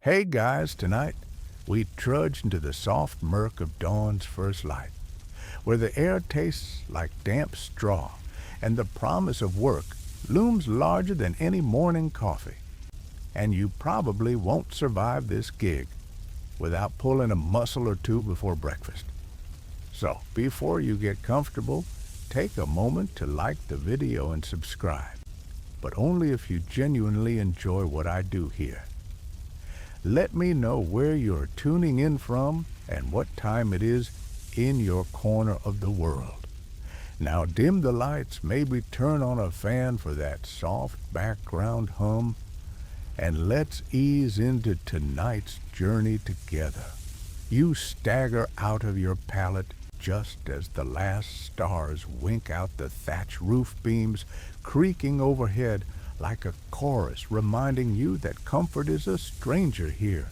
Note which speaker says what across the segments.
Speaker 1: Hey guys, tonight we trudge into the soft murk of dawn's first light, where the air tastes like damp straw and the promise of work looms larger than any morning coffee. And you probably won't survive this gig without pulling a muscle or two before breakfast. So, before you get comfortable, take a moment to like the video and subscribe, but only if you genuinely enjoy what I do here. Let me know where you're tuning in from and what time it is in your corner of the world. Now dim the lights, maybe turn on a fan for that soft background hum, and let's ease into tonight's journey together. You stagger out of your pallet just as the last stars wink out the thatch roof beams creaking overhead like a chorus reminding you that comfort is a stranger here.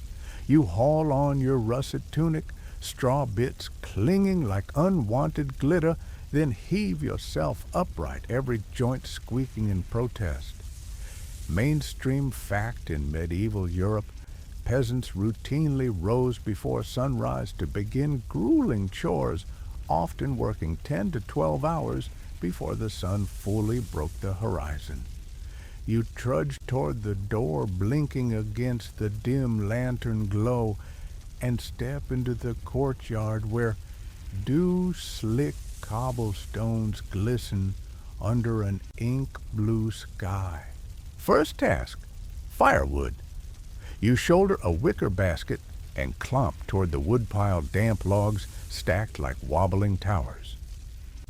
Speaker 1: You haul on your russet tunic, straw bits clinging like unwanted glitter, then heave yourself upright, every joint squeaking in protest. Mainstream fact in medieval Europe, peasants routinely rose before sunrise to begin grueling chores, often working 10 to 12 hours before the sun fully broke the horizon. You trudge toward the door, blinking against the dim lantern glow, and step into the courtyard where dew-slick cobblestones glisten under an ink-blue sky. First task, firewood. You shoulder a wicker basket and clomp toward the woodpile damp logs stacked like wobbling towers.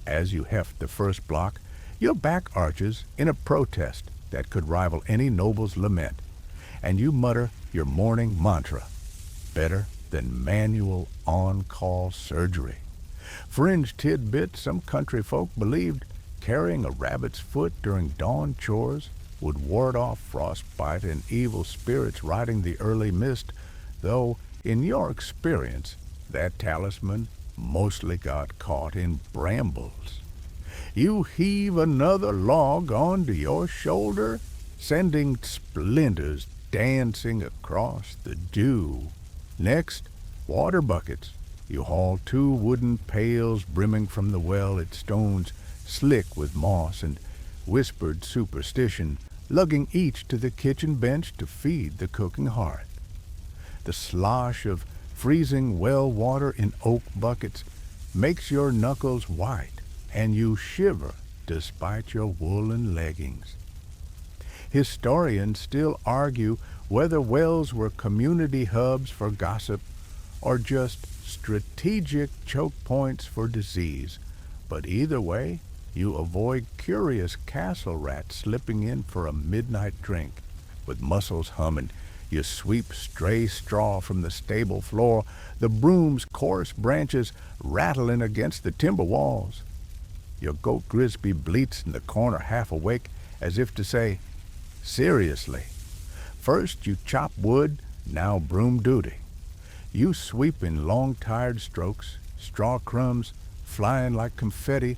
Speaker 1: As you heft the first block, your back arches in a protest that could rival any noble's lament, and you mutter your morning mantra, better than manual on-call surgery. Fringe tidbit, some country folk believed carrying a rabbit's foot during dawn chores would ward off frostbite and evil spirits riding the early mist, though in your experience, that talisman mostly got caught in brambles. You heave another log onto your shoulder, sending splinters dancing across the dew. Next, water buckets. You haul 2 wooden pails brimming from the well at stones slick with moss and whispered superstition, lugging each to the kitchen bench to feed the cooking hearth. The slosh of freezing well water in oak buckets makes your knuckles white, and you shiver despite your woolen leggings. Historians still argue whether wells were community hubs for gossip or just strategic choke points for disease, but either way, you avoid curious castle rats slipping in for a midnight drink. With muscles humming, you sweep stray straw from the stable floor, the broom's coarse branches rattling against the timber walls. Your goat Grisby bleats in the corner half awake as if to say, seriously. First you chop wood, now broom duty. You sweep in long tired strokes, straw crumbs flying like confetti,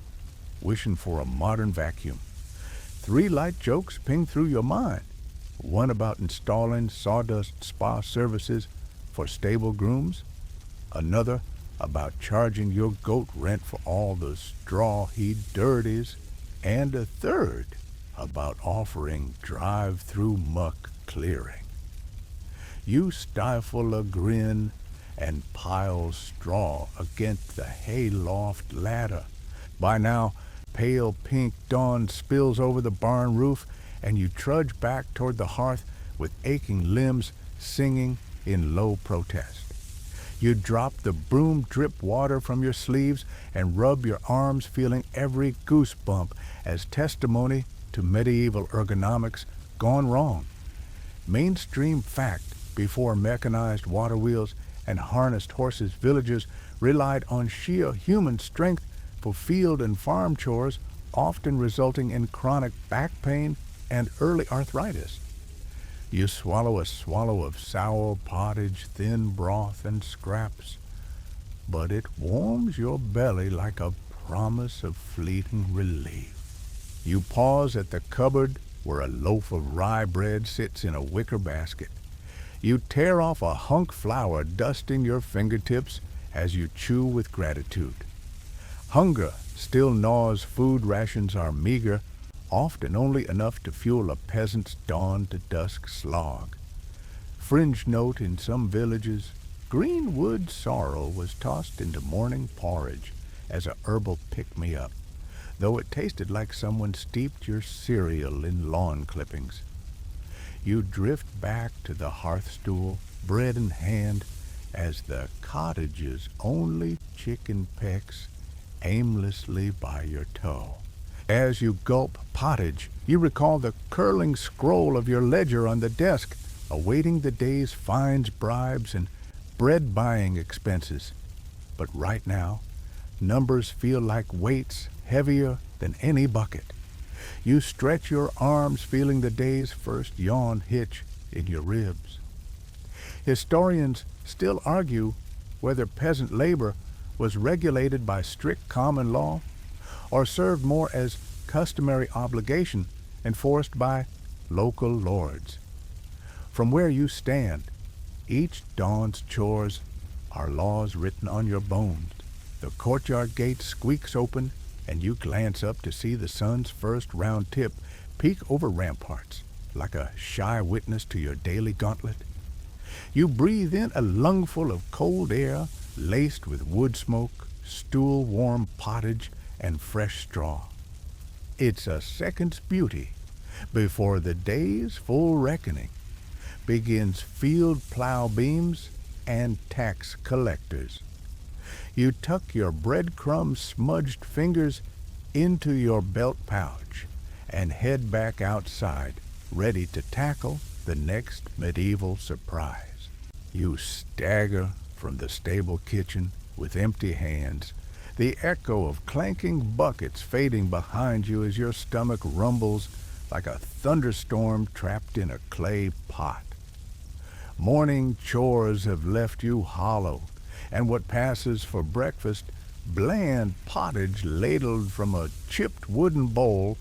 Speaker 1: wishing for a modern vacuum. 3 light jokes ping through your mind. One about installing sawdust spa services for stable grooms. Another about charging your goat rent for all the straw he dirties. And a third about offering drive-through muck clearing. You stifle a grin and pile straw against the hayloft ladder. By now, pale pink dawn spills over the barn roof, and you trudge back toward the hearth with aching limbs singing in low protest. You drop the broom drip water from your sleeves and rub your arms, feeling every goosebump as testimony to medieval ergonomics gone wrong. Mainstream fact, before mechanized water wheels and harnessed horses, villagers relied on sheer human strength for field and farm chores, often resulting in chronic back pain and early arthritis. You swallow a swallow of sour pottage, thin broth, and scraps, but it warms your belly like a promise of fleeting relief. You pause at the cupboard where a loaf of rye bread sits in a wicker basket. You tear off a hunk flour, dusting your fingertips as you chew with gratitude. Hunger still gnaws. Food rations are meager, often only enough to fuel a peasant's dawn to dusk slog. Fringe note in some villages, greenwood sorrel was tossed into morning porridge as a herbal pick-me-up, though it tasted like someone steeped your cereal in lawn clippings. You drift back to the hearthstool, bread in hand, as the cottage's only chicken pecks aimlessly by your toe. As you gulp pottage, you recall the curling scroll of your ledger on the desk, awaiting the day's fines, bribes, and bread-buying expenses. But right now, numbers feel like weights heavier than any bucket. You stretch your arms, feeling the day's first yawn hitch in your ribs. Historians still argue whether peasant labor was regulated by strict common law or served more as customary obligation enforced by local lords. From where you stand, each dawn's chores are laws written on your bones. The courtyard gate squeaks open, and you glance up to see the sun's first round tip peek over ramparts like a shy witness to your daily gauntlet. You breathe in a lungful of cold air laced with wood smoke, stool-warm pottage, and fresh straw. It's a second's beauty before the day's full reckoning begins field plow beams and tax collectors. You tuck your breadcrumb-smudged fingers into your belt pouch and head back outside, ready to tackle the next medieval surprise. You stagger from the stable kitchen with empty hands, the echo of clanking buckets fading behind you as your stomach rumbles like a thunderstorm trapped in a clay pot. Morning chores have left you hollow, and what passes for breakfast, bland pottage ladled from a chipped wooden bowl,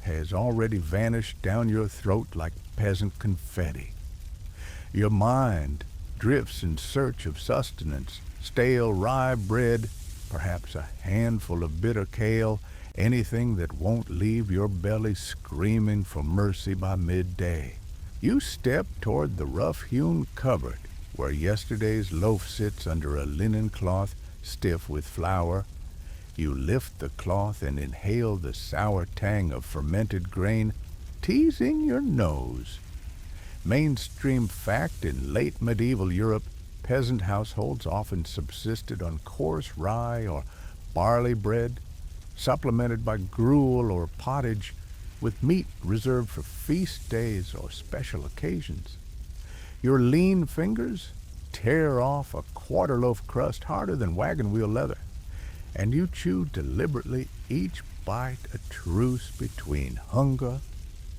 Speaker 1: has already vanished down your throat like peasant confetti. Your mind drifts in search of sustenance, stale rye bread, perhaps a handful of bitter kale, anything that won't leave your belly screaming for mercy by midday. You step toward the rough-hewn cupboard where yesterday's loaf sits under a linen cloth stiff with flour. You lift the cloth and inhale the sour tang of fermented grain, teasing your nose. Mainstream fact: in late medieval Europe, peasant households often subsisted on coarse rye or barley bread, supplemented by gruel or pottage, with meat reserved for feast days or special occasions. Your lean fingers tear off a quarter loaf crust harder than wagon wheel leather, and you chew deliberately, each bite a truce between hunger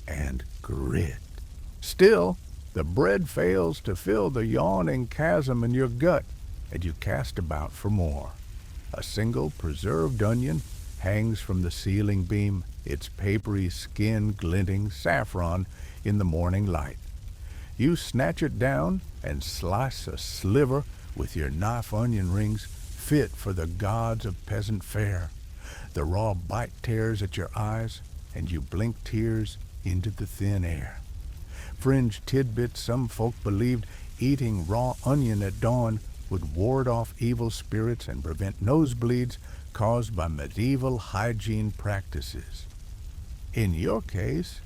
Speaker 1: and grit. Still, the bread fails to fill the yawning chasm in your gut, and you cast about for more. A single preserved onion hangs from the ceiling beam, its papery skin glinting saffron in the morning light. You snatch it down and slice a sliver with your knife onion rings fit for the gods of peasant fare. The raw bite tears at your eyes, and you blink tears into the thin air. Fringe tidbits: some folk believed eating raw onion at dawn would ward off evil spirits and prevent nosebleeds caused by medieval hygiene practices. In your case,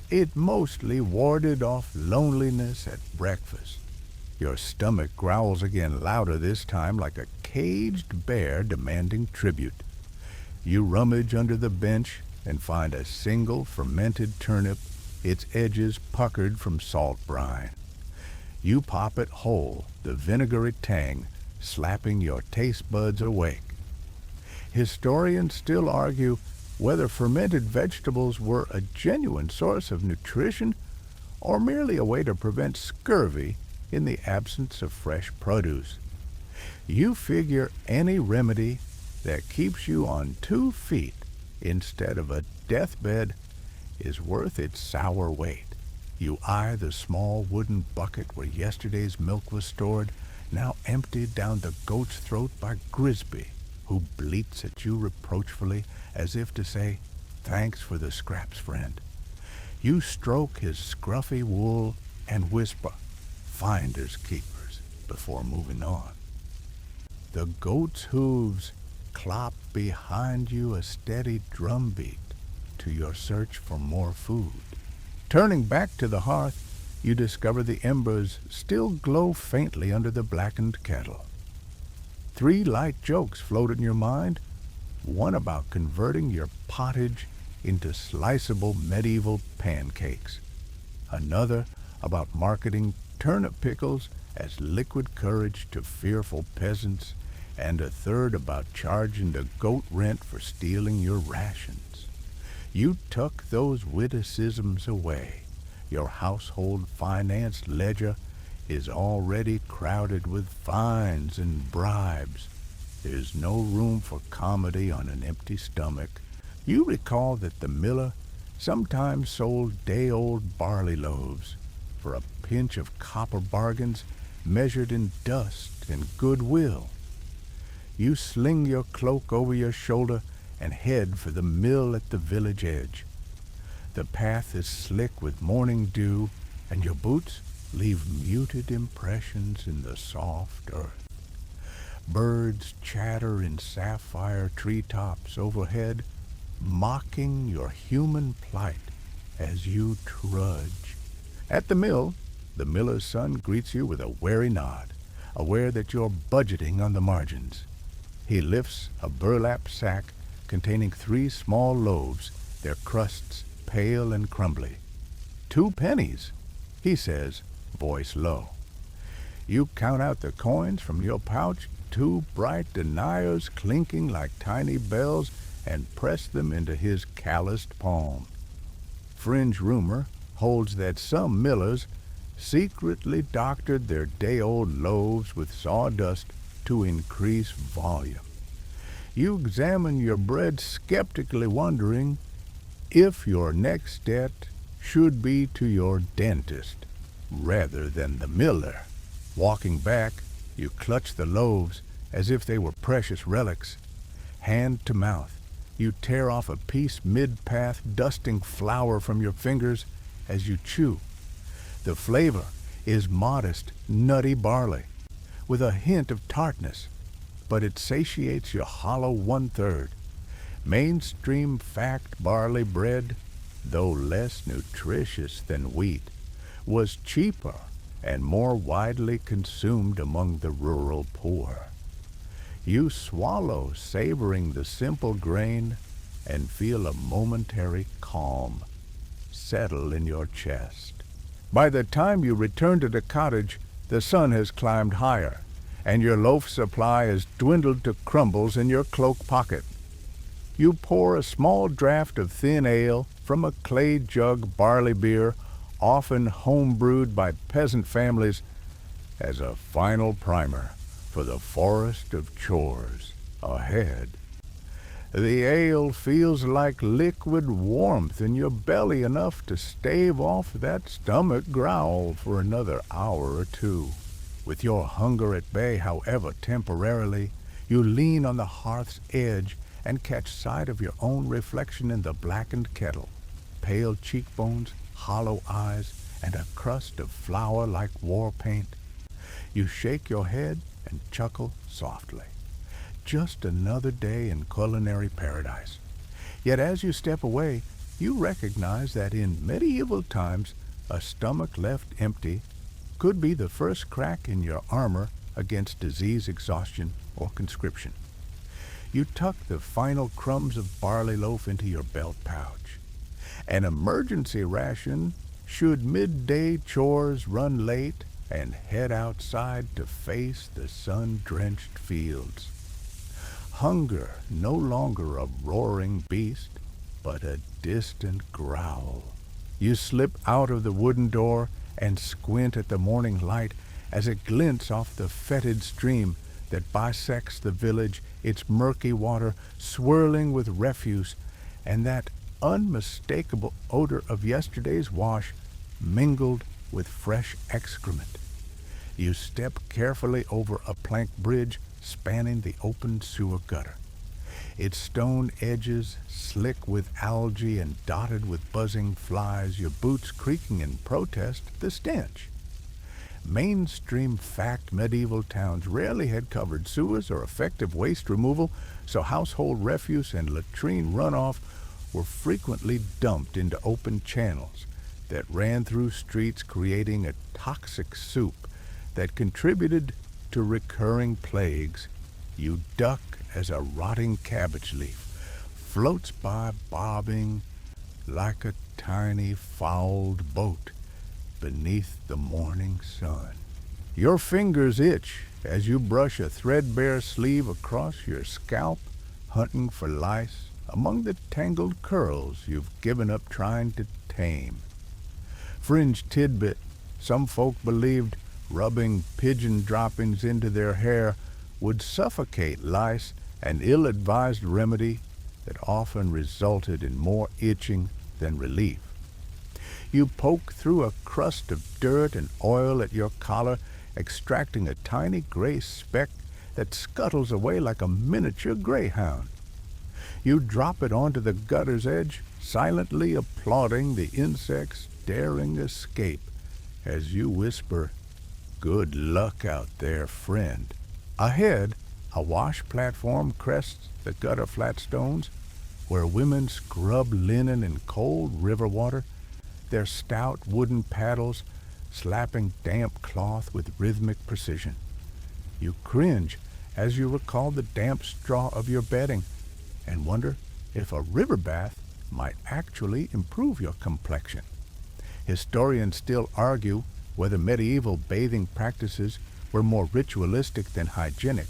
Speaker 1: it mostly warded off loneliness at breakfast. Your stomach growls again, louder this time, like a caged bear demanding tribute. You rummage under the bench and find a single fermented turnip, its edges puckered from salt brine. You pop it whole, the vinegary tang slapping your taste buds awake. Historians still argue whether fermented vegetables were a genuine source of nutrition or merely a way to prevent scurvy in the absence of fresh produce. You figure any remedy that keeps you on 2 feet instead of a deathbed is worth its sour weight. You eye the small wooden bucket where yesterday's milk was stored, now emptied down the goat's throat by Grisby, who bleats at you reproachfully as if to say, "Thanks for the scraps, friend." You stroke his scruffy wool and whisper, "Finders keepers," before moving on. The goat's hooves clop behind you a steady drumbeat to your search for more food. Turning back to the hearth, you discover the embers still glow faintly under the blackened kettle. 3 light jokes float in your mind, one about converting your pottage into sliceable medieval pancakes, another about marketing turnip pickles as liquid courage to fearful peasants, and a third about charging the goat rent for stealing your rations. You tuck those witticisms away. Your household finance ledger is already crowded with fines and bribes. There's no room for comedy on an empty stomach. You recall that the miller sometimes sold day-old barley loaves for a pinch of copper bargains measured in dust and goodwill. You sling your cloak over your shoulder and head for the mill at the village edge. The path is slick with morning dew, and your boots leave muted impressions in the soft earth. Birds chatter in sapphire treetops overhead, mocking your human plight as you trudge. At the mill, the miller's son greets you with a wary nod, aware that you're budgeting on the margins. He lifts a burlap sack containing 3 small loaves, their crusts pale and crumbly. 2 pennies, he says, voice low. You count out the coins from your pouch, 2 bright deniers clinking like tiny bells, and press them into his calloused palm. Fringe rumor holds that some millers secretly doctored their day-old loaves with sawdust to increase volume. You examine your bread skeptically, wondering if your next debt should be to your dentist rather than the miller. Walking back, you clutch the loaves as if they were precious relics. Hand to mouth, you tear off a piece mid-path, dusting flour from your fingers as you chew. The flavor is modest, nutty barley, with a hint of tartness, but it satiates your hollow 1/3. Mainstream fact barley bread, though less nutritious than wheat, was cheaper and more widely consumed among the rural poor. You swallow, savoring the simple grain, and feel a momentary calm settle in your chest. By the time you return to the cottage, the sun has climbed higher, and your loaf supply has dwindled to crumbles in your cloak pocket. You pour a small draught of thin ale from a clay jug barley beer, often home-brewed by peasant families, as a final primer for the forest of chores ahead. The ale feels like liquid warmth in your belly, enough to stave off that stomach growl for another hour or 2. With your hunger at bay, however temporarily, you lean on the hearth's edge and catch sight of your own reflection in the blackened kettle. Pale cheekbones, hollow eyes, and a crust of flour like war paint. You shake your head and chuckle softly. Just another day in culinary paradise. Yet as you step away, you recognize that in medieval times, a stomach left empty could be the first crack in your armor against disease, exhaustion, or conscription. You tuck the final crumbs of barley loaf into your belt pouch. An emergency ration should midday chores run late, and head outside to face the sun-drenched fields. Hunger no longer a roaring beast, but a distant growl. You slip out of the wooden door and squint at the morning light as it glints off the fetid stream that bisects the village, its murky water swirling with refuse, and that unmistakable odor of yesterday's wash mingled with fresh excrement. You step carefully over a plank bridge spanning the open sewer gutter. Its stone edges slick with algae and dotted with buzzing flies, your boots creaking in protest, the stench. Mainstream fact medieval towns rarely had covered sewers or effective waste removal, so household refuse and latrine runoff were frequently dumped into open channels that ran through streets, creating a toxic soup that contributed to recurring plagues. You duck as a rotting cabbage leaf floats by, bobbing like a tiny fouled boat beneath the morning sun. Your fingers itch as you brush a threadbare sleeve across your scalp, hunting for lice among the tangled curls you've given up trying to tame. Fringe tidbit, some folk believed rubbing pigeon droppings into their hair would suffocate lice, an ill-advised remedy that often resulted in more itching than relief. You poke through a crust of dirt and oil at your collar, extracting a tiny gray speck that scuttles away like a miniature greyhound. You drop it onto the gutter's edge, silently applauding the insect's daring escape as you whisper, "Good luck out there, friend." Ahead, a wash platform crests the gutter flatstones, where women scrub linen in cold river water, their stout wooden paddles slapping damp cloth with rhythmic precision. You cringe as you recall the damp straw of your bedding and wonder if a river bath might actually improve your complexion. Historians still argue whether medieval bathing practices were more ritualistic than hygienic,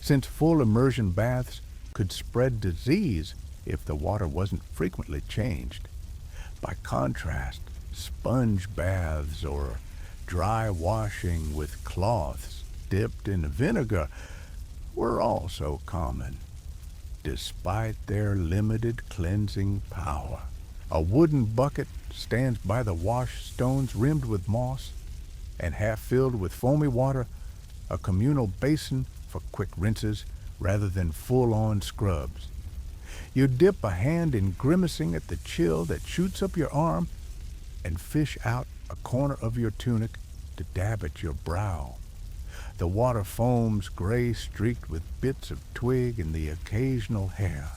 Speaker 1: since full immersion baths could spread disease if the water wasn't frequently changed. By contrast, sponge baths or dry washing with cloths dipped in vinegar were also common, despite their limited cleansing power. A wooden bucket stands by the wash stones rimmed with moss and half filled with foamy water, a communal basin for quick rinses rather than full-on scrubs. You dip a hand in grimacing at the chill that shoots up your arm and fish out a corner of your tunic to dab at your brow. The water foams gray streaked with bits of twig and the occasional hair.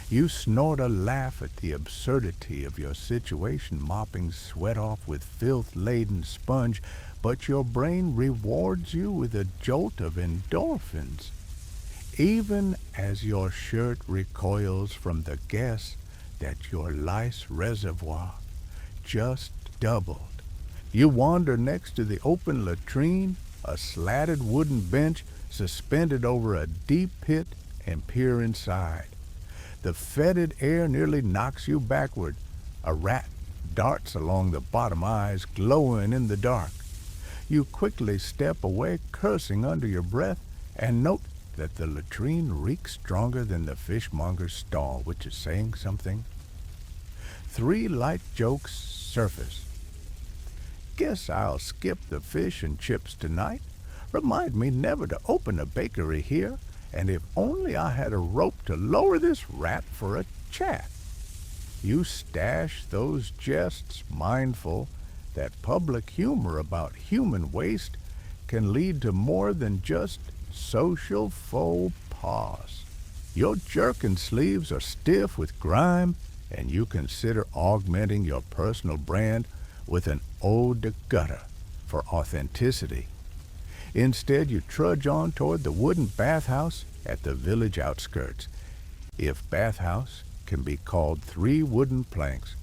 Speaker 1: You snort a laugh at the absurdity of your situation, mopping sweat off with filth-laden sponge, but your brain rewards you with a jolt of endorphins, even as your shirt recoils from the guess that your lice reservoir just doubled. You wander next to the open latrine, a slatted wooden bench suspended over a deep pit, and peer inside. The fetid air nearly knocks you backward. A rat darts along the bottom eyes, glowing in the dark. You quickly step away, cursing under your breath, and note that the latrine reeks stronger than the fishmonger's stall, which is saying something. 3 light jokes surface. Guess I'll skip the fish and chips tonight. Remind me never to open a bakery here, and if only I had a rope to lower this rat for a chat. You stash those jests, mindful that public humor about human waste can lead to more than just social faux pas. Your jerkin sleeves are stiff with grime, and you consider augmenting your personal brand with an ode to gutter for authenticity. Instead, you trudge on toward the wooden bathhouse at the village outskirts, if bathhouse can be called 3 wooden planks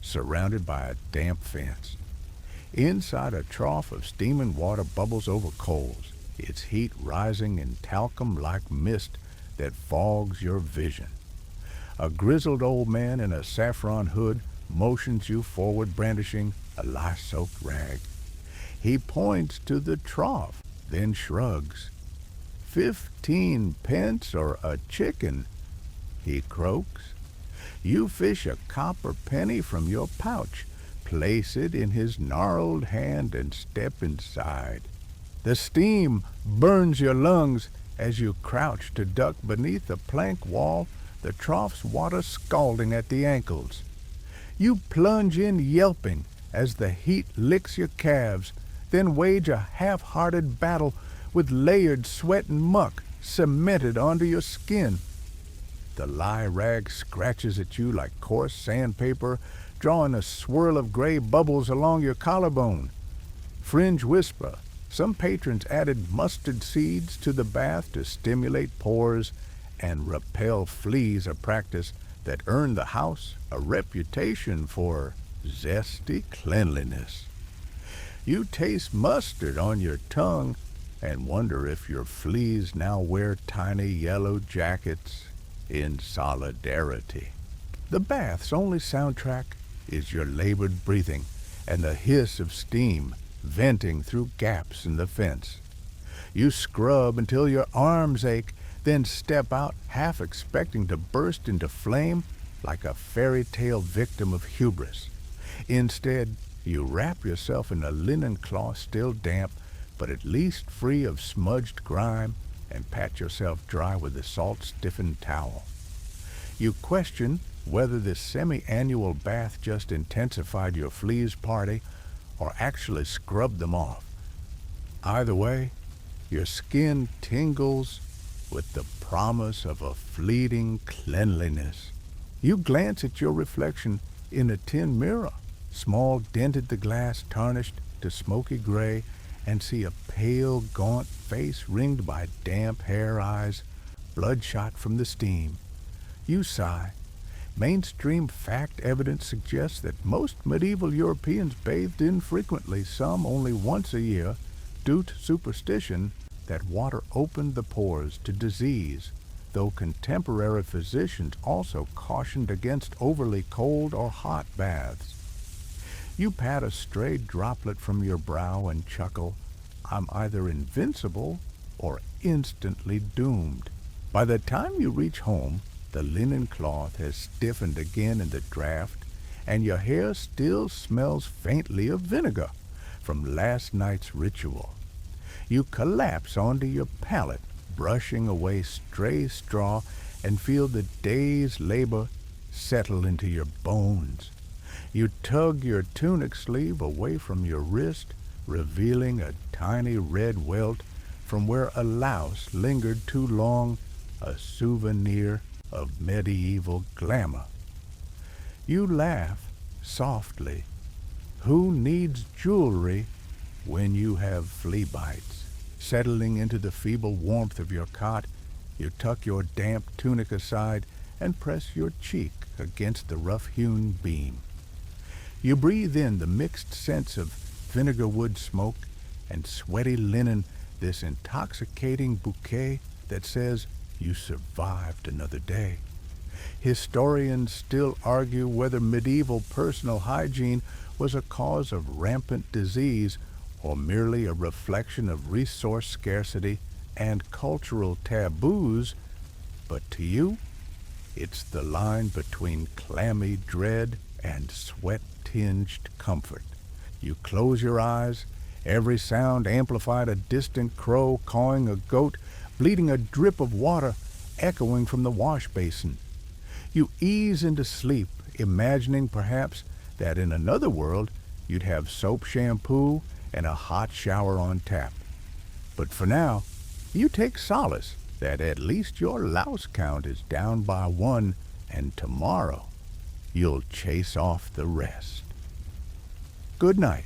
Speaker 1: surrounded by a damp fence. Inside, a trough of steaming water bubbles over coals, its heat rising in talcum-like mist that fogs your vision. A grizzled old man in a saffron hood motions you forward, brandishing a lice-soaked rag. He points to the trough, then shrugs. 15 pence or a chicken, he croaks. You fish a copper penny from your pouch, place it in his gnarled hand and step inside. The steam burns your lungs as you crouch to duck beneath the plank wall, the trough's water scalding at the ankles. You plunge in yelping as the heat licks your calves, then wage a half-hearted battle with layered sweat and muck cemented onto your skin. The lye rag scratches at you like coarse sandpaper, drawing a swirl of gray bubbles along your collarbone. Fringe whisper, some patrons added mustard seeds to the bath to stimulate pores and repel fleas, a practice that earned the house a reputation for zesty cleanliness. You taste mustard on your tongue and wonder if your fleas now wear tiny yellow jackets in solidarity. The bath's only soundtrack is your labored breathing and the hiss of steam venting through gaps in the fence. You scrub until your arms ache, then step out half expecting to burst into flame like a fairy tale victim of hubris. Instead, you wrap yourself in a linen cloth still damp, but at least free of smudged grime, and pat yourself dry with a salt-stiffened towel. You question whether this semi-annual bath just intensified your fleas party or actually scrubbed them off. Either way, your skin tingles with the promise of a fleeting cleanliness. You glance at your reflection in a tin mirror, small dented the glass tarnished to smoky gray, and see a pale, gaunt face ringed by damp hair eyes, bloodshot from the steam. You sigh. Mainstream fact evidence suggests that most medieval Europeans bathed infrequently, some only once a year, due to superstition that water opened the pores to disease, though contemporary physicians also cautioned against overly cold or hot baths. You pat a stray droplet from your brow and chuckle, I'm either invincible or instantly doomed. By the time you reach home, the linen cloth has stiffened again in the draft, and your hair still smells faintly of vinegar from last night's ritual. You collapse onto your pallet, brushing away stray straw, and feel the day's labor settle into your bones. You tug your tunic sleeve away from your wrist, revealing a tiny red welt from where a louse lingered too long, a souvenir of medieval glamour. You laugh softly. Who needs jewelry when you have flea bites? Settling into the feeble warmth of your cot, you tuck your damp tunic aside and press your cheek against the rough-hewn beam. You breathe in the mixed scents of vinegar wood smoke and sweaty linen, this intoxicating bouquet that says you survived another day. Historians still argue whether medieval personal hygiene was a cause of rampant disease or merely a reflection of resource scarcity and cultural taboos, but to you, it's the line between clammy dread and sweat-tinged comfort. You close your eyes, every sound amplified, a distant crow cawing, a goat bleating, a drip of water echoing from the wash basin. You ease into sleep, imagining perhaps that in another world you'd have soap shampoo and a hot shower on tap. But for now, you take solace that at least your louse count is down by 1, and tomorrow you'll chase off the rest. Good night.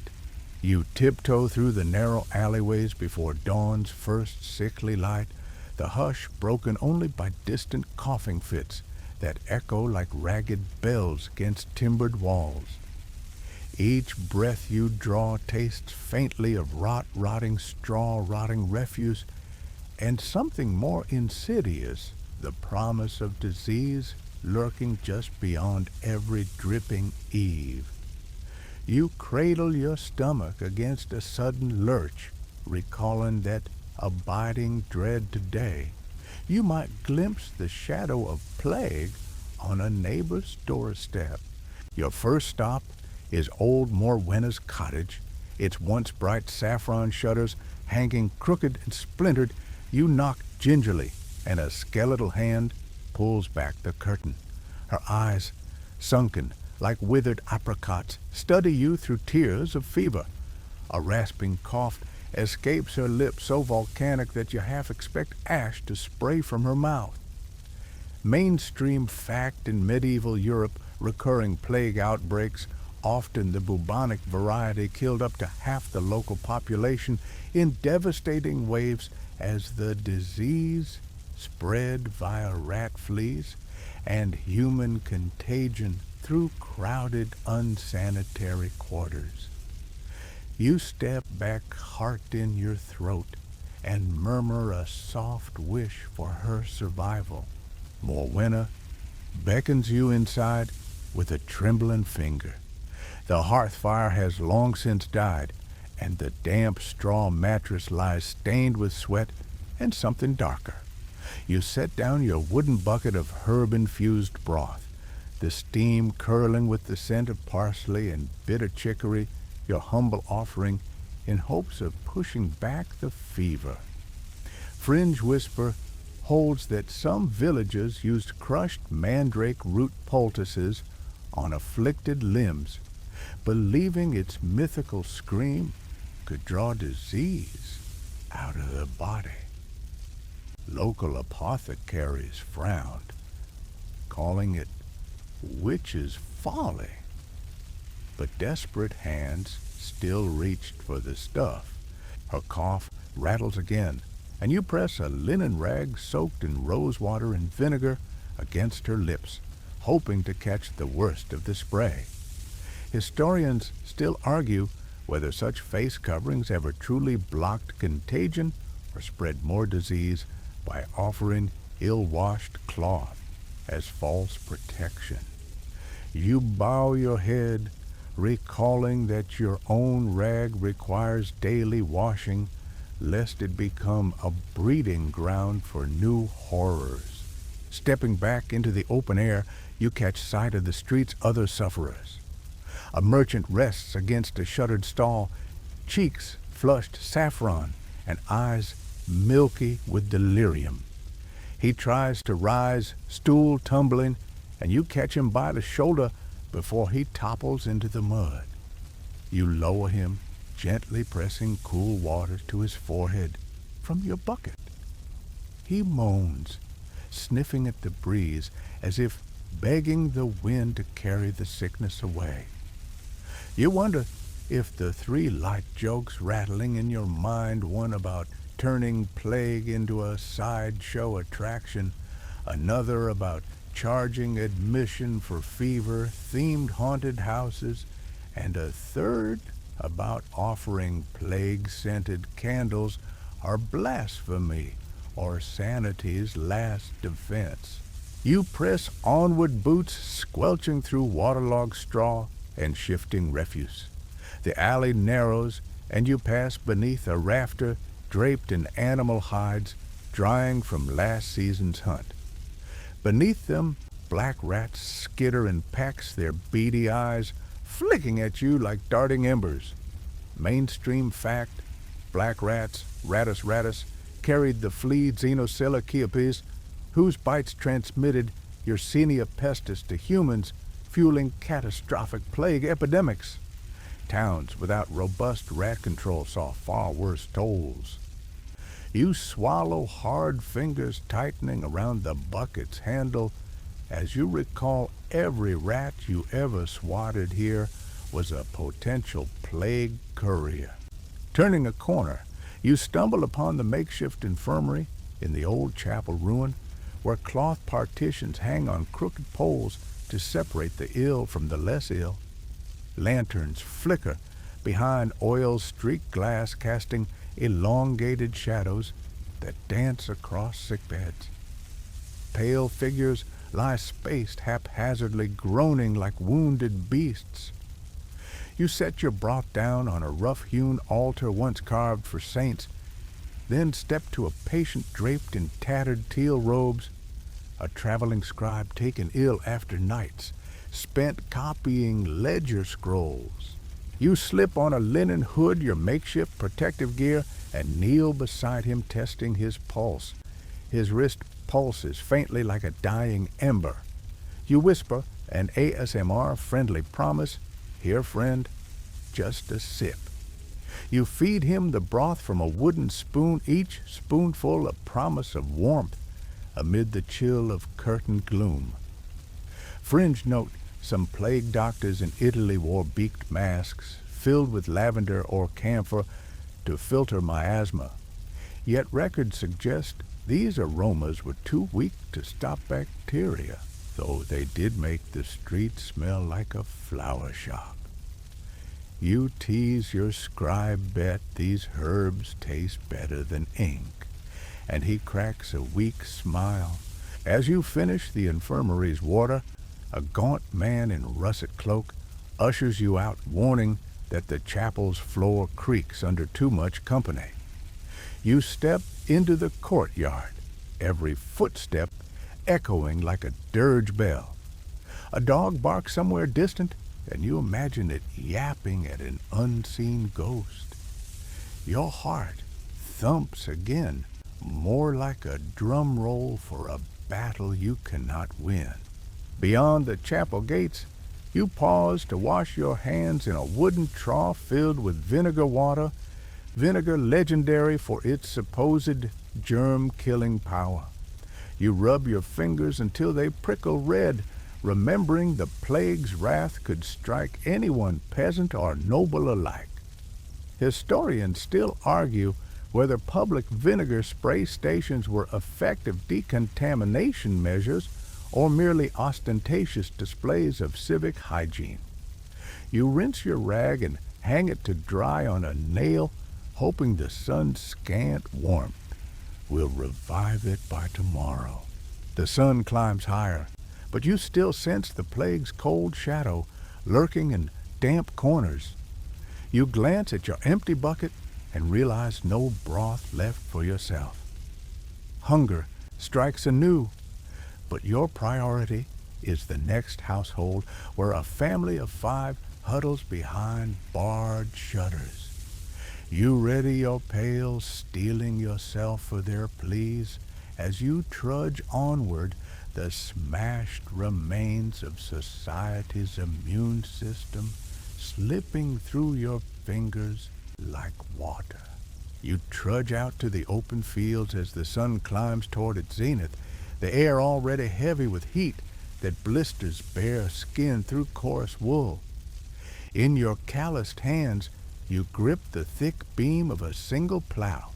Speaker 1: You tiptoe through the narrow alleyways before dawn's first sickly light, the hush broken only by distant coughing fits that echo like ragged bells against timbered walls. Each breath you draw tastes faintly of rotting straw, rotting refuse, and something more insidious, the promise of disease lurking just beyond every dripping eave. You cradle your stomach against a sudden lurch, recalling that abiding dread today. You might glimpse the shadow of plague on a neighbor's doorstep. Your first stop is old Morwenna's cottage, its once bright saffron shutters hanging crooked and splintered. You knock gingerly, and a skeletal hand pulls back the curtain. Her eyes, sunken like withered apricots, study you through tears of fever. A rasping cough escapes her lips, so volcanic that you half expect ash to spray from her mouth. Mainstream fact in medieval Europe, recurring plague outbreaks, often the bubonic variety, killed up to half the local population in devastating waves as the disease spread via rat fleas and human contagion through crowded, unsanitary quarters. You step back, heart in your throat, and murmur a soft wish for her survival. Morwenna beckons you inside with a trembling finger. The hearth fire has long since died, and the damp straw mattress lies stained with sweat and something darker. You set down your wooden bucket of herb-infused broth, the steam curling with the scent of parsley and bitter chicory, your humble offering in hopes of pushing back the fever. Fringe whisper holds that some villages used crushed mandrake root poultices on afflicted limbs, believing its mythical scream could draw disease out of the body. Local apothecaries frowned, calling it witch's folly. But desperate hands still reached for the stuff. Her cough rattles again, and you press a linen rag soaked in rose water and vinegar against her lips, hoping to catch the worst of the spray. Historians still argue whether such face coverings ever truly blocked contagion or spread more disease by offering ill-washed cloth as false protection. You bow your head, recalling that your own rag requires daily washing, lest it become a breeding ground for new horrors. Stepping back into the open air, you catch sight of the street's other sufferers. A merchant rests against a shuttered stall, cheeks flushed saffron and eyes milky with delirium. He tries to rise, stool tumbling, and you catch him by the shoulder before he topples into the mud. You lower him, gently pressing cool water to his forehead from your bucket. He moans, sniffing at the breeze as if begging the wind to carry the sickness away. You wonder if the three light jokes rattling in your mind, one about turning plague into a sideshow attraction, another about charging admission for fever-themed haunted houses, and a third about offering plague-scented candles, are blasphemy or sanity's last defense. You press onward, boots squelching through waterlogged straw and shifting refuse. The alley narrows, and you pass beneath a rafter draped in animal hides, drying from last season's hunt. Beneath them, black rats skitter in packs, their beady eyes flicking at you like darting embers. Mainstream fact, black rats, Rattus rattus, carried the flea Xenocella Chiapes, whose bites transmitted Yersinia pestis to humans, fueling catastrophic plague epidemics. Towns without robust rat control saw far worse tolls. You swallow, hard fingers tightening around the bucket's handle as you recall every rat you ever swatted here was a potential plague courier. Turning a corner, you stumble upon the makeshift infirmary in the old chapel ruin, where cloth partitions hang on crooked poles to separate the ill from the less ill. Lanterns flicker behind oil-streaked glass, casting elongated shadows that dance across sickbeds. Pale figures lie spaced haphazardly, groaning like wounded beasts. You set your broth down on a rough-hewn altar once carved for saints, then step to a patient draped in tattered teal robes, a traveling scribe taken ill after nights, spent copying ledger scrolls. You slip on a linen hood your makeshift protective gear and kneel beside him testing his pulse. His wrist pulses faintly like a dying ember. You whisper an ASMR-friendly promise, "Here, friend, just a sip." You feed him the broth from a wooden spoon, each spoonful a promise of warmth amid the chill of curtained gloom. Fringe note, some plague doctors in Italy wore beaked masks filled with lavender or camphor to filter miasma. Yet records suggest these aromas were too weak to stop bacteria, though they did make the street smell like a flower shop. You tease your scribe Bet these herbs taste better than ink, and he cracks a weak smile. As you finish the infirmary's water, a gaunt man in russet cloak ushers you out, warning that the chapel's floor creaks under too much company. You step into the courtyard, every footstep echoing like a dirge bell. A dog barks somewhere distant, and you imagine it yapping at an unseen ghost. Your heart thumps again, more like a drum roll for a battle you cannot win. Beyond the chapel gates, you pause to wash your hands in a wooden trough filled with vinegar water, vinegar legendary for its supposed germ-killing power. You rub your fingers until they prickle red, remembering the plague's wrath could strike anyone, peasant or noble alike. Historians still argue whether public vinegar spray stations were effective decontamination measures or merely ostentatious displays of civic hygiene. You rinse your rag and hang it to dry on a nail, hoping the sun's scant warmth will revive it by tomorrow. The sun climbs higher, but you still sense the plague's cold shadow lurking in damp corners. You glance at your empty bucket and realize no broth left for yourself. Hunger strikes anew, but your priority is the next household where a family of 5 huddles behind barred shutters. You ready your pails, steeling yourself for their pleas as you trudge onward, the smashed remains of society's immune system slipping through your fingers like water. You trudge out to the open fields as the sun climbs toward its zenith, the air already heavy with heat that blisters bare skin through coarse wool. In your calloused hands, you grip the thick beam of a single plow,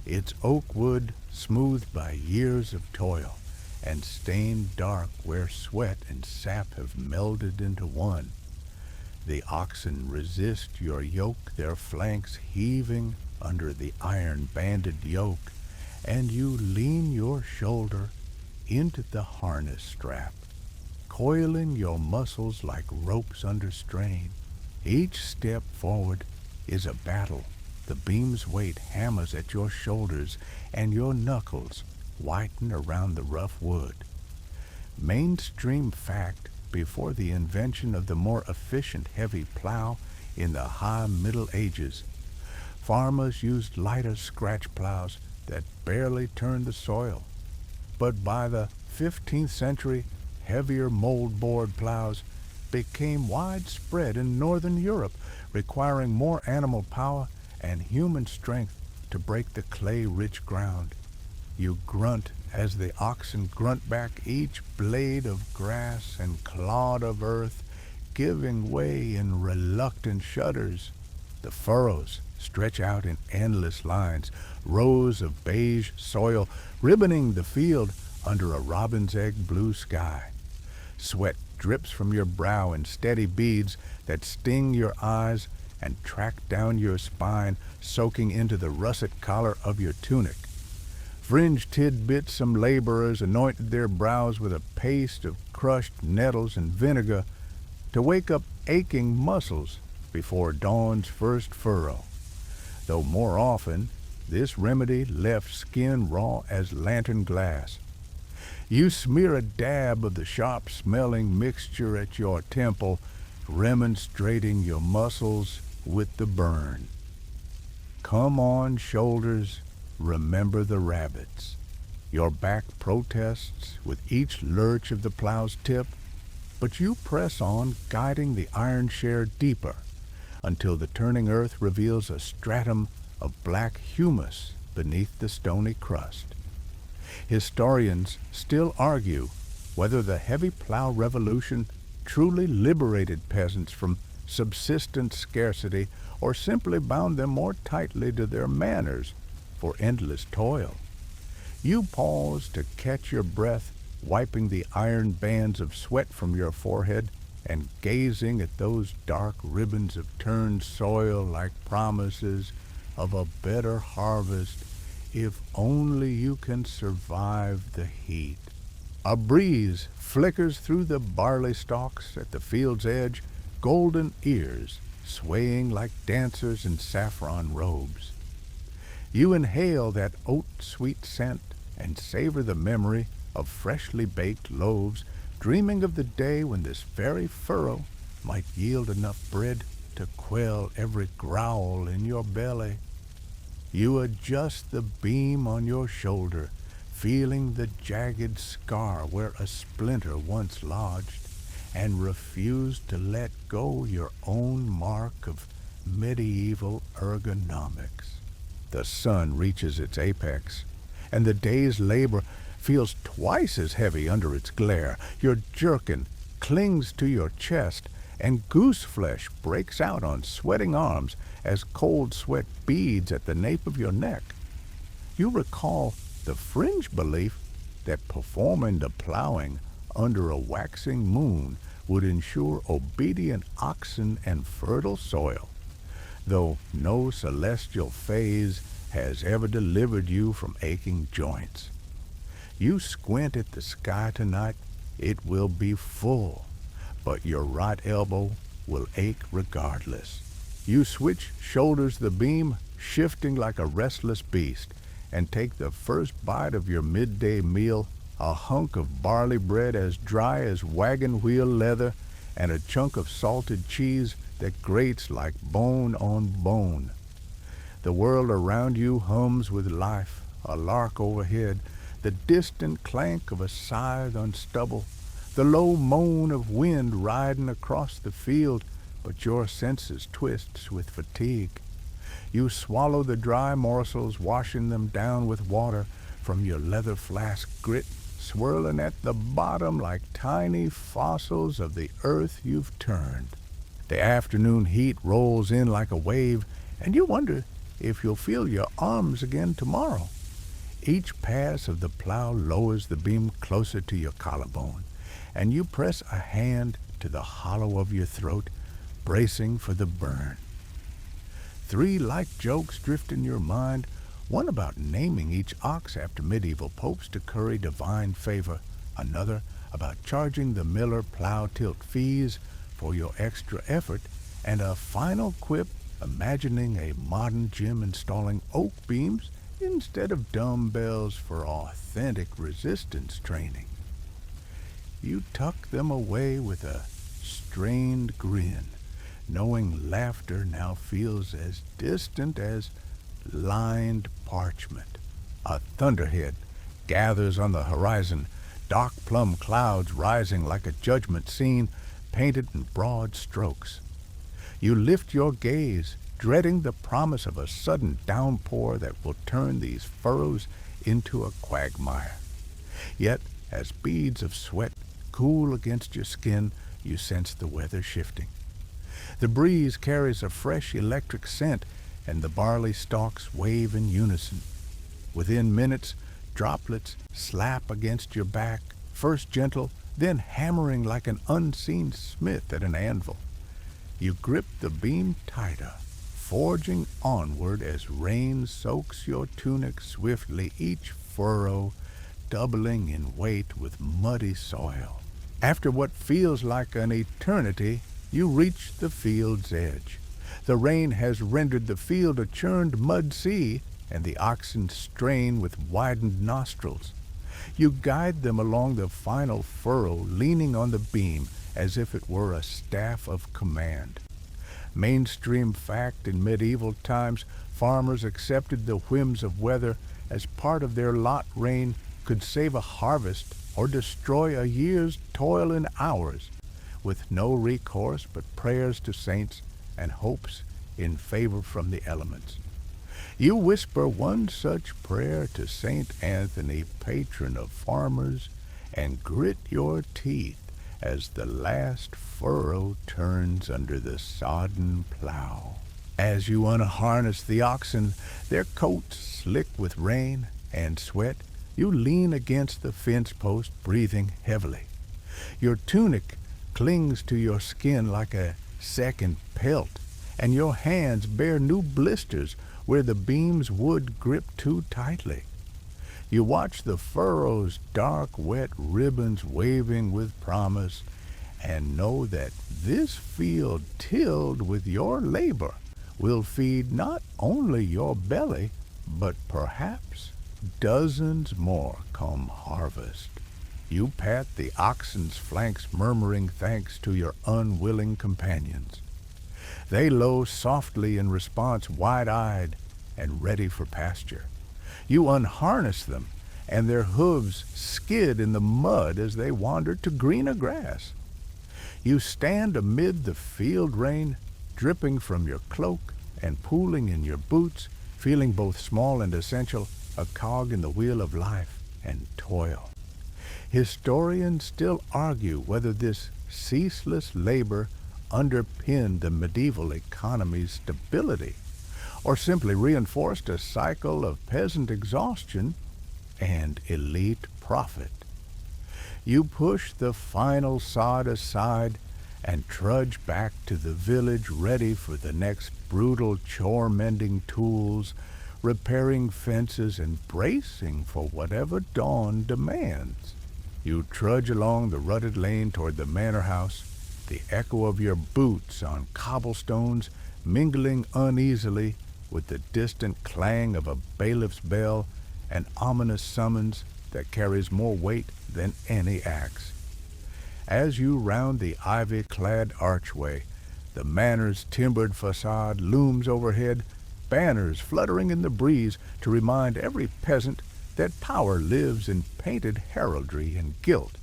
Speaker 1: its oak wood smoothed by years of toil and stained dark where sweat and sap have melded into one. The oxen resist your yoke, their flanks heaving under the iron-banded yoke, and you lean your shoulder into the harness strap, coiling your muscles like ropes under strain. Each step forward is a battle. The beam's weight hammers at your shoulders, and your knuckles whiten around the rough wood. Mainstream fact, before the invention of the more efficient heavy plow in the high Middle Ages, farmers used lighter scratch plows that barely turned the soil. But by the 15th century, heavier moldboard plows became widespread in northern Europe, requiring more animal power and human strength to break the clay-rich ground. You grunt as the oxen grunt back each blade of grass and clod of earth, giving way in reluctant shudders. The furrows stretch out in endless lines, rows of beige soil ribboning the field under a robin's egg blue sky. Sweat drips from your brow in steady beads that sting your eyes and track down your spine, soaking into the russet collar of your tunic. Fringe tidbits, some laborers anointed their brows with a paste of crushed nettles and vinegar to wake up aching muscles before dawn's first furrow, though more often this remedy left skin raw as lantern glass. You smear a dab of the sharp-smelling mixture at your temple, remonstrating your muscles with the burn. Come on, shoulders, remember the rabbits. Your back protests with each lurch of the plow's tip, but you press on, guiding the iron share deeper, until the turning earth reveals a stratum of black humus beneath the stony crust. Historians still argue whether the heavy plow revolution truly liberated peasants from subsistence scarcity or simply bound them more tightly to their manners for endless toil. You pause to catch your breath, wiping the iron bands of sweat from your forehead and gazing at those dark ribbons of turned soil like promises of a better harvest if only you can survive the heat. A breeze flickers through the barley stalks at the field's edge, golden ears swaying like dancers in saffron robes. You inhale that oat-sweet scent and savor the memory of freshly baked loaves, dreaming of the day when this very furrow might yield enough bread to quell every growl in your belly. You adjust the beam on your shoulder, feeling the jagged scar where a splinter once lodged, and refuse to let go your own mark of medieval ergonomics. The sun reaches its apex, and the day's labor feels twice as heavy under its glare. Your jerkin clings to your chest, and goose flesh breaks out on sweating arms as cold sweat beads at the nape of your neck. You recall the fringe belief that performing the plowing under a waxing moon would ensure obedient oxen and fertile soil, though no celestial phase has ever delivered you from aching joints. You squint at the sky tonight, it will be full, but your right elbow will ache regardless. You switch shoulders the beam, shifting like a restless beast, and take the first bite of your midday meal, a hunk of barley bread as dry as wagon wheel leather, and a chunk of salted cheese that grates like bone on bone. The world around you hums with life, a lark overhead, the distant clank of a scythe on stubble, the low moan of wind riding across the field, but your senses twists with fatigue. You swallow the dry morsels, washing them down with water from your leather flask grit, swirling at the bottom like tiny fossils of the earth you've turned. The afternoon heat rolls in like a wave, and you wonder if you'll feel your arms again tomorrow. Each pass of the plow lowers the beam closer to your collarbone, and you press a hand to the hollow of your throat, bracing for the burn. 3 light jokes drift in your mind, one about naming each ox after medieval popes to curry divine favor, another about charging the miller plow tilt fees for your extra effort, and a final quip imagining a modern gym installing oak beams instead of dumbbells for authentic resistance training. You tuck them away with a strained grin, knowing laughter now feels as distant as lined parchment. A thunderhead gathers on the horizon, dark plum clouds rising like a judgment scene painted in broad strokes. You lift your gaze, dreading the promise of a sudden downpour that will turn these furrows into a quagmire. Yet, as beads of sweat cool against your skin, you sense the weather shifting. The breeze carries a fresh electric scent, and the barley stalks wave in unison. Within minutes, droplets slap against your back, first gentle, then hammering like an unseen smith at an anvil. You grip the beam tighter, forging onward as rain soaks your tunic swiftly, each furrow doubling in weight with muddy soil. After what feels like an eternity, you reach the field's edge. The rain has rendered the field a churned mud sea, and the oxen strain with widened nostrils. You guide them along the final furrow, leaning on the beam as if it were a staff of command. Mainstream fact in medieval times, farmers accepted the whims of weather as part of their lot. Rain could save a harvest or destroy a year's toil in hours, with no recourse but prayers to saints and hopes in favor from the elements. You whisper one such prayer to Saint Anthony, patron of farmers, and grit your teeth as the last furrow turns under the sodden plow. As you unharness the oxen, their coats slick with rain and sweat, you lean against the fence post, breathing heavily. Your tunic clings to your skin like a second pelt, and your hands bear new blisters where the beams would grip too tightly. You watch the furrows' dark, wet ribbons waving with promise, and know that this field tilled with your labor will feed not only your belly, but perhaps dozens more come harvest. You pat the oxen's flanks, murmuring thanks to your unwilling companions. They low softly in response, wide-eyed and ready for pasture. You unharness them, and their hooves skid in the mud as they wander to greener grass. You stand amid the field rain, dripping from your cloak and pooling in your boots, feeling both small and essential, a cog in the wheel of life and toil. Historians still argue whether this ceaseless labor underpinned the medieval economy's stability, or simply reinforced a cycle of peasant exhaustion and elite profit. You push the final sod aside and trudge back to the village, ready for the next brutal chore-mending tools, repairing fences and bracing for whatever dawn demands. You trudge along the rutted lane toward the manor house, the echo of your boots on cobblestones mingling uneasily with the distant clang of a bailiff's bell, an ominous summons that carries more weight than any axe. As you round the ivy-clad archway, the manor's timbered facade looms overhead, banners fluttering in the breeze to remind every peasant that power lives in painted heraldry and gilt.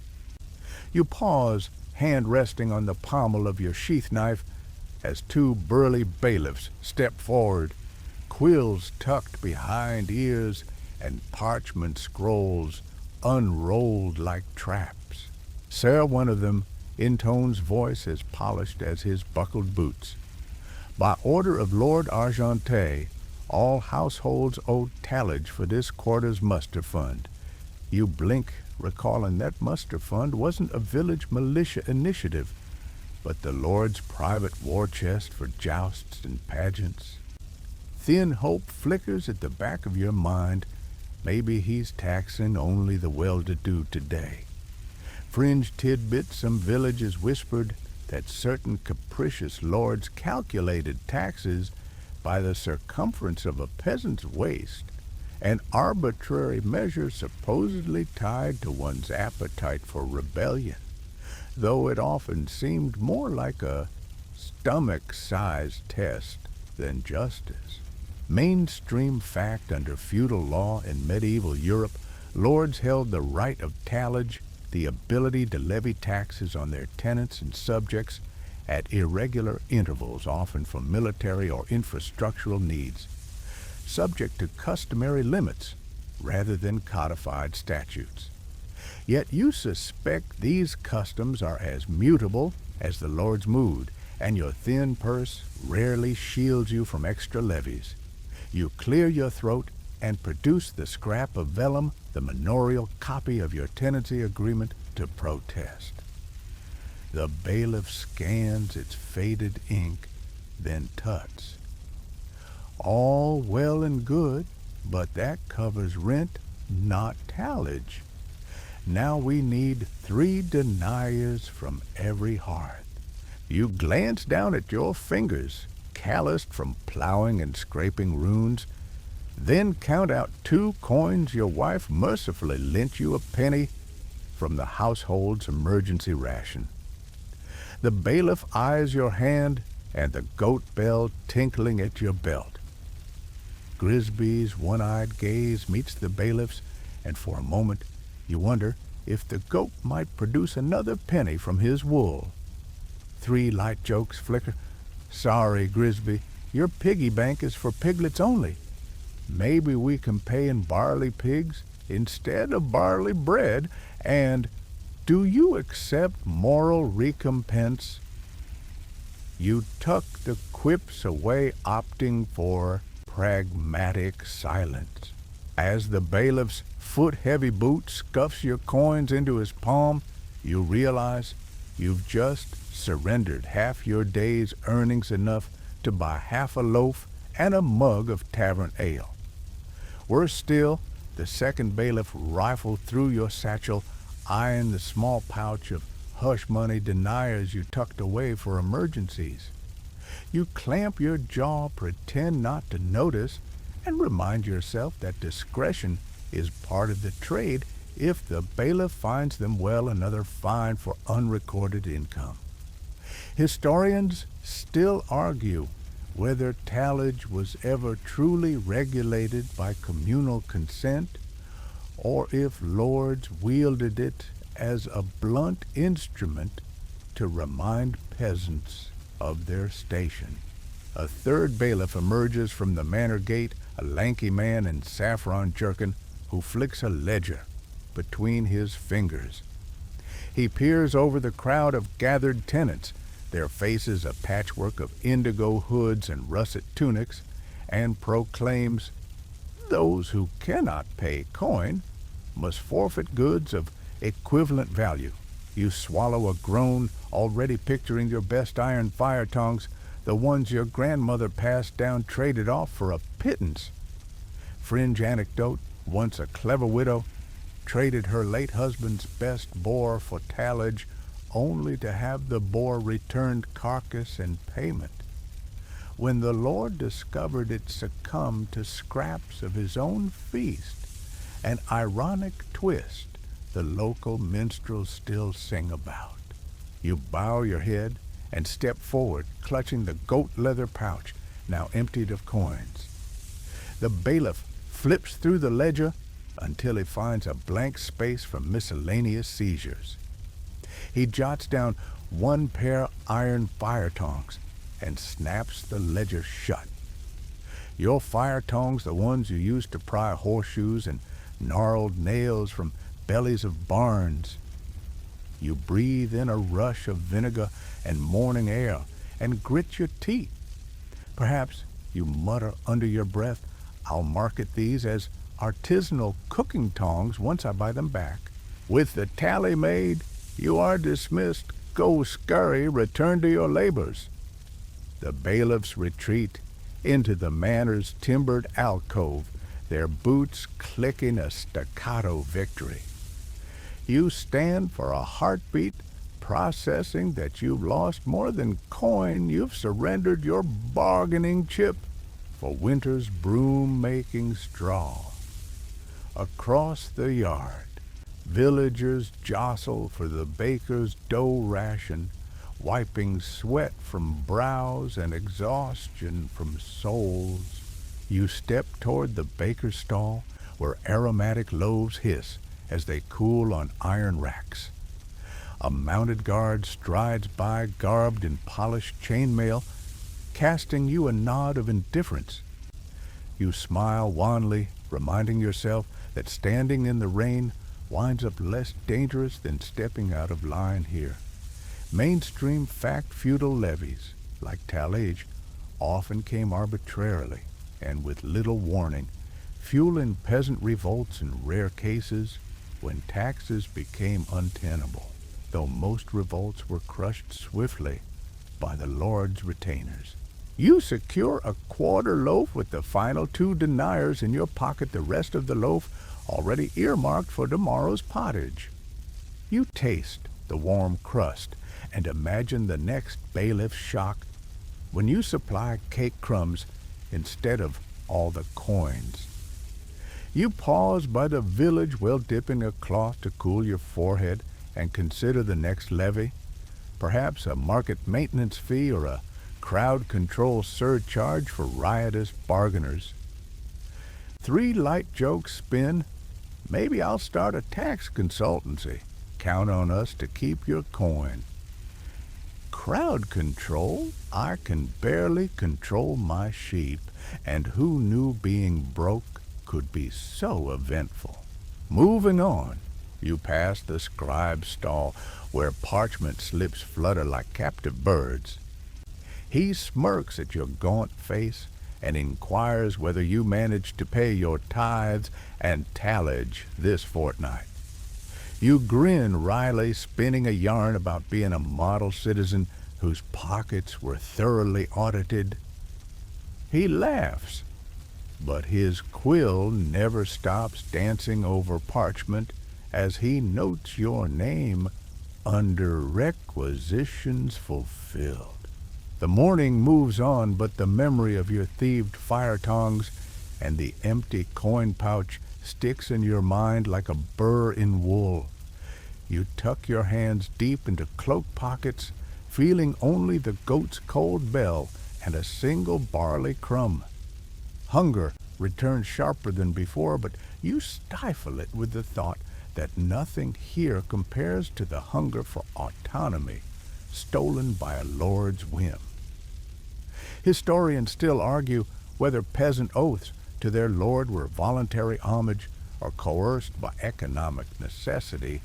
Speaker 1: You pause, hand resting on the pommel of your sheath knife, as two burly bailiffs step forward, quills tucked behind ears and parchment scrolls unrolled like traps. Sir, one of them, intones voice as polished as his buckled boots. By order of Lord Argenté, all households owe tallage for this quarter's muster fund. You blink, recalling that muster fund wasn't a village militia initiative, but the Lord's private war chest for jousts and pageants. Thin hope flickers at the back of your mind. Maybe he's taxing only the well-to-do today. Fringe tidbits some villages whispered that certain capricious lords calculated taxes by the circumference of a peasant's waist, an arbitrary measure supposedly tied to one's appetite for rebellion, though it often seemed more like a stomach-size test than justice. Mainstream fact under feudal law in medieval Europe, lords held the right of tallage, the ability to levy taxes on their tenants and subjects at irregular intervals, often for military or infrastructural needs, subject to customary limits rather than codified statutes. Yet you suspect these customs are as mutable as the Lord's mood, and your thin purse rarely shields you from extra levies. You clear your throat and produce the scrap of vellum, the manorial copy of your tenancy agreement, to protest. The bailiff scans its faded ink, then tuts. All well and good, but that covers rent, not tallage. Now we need 3 deniers from every hearth. You glance down at your fingers, calloused from plowing and scraping runes. Then count out 2 coins your wife mercifully lent you a penny from the household's emergency ration. The bailiff eyes your hand and the goat bell tinkling at your belt. Grisby's one-eyed gaze meets the bailiff's, and for a moment you wonder if the goat might produce another penny from his wool. 3 light jokes flicker. Sorry, Grisby, your piggy bank is for piglets only. Maybe we can pay in barley pigs instead of barley bread, and do you accept moral recompense? You tuck the quips away, opting for pragmatic silence. As the bailiff's foot-heavy boot scuffs your coins into his palm, you realize you've just surrendered half your day's earnings, enough to buy half a loaf and a mug of tavern ale. Worse still, the second bailiff rifled through your satchel, eyeing the small pouch of hush-money deniers you tucked away for emergencies. You clamp your jaw, pretend not to notice, and remind yourself that discretion is part of the trade if the bailiff finds them well another fine for unrecorded income. Historians still argue whether tallage was ever truly regulated by communal consent, or if lords wielded it as a blunt instrument to remind peasants of their station. A third bailiff emerges from the manor gate, a lanky man in saffron jerkin who flicks a ledger between his fingers. He peers over the crowd of gathered tenants, their faces a patchwork of indigo hoods and russet tunics, and proclaims, "Those who cannot pay coin must forfeit goods of equivalent value." You swallow a groan, already picturing your best iron fire tongs, the ones your grandmother passed down traded off for a pittance. Fringe anecdote, once a clever widow traded her late husband's best boar for tallage, only to have the boar returned carcass in payment. When the Lord discovered it succumbed to scraps of his own feast, an ironic twist the local minstrels still sing about. You bow your head and step forward, clutching the goat leather pouch, now emptied of coins. The bailiff flips through the ledger until he finds a blank space for miscellaneous seizures. He jots down 1 pair iron fire tongs and snaps the ledger shut. Your fire tongs, the ones you used to pry horseshoes and gnarled nails from bellies of barns. You breathe in a rush of vinegar and morning air and grit your teeth. Perhaps you mutter under your breath, "I'll market these as artisanal cooking tongs once I buy them back." With the tally made, you are dismissed. Go scurry, return to your labors. The bailiffs retreat into the manor's timbered alcove, their boots clicking a staccato victory. You stand for a heartbeat, processing that you've lost more than coin. You've surrendered your bargaining chip for winter's broom-making straw. Across the yard, villagers jostle for the baker's dough ration, wiping sweat from brows and exhaustion from souls. You step toward the baker's stall, where aromatic loaves hiss as they cool on iron racks. A mounted guard strides by, garbed in polished chainmail, casting you a nod of indifference. You smile wanly, reminding yourself that standing in the rain winds up less dangerous than stepping out of line here. Mainstream fact-feudal levies, like tallage, often came arbitrarily and with little warning, fueling peasant revolts in rare cases when taxes became untenable, though most revolts were crushed swiftly by the Lord's retainers. You secure a quarter loaf with the final 2 deniers in your pocket, the rest of the loaf already earmarked for tomorrow's pottage. You taste the warm crust and imagine the next bailiff's shock when you supply cake crumbs instead of all the coins. You pause by the village well dipping a cloth to cool your forehead and consider the next levy, perhaps a market maintenance fee or a crowd control surcharge for riotous bargainers. 3 light jokes spin. Maybe I'll start a tax consultancy. Count on us to keep your coin. Crowd control? I can barely control my sheep, and who knew being broke could be so eventful? Moving on, you pass the scribe's stall, where parchment slips flutter like captive birds. He smirks at your gaunt face and inquires whether you managed to pay your tithes and tallage this fortnight. You grin wryly, spinning a yarn about being a model citizen whose pockets were thoroughly audited. He laughs, but his quill never stops dancing over parchment as he notes your name under requisitions fulfilled. The morning moves on, but the memory of your thieved fire tongs and the empty coin pouch sticks in your mind like a burr in wool. You tuck your hands deep into cloak pockets, feeling only the goat's cold bell and a single barley crumb. Hunger returns sharper than before, but you stifle it with the thought that nothing here compares to the hunger for autonomy, stolen by a lord's whim. Historians still argue whether peasant oaths to their lord were voluntary homage or coerced by economic necessity,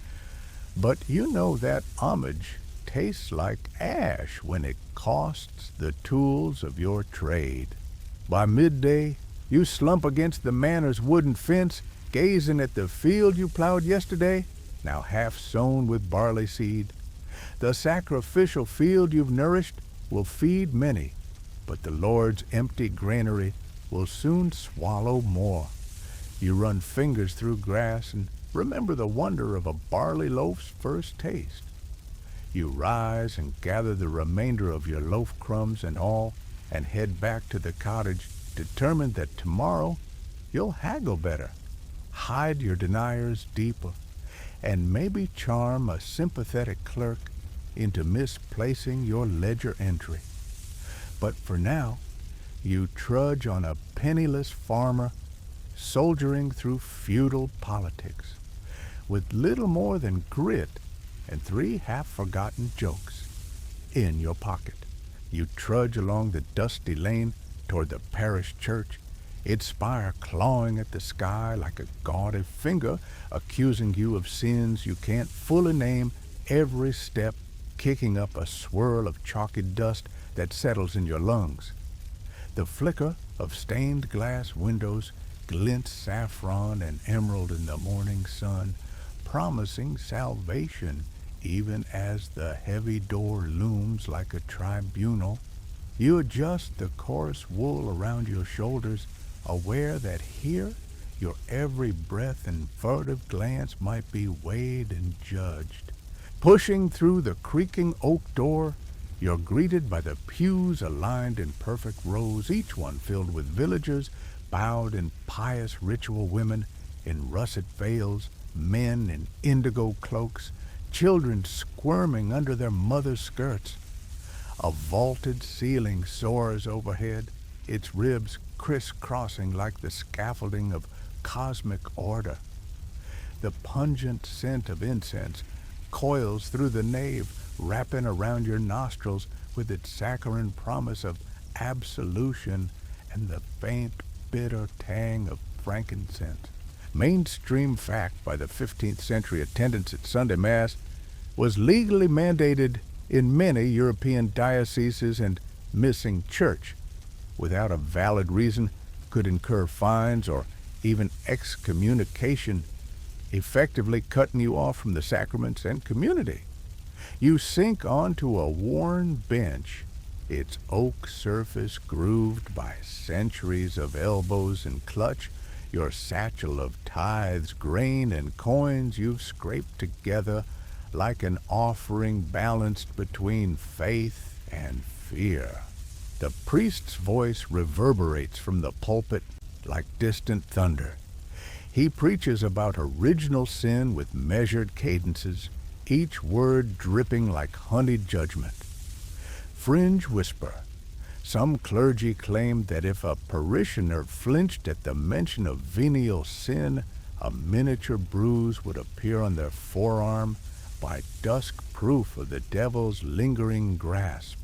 Speaker 1: but you know that homage tastes like ash when it costs the tools of your trade. By midday, you slump against the manor's wooden fence, gazing at the field you plowed yesterday, now half sown with barley seed. The sacrificial field you've nourished will feed many, but the Lord's empty granary will soon swallow more. You run fingers through grass and remember the wonder of a barley loaf's first taste. You rise and gather the remainder of your loaf crumbs and all, and head back to the cottage, determined that tomorrow you'll haggle better, hide your deniers deeper, and maybe charm a sympathetic clerk into misplacing your ledger entry. But for now, you trudge on a penniless farmer, soldiering through feudal politics, with little more than grit and 3 half-forgotten jokes in your pocket. You trudge along the dusty lane toward the parish church, its spire clawing at the sky like a gaudy finger accusing you of sins you can't fully name, every step kicking up a swirl of chalky dust that settles in your lungs. The flicker of stained glass windows glints saffron and emerald in the morning sun, promising salvation even as the heavy door looms like a tribunal. You adjust the coarse wool around your shoulders, aware that here your every breath and furtive glance might be weighed and judged. Pushing through the creaking oak door, you're greeted by the pews aligned in perfect rows, each one filled with villagers, bowed in pious ritual, women in russet veils, men in indigo cloaks, children squirming under their mothers' skirts. A vaulted ceiling soars overhead, its ribs crisscrossing like the scaffolding of cosmic order. The pungent scent of incense coils through the nave, wrapping around your nostrils with its saccharine promise of absolution and the faint, bitter tang of frankincense. Mainstream fact by the 15th century attendance at Sunday Mass was legally mandated in many European dioceses, and missing church without a valid reason could incur fines or even excommunication, effectively cutting you off from the sacraments and community. You sink onto a worn bench, its oak surface grooved by centuries of elbows and clutch, your satchel of tithes, grain, and coins you've scraped together like an offering balanced between faith and fear. The priest's voice reverberates from the pulpit like distant thunder. He preaches about original sin with measured cadences, each word dripping like honeyed judgment. Fringe whisper. Some clergy claim that if a parishioner flinched at the mention of venial sin, a miniature bruise would appear on their forearm, by dusk proof of the devil's lingering grasp.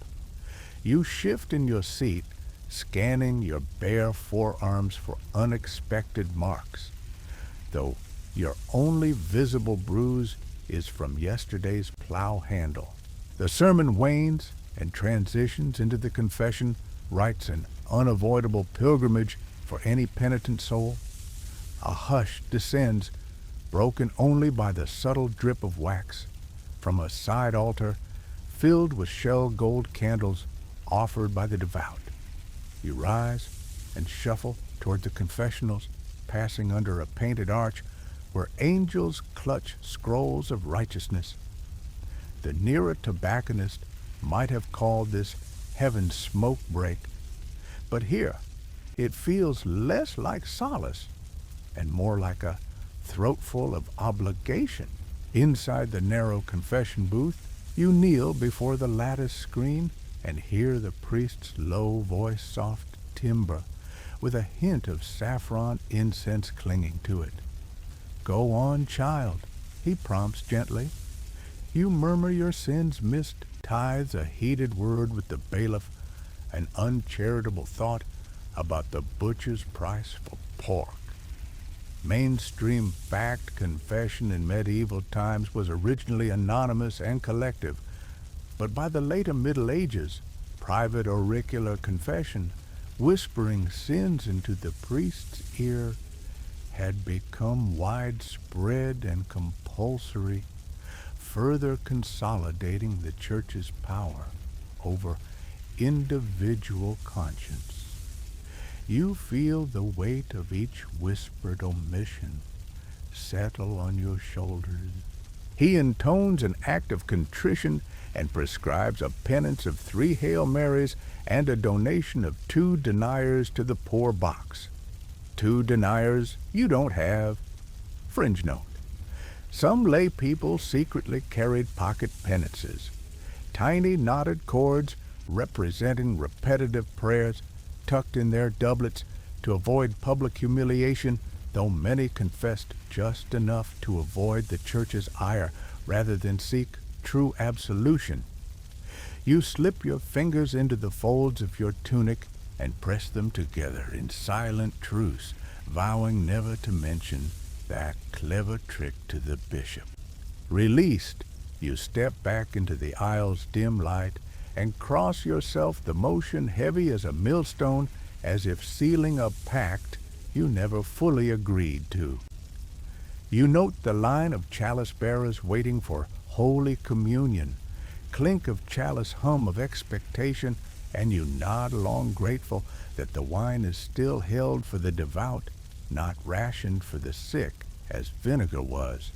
Speaker 1: You shift in your seat, scanning your bare forearms for unexpected marks, though your only visible bruise is from yesterday's plow handle. The sermon wanes and transitions into the confession, writes an unavoidable pilgrimage for any penitent soul. A hush descends, broken only by the subtle drip of wax from a side altar filled with shell gold candles offered by the devout. You rise and shuffle toward the confessionals, passing under a painted arch where angels clutch scrolls of righteousness. The nearer tobacconist might have called this heaven's smoke break, but here it feels less like solace and more like a throatful of obligation. Inside the narrow confession booth, you kneel before the lattice screen and hear the priest's low voice, soft timbre, with a hint of saffron incense clinging to it. "Go on, child," he prompts gently. You murmur your sins missed, tithes a heated word with the bailiff, an uncharitable thought about the butcher's price for pork. Mainstream fact confession in medieval times was originally anonymous and collective, but by the later Middle Ages, private auricular confession, whispering sins into the priest's ear, had become widespread and compulsory, further consolidating the Church's power over individual conscience. You feel the weight of each whispered omission settle on your shoulders. He intones an act of contrition and prescribes a penance of 3 Hail Marys and a donation of 2 deniers to the poor box. 2 deniers you don't have. Fringe note. Some lay people secretly carried pocket penances, tiny knotted cords representing repetitive prayers tucked in their doublets to avoid public humiliation, though many confessed just enough to avoid the Church's ire rather than seek true absolution. You slip your fingers into the folds of your tunic and press them together in silent truce, vowing never to mention that clever trick to the bishop. Released, you step back into the aisle's dim light and cross yourself, the motion heavy as a millstone, as if sealing a pact you never fully agreed to. You note the line of chalice bearers waiting for Holy Communion, clink of chalice, hum of expectation, and you nod along, grateful that the wine is still held for the devout, not rationed for the sick as vinegar was.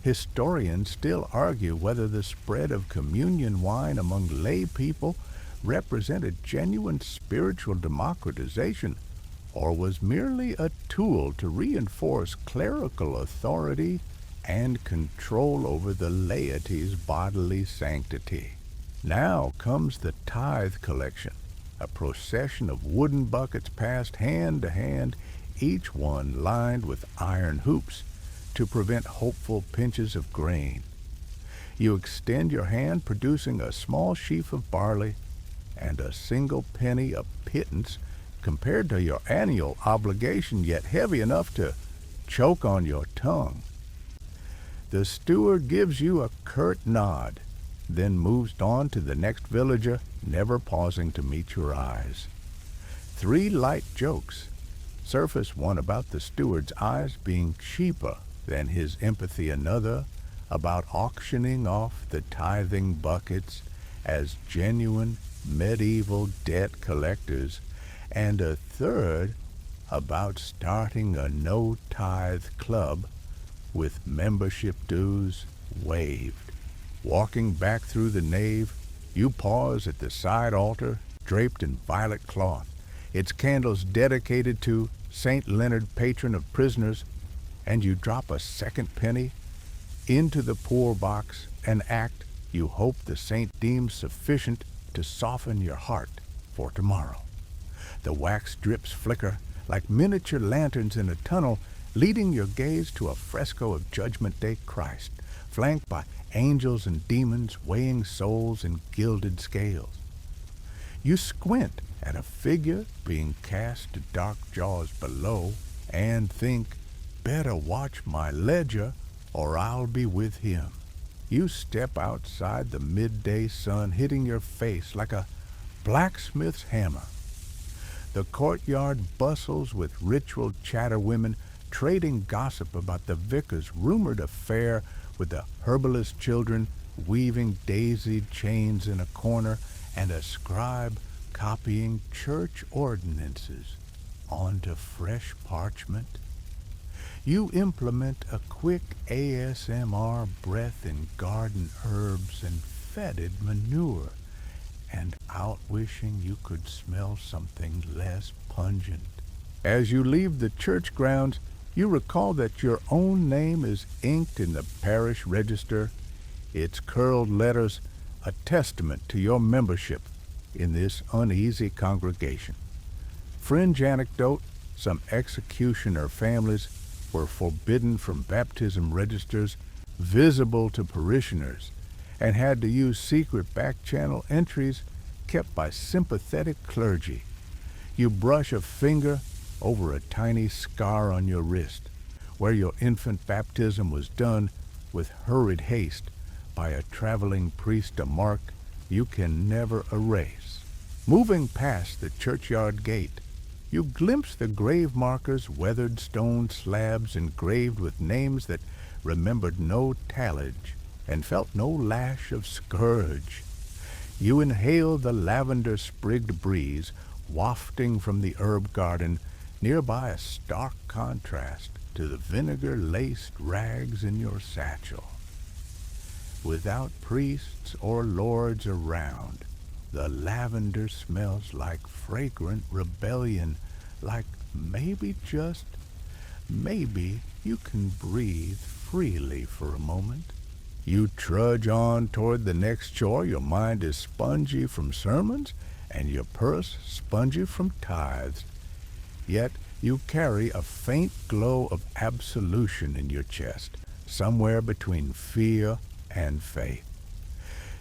Speaker 1: Historians still argue whether the spread of communion wine among lay people represented genuine spiritual democratization or was merely a tool to reinforce clerical authority and control over the laity's bodily sanctity. Now comes the tithe collection, a procession of wooden buckets passed hand to hand, each one lined with iron hoops to prevent hopeful pinches of grain. You extend your hand, producing a small sheaf of barley and a single penny, a pittance compared to your annual obligation, yet heavy enough to choke on your tongue. The steward gives you a curt nod, then moves on to the next villager, never pausing to meet your eyes. 3 light jokes surface, one about the steward's eyes being cheaper than his empathy, another about auctioning off the tithing buckets as genuine medieval debt collectors, and a third about starting a no-tithe club with membership dues waived. Walking back through the nave, you pause at the side altar draped in violet cloth, its candles dedicated to St. Leonard, patron of prisoners, and you drop a second penny into the poor box, an act you hope the saint deems sufficient to soften your heart for tomorrow. The wax drips flicker like miniature lanterns in a tunnel, leading your gaze to a fresco of Judgment Day Christ, flanked by angels and demons weighing souls in gilded scales. You squint at a figure being cast to dark jaws below and think, better watch my ledger or I'll be with him. You step outside the midday sun hitting your face like a blacksmith's hammer. The courtyard bustles with ritual chatter women trading gossip about the vicar's rumored affair with the herbalist children weaving daisied chains in a corner and a scribe copying church ordinances onto fresh parchment. You implement a quick ASMR breath in garden herbs and fetid manure, and out wishing you could smell something less pungent. As you leave the church grounds, you recall that your own name is inked in the parish register, its curled letters a testament to your membership in this uneasy congregation. Fringe anecdote, some executioner families were forbidden from baptism registers visible to parishioners and had to use secret back-channel entries kept by sympathetic clergy. You brush a finger over a tiny scar on your wrist, where your infant baptism was done with hurried haste by a traveling priest, a mark you can never erase. Moving past the churchyard gate, you glimpse the grave markers, weathered stone slabs engraved with names that remembered no tallage and felt no lash of scourge. You inhale the lavender-sprigged breeze wafting from the herb garden, nearby a stark contrast to the vinegar-laced rags in your satchel. Without priests or lords around, the lavender smells like fragrant rebellion, like maybe, just maybe, you can breathe freely for a moment. You trudge on toward the next chore. Your mind is spongy from sermons and your purse spongy from tithes. Yet you carry a faint glow of absolution in your chest, somewhere between fear and faith.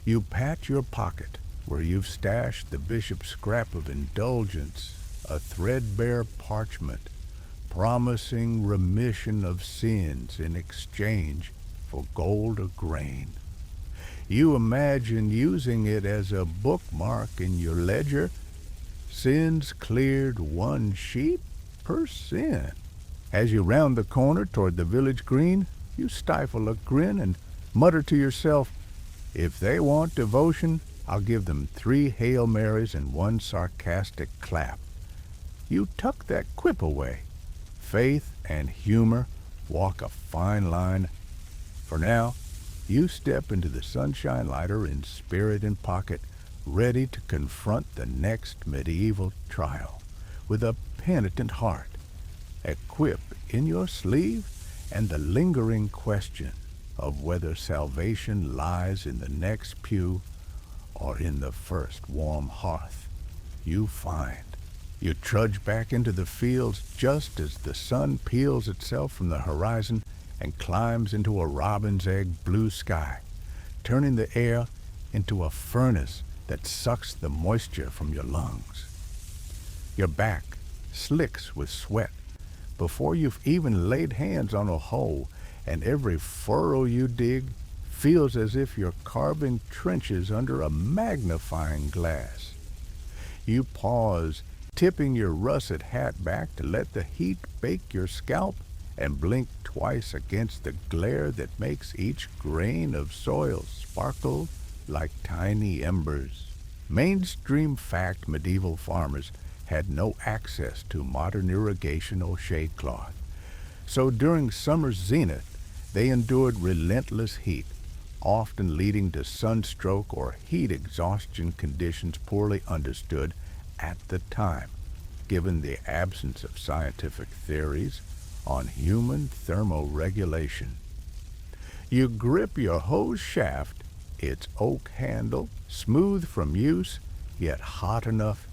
Speaker 1: You pat your pocket where you've stashed the bishop's scrap of indulgence, a threadbare parchment promising remission of sins in exchange for gold or grain. You imagine using it as a bookmark in your ledger, sins cleared 1 sheet per sin. As you round the corner toward the village green, you stifle a grin and mutter to yourself, if they want devotion, I'll give them 3 Hail Marys and 1 sarcastic clap. You tuck that quip away. Faith and humor walk a fine line. For now, you step into the sunshine lighter in spirit and pocket, ready to confront the next medieval trial with a penitent heart, a quip in your sleeve, and the lingering question of whether salvation lies in the next pew or in the first warm hearth you find. You trudge back into the fields just as the sun peels itself from the horizon and climbs into a robin's egg blue sky, turning the air into a furnace that sucks the moisture from your lungs. Your back slicks with sweat before you've even laid hands on a hoe, and every furrow you dig feels as if you're carving trenches under a magnifying glass. You pause, tipping your russet hat back to let the heat bake your scalp, and blink twice against the glare that makes each grain of soil sparkle like tiny embers. Mainstream fact, medieval farmers had no access to modern irrigation or shade cloth. So during summer's zenith, they endured relentless heat, often leading to sunstroke or heat exhaustion conditions poorly understood at the time, given the absence of scientific theories on human thermoregulation. You grip your hose shaft, its oak handle, smooth from use, yet hot enough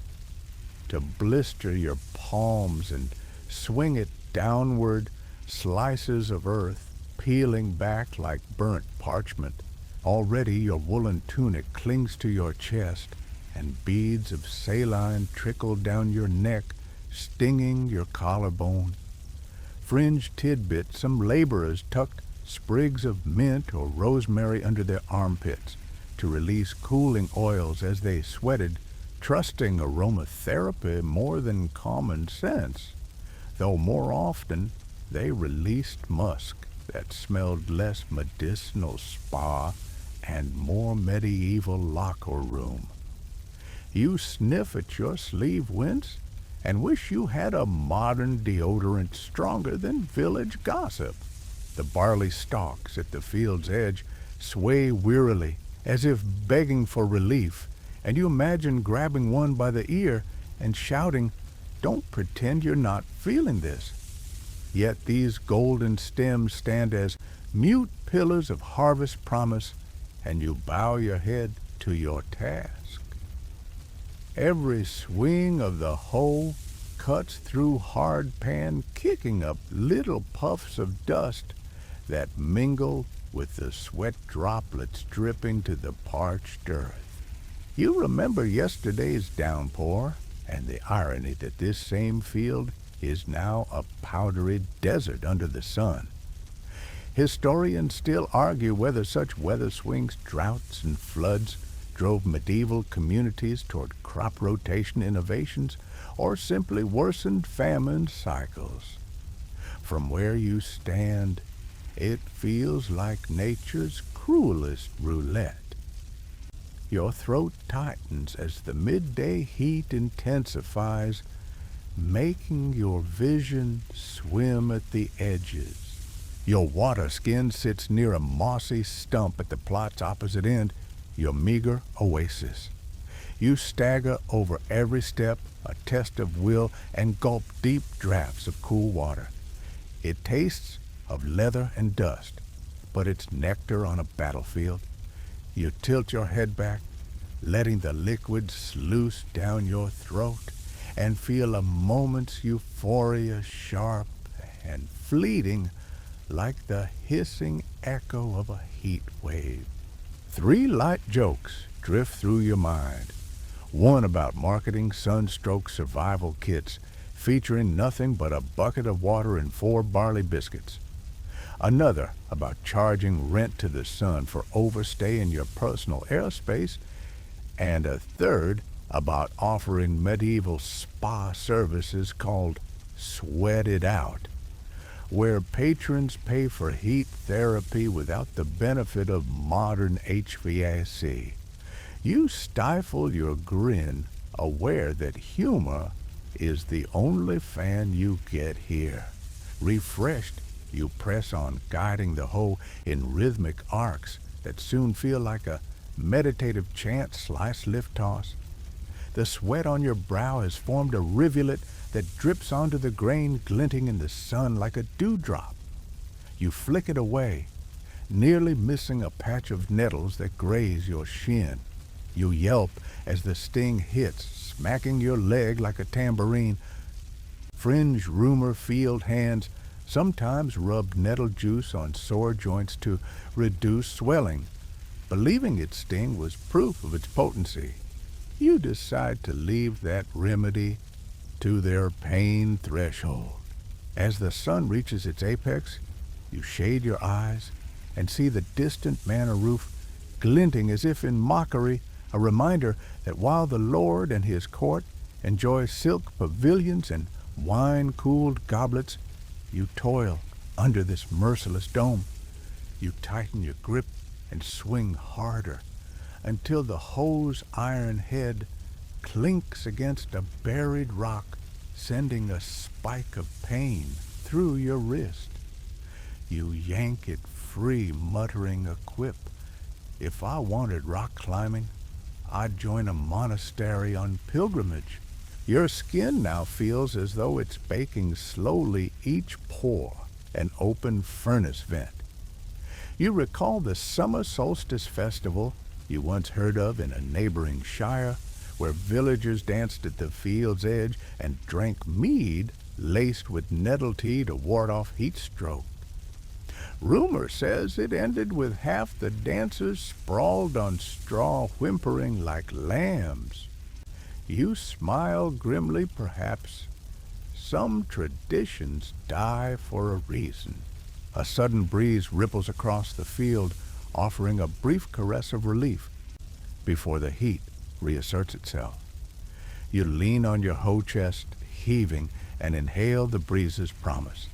Speaker 1: to blister your palms, and swing it downward, slices of earth peeling back like burnt parchment. Already your woolen tunic clings to your chest, and beads of saline trickle down your neck, stinging your collarbone. Fringed tidbit, some laborers tucked sprigs of mint or rosemary under their armpits to release cooling oils as they sweated, trusting aromatherapy more than common sense, though more often they released musk that smelled less medicinal spa and more medieval locker room. You sniff at your sleeve wince and wish you had a modern deodorant stronger than village gossip. The barley stalks at the field's edge sway wearily as if begging for relief, and you imagine grabbing one by the ear and shouting, "Don't pretend you're not feeling this." Yet these golden stems stand as mute pillars of harvest promise, and you bow your head to your task. Every swing of the hoe cuts through hard pan, kicking up little puffs of dust that mingle with the sweat droplets dripping to the parched earth. You remember yesterday's downpour, and the irony that this same field is now a powdery desert under the sun. Historians still argue whether such weather swings, droughts, and floods drove medieval communities toward crop rotation innovations or simply worsened famine cycles. From where you stand, it feels like nature's cruelest roulette. Your throat tightens as the midday heat intensifies, making your vision swim at the edges. Your water skin sits near a mossy stump at the plot's opposite end, your meager oasis. You stagger over every step, a test of will, and gulp deep draughts of cool water. It tastes of leather and dust, but it's nectar on a battlefield. You tilt your head back, letting the liquid sluice down your throat, and feel a moment's euphoria, sharp and fleeting, like the hissing echo of a heat wave. 3 light jokes drift through your mind. One about marketing sunstroke survival kits featuring nothing but a bucket of water and 4 barley biscuits. Another about charging rent to the sun for overstay in your personal airspace. And a third about offering medieval spa services called Sweat It Out, where patrons pay for heat therapy without the benefit of modern HVAC. You stifle your grin, aware that humor is the only fan you get here. Refreshed, you press on, guiding the hoe in rhythmic arcs that soon feel like a meditative chant slice lift toss. The sweat on your brow has formed a rivulet that drips onto the grain, glinting in the sun like a dewdrop. You flick it away, nearly missing a patch of nettles that graze your shin. You yelp as the sting hits, smacking your leg like a tambourine. Fringe rumor field hands sometimes rubbed nettle juice on sore joints to reduce swelling, believing its sting was proof of its potency. You decide to leave that remedy to their pain threshold. As the sun reaches its apex, you shade your eyes and see the distant manor roof glinting as if in mockery, a reminder that while the Lord and his court enjoy silk pavilions and wine-cooled goblets, you toil under this merciless dome. You tighten your grip and swing harder until the hoe's iron head clinks against a buried rock, sending a spike of pain through your wrist. You yank it free, muttering a quip If I wanted rock climbing, I'd join a monastery on pilgrimage. Your skin now feels as though it's baking slowly, each pore an open furnace vent. You recall the summer solstice festival you once heard of in a neighboring shire, where villagers danced at the field's edge and drank mead laced with nettle tea to ward off heat stroke. Rumor says it ended with half the dancers sprawled on straw, whimpering like lambs. You smile grimly, perhaps. Some traditions die for a reason. A sudden breeze ripples across the field, offering a brief caress of relief before the heat reasserts itself. You lean on your hoe chest, heaving, and inhale the breeze's promise.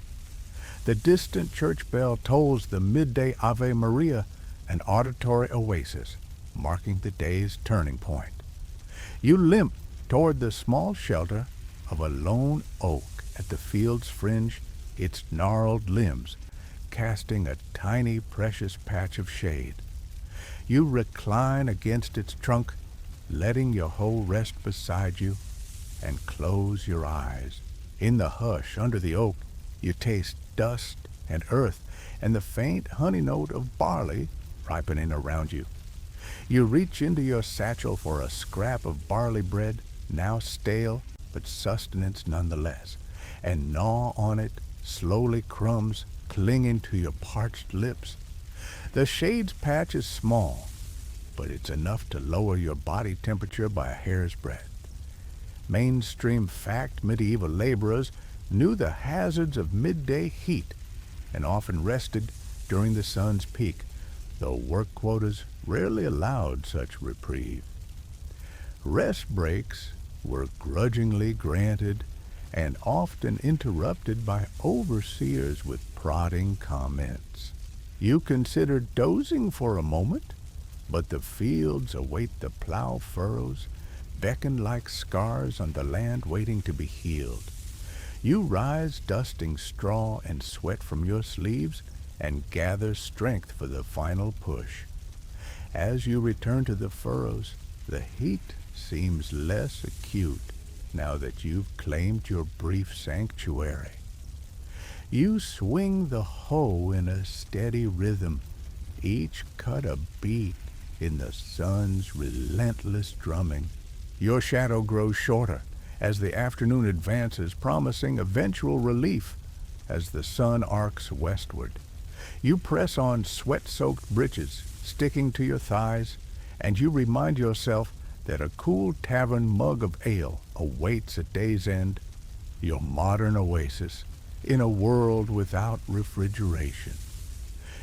Speaker 1: The distant church bell tolls the midday Ave Maria, an auditory oasis, marking the day's turning point. You limp toward the small shelter of a lone oak at the field's fringe, its gnarled limbs casting a tiny, precious patch of shade. You recline against its trunk, letting your hoe rest beside you, and close your eyes. In the hush under the oak, you taste dust and earth and the faint honey note of barley ripening around you. You reach into your satchel for a scrap of barley bread, now stale but sustenance nonetheless, and gnaw on it, slowly crumbs clinging to your parched lips. The shade's patch is small, but it's enough to lower your body temperature by a hair's breadth. Mainstream fact, medieval laborers knew the hazards of midday heat and often rested during the sun's peak, though work quotas rarely allowed such reprieve. Rest breaks were grudgingly granted and often interrupted by overseers with prodding comments. You considered dozing for a moment, but the fields await the plow furrows, beckon like scars on the land waiting to be healed. You rise, dusting straw and sweat from your sleeves, and gather strength for the final push. As you return to the furrows, the heat seems less acute now that you've claimed your brief sanctuary. You swing the hoe in a steady rhythm, each cut a beat in the sun's relentless drumming. Your shadow grows shorter as the afternoon advances, promising eventual relief as the sun arcs westward. You press on sweat-soaked breeches sticking to your thighs, and you remind yourself that a cool tavern mug of ale awaits at day's end, your modern oasis in a world without refrigeration.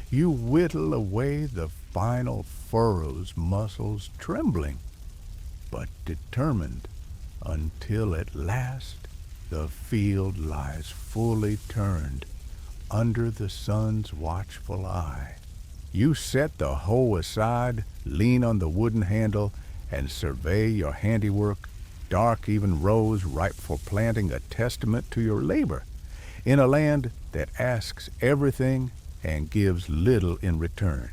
Speaker 1: You whittle away the final furrows, muscles trembling, but determined, until at last the field lies fully turned under the sun's watchful eye. You set the hoe aside, lean on the wooden handle, and survey your handiwork, dark even rows ripe for planting, a testament to your labor, in a land that asks everything and gives little in return.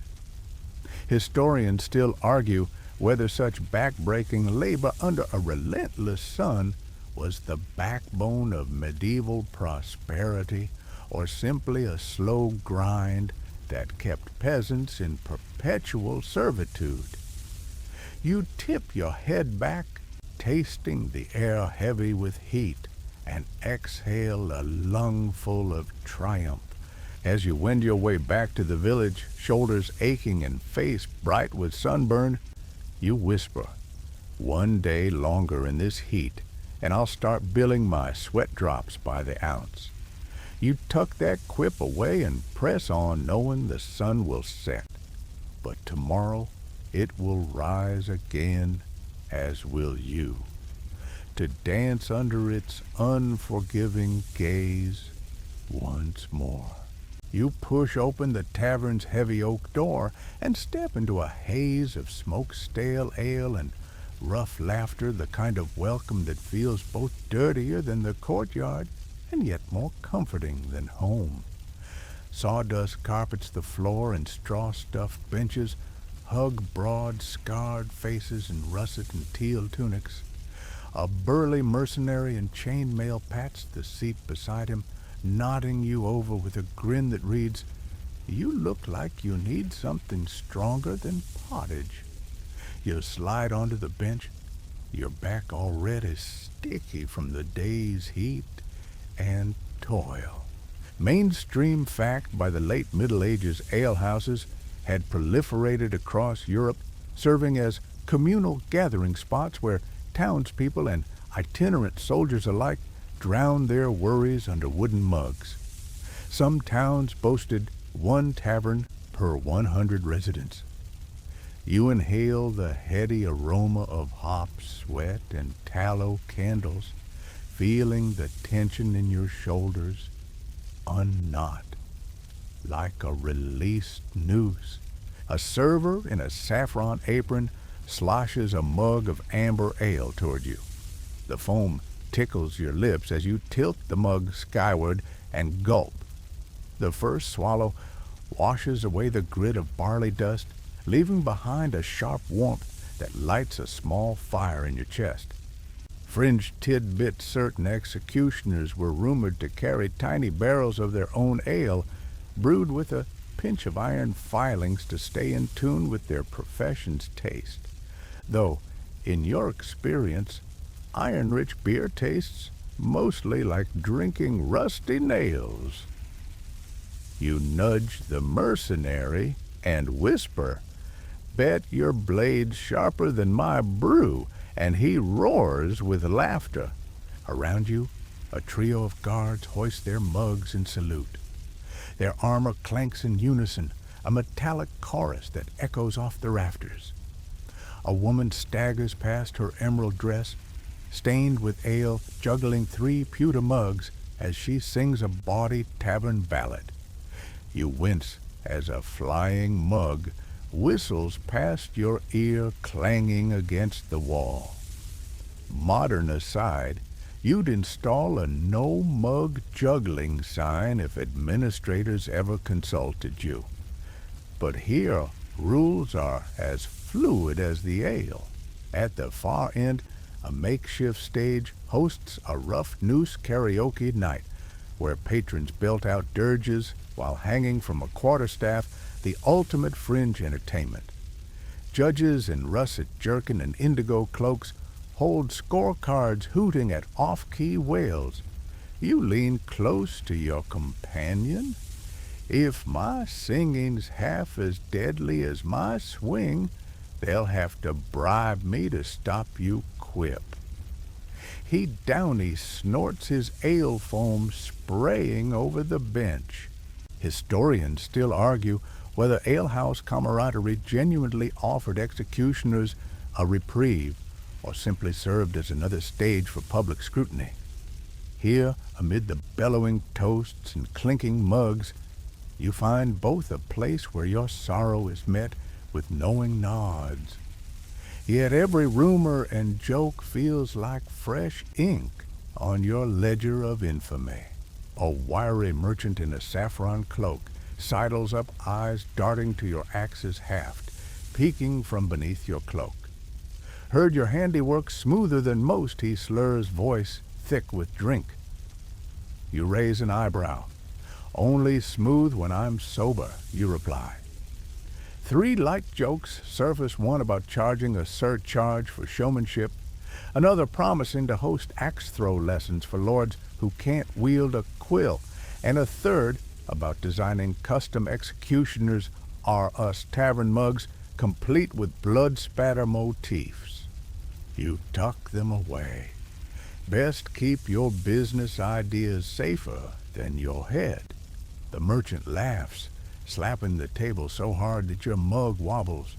Speaker 1: Historians still argue whether such back-breaking labor under a relentless sun was the backbone of medieval prosperity, or simply a slow grind that kept peasants in perpetual servitude. You tip your head back, tasting the air heavy with heat, and exhale a lungful of triumph. As you wend your way back to the village, shoulders aching and face bright with sunburn, you whisper, "One day longer in this heat, and I'll start billing my sweat drops by the ounce." You tuck that quip away and press on, knowing the sun will set. But tomorrow it will rise again, as will you, to dance under its unforgiving gaze once more. You push open the tavern's heavy oak door and step into a haze of smoke-stale ale and rough laughter, the kind of welcome that feels both dirtier than the courtyard and yet more comforting than home. Sawdust carpets the floor and straw-stuffed benches, hug broad, scarred faces in russet and teal tunics. A burly mercenary in chainmail pats the seat beside him, nodding you over with a grin that reads, "You look like you need something stronger than pottage." You slide onto the bench, your back already sticky from the day's heat and toil. Mainstream fact by the late Middle Ages, alehouses had proliferated across Europe, serving as communal gathering spots where townspeople and itinerant soldiers alike drowned their worries under wooden mugs. Some towns boasted one tavern per 100 residents. You inhale the heady aroma of hop, sweat, and tallow candles, feeling the tension in your shoulders unknot like a released noose. A server in a saffron apron sloshes a mug of amber ale toward you. The foam tickles your lips as you tilt the mug skyward and gulp. The first swallow washes away the grit of barley dust, leaving behind a sharp warmth that lights a small fire in your chest. Fringe tidbits: certain executioners were rumored to carry tiny barrels of their own ale, brewed with a pinch of iron filings to stay in tune with their profession's taste. Though, in your experience, iron-rich beer tastes mostly like drinking rusty nails. You nudge the mercenary and whisper, "Bet your blade's sharper than my brew," and he roars with laughter. Around you, a trio of guards hoist their mugs in salute. Their armor clanks in unison, a metallic chorus that echoes off the rafters. A woman staggers past, her emerald dress stained with ale, juggling 3 pewter mugs as she sings a bawdy tavern ballad. You wince as a flying mug whistles past your ear, clanging against the wall. Modern aside, you'd install a no-mug juggling sign if administrators ever consulted you. But here, rules are as fluid as the ale. At the far end, a makeshift stage hosts a rough noose karaoke night, where patrons belt out dirges while hanging from a quarterstaff, the ultimate fringe entertainment. Judges in russet jerkin and indigo cloaks hold scorecards hooting at off-key wails. You lean close to your companion. "If my singing's half as deadly as my swing, they'll have to bribe me to stop you quip." He downy snorts his ale foam, spraying over the bench. Historians still argue whether alehouse camaraderie genuinely offered executioners a reprieve or simply served as another stage for public scrutiny. Here, amid the bellowing toasts and clinking mugs, you find both a place where your sorrow is met with knowing nods. Yet every rumor and joke feels like fresh ink on your ledger of infamy. A wiry merchant in a saffron cloak sidles up, eyes darting to your axe's haft, peeking from beneath your cloak. "Heard your handiwork smoother than most," he slurs, voice thick with drink. You raise an eyebrow. "Only smooth when I'm sober," you reply. 3 light jokes surface, one about charging a surcharge for showmanship, another promising to host axe-throw lessons for lords who can't wield a quill, and a third about designing custom executioners' R-Us tavern mugs complete with blood spatter motifs. You tuck them away. Best keep your business ideas safer than your head. The merchant laughs, slapping the table so hard that your mug wobbles.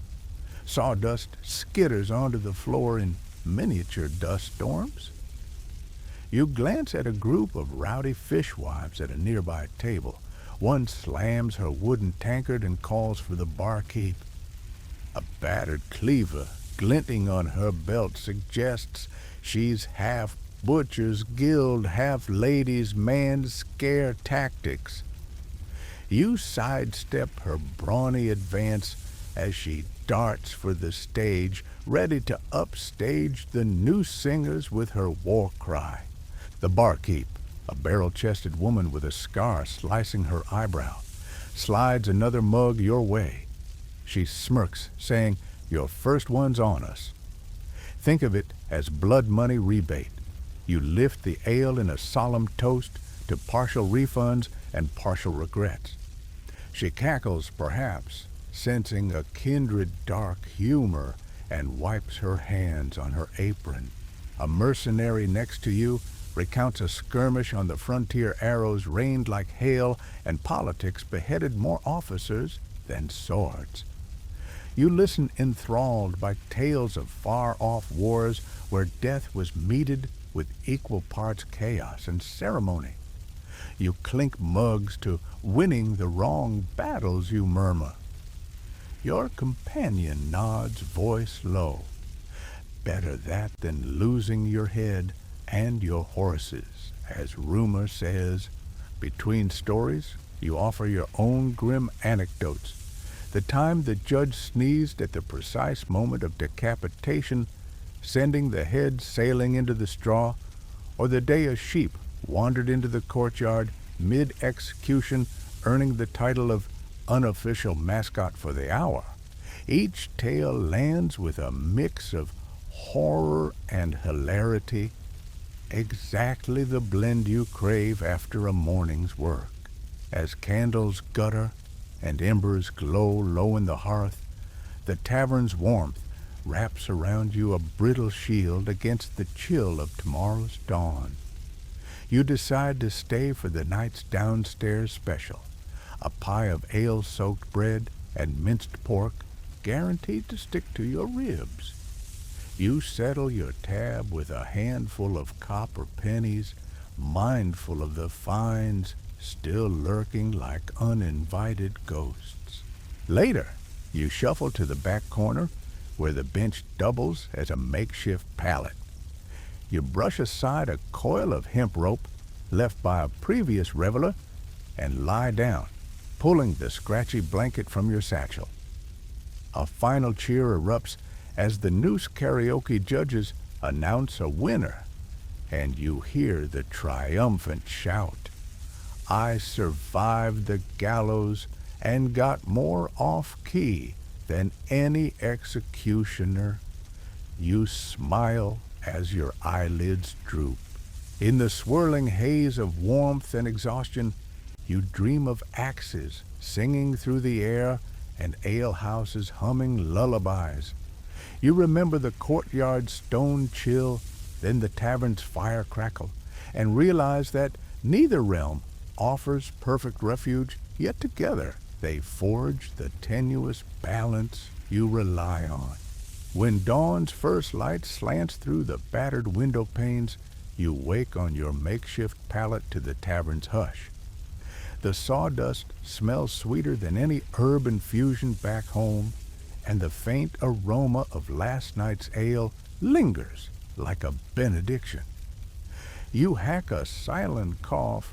Speaker 1: Sawdust skitters onto the floor in miniature dust storms. You glance at a group of rowdy fishwives at a nearby table. One slams her wooden tankard and calls for the barkeep. A battered cleaver glinting on her belt suggests she's half butcher's guild, half ladies' man scare tactics. You sidestep her brawny advance as she darts for the stage, ready to upstage the new singers with her war cry. The barkeep, a barrel-chested woman with a scar slicing her eyebrow, slides another mug your way. She smirks, saying, "Your first one's on us." Think of it as blood money rebate. You lift the ale in a solemn toast to partial refunds and partial regrets. She cackles, perhaps, sensing a kindred dark humor, and wipes her hands on her apron. A mercenary next to you recounts a skirmish on the frontier, arrows rained like hail, and politics beheaded more officers than swords. You listen enthralled by tales of far-off wars where death was meted with equal parts chaos and ceremony. You clink mugs to winning the wrong battles, you murmur. Your companion nods, voice low. Better that than losing your head and your horses, as rumor says. Between stories, you offer your own grim anecdotes. The time the judge sneezed at the precise moment of decapitation, sending the head sailing into the straw, or the day a sheep wandered into the courtyard mid-execution, earning the title of unofficial mascot for the hour. Each tale lands with a mix of horror and hilarity, exactly the blend you crave after a morning's work. As candles gutter and embers glow low in the hearth, the tavern's warmth wraps around you a brittle shield against the chill of tomorrow's dawn. You decide to stay for the night's downstairs special, a pie of ale-soaked bread and minced pork guaranteed to stick to your ribs. You settle your tab with a handful of copper pennies, mindful of the fines still lurking like uninvited ghosts. Later, you shuffle to the back corner where the bench doubles as a makeshift pallet. You brush aside a coil of hemp rope left by a previous reveler and lie down, pulling the scratchy blanket from your satchel. A final cheer erupts as the Noose karaoke judges announce a winner, and you hear the triumphant shout, "I survived the gallows and got more off-key than any executioner." You smile as your eyelids droop. In the swirling haze of warmth and exhaustion, you dream of axes singing through the air and alehouses humming lullabies. You remember the courtyard's stone chill, then the tavern's fire crackle, and realize that neither realm offers perfect refuge, yet together they forge the tenuous balance you rely on. When dawn's first light slants through the battered window panes, you wake on your makeshift pallet to the tavern's hush. The sawdust smells sweeter than any herb infusion back home, and the faint aroma of last night's ale lingers like a benediction. You hack a silent cough,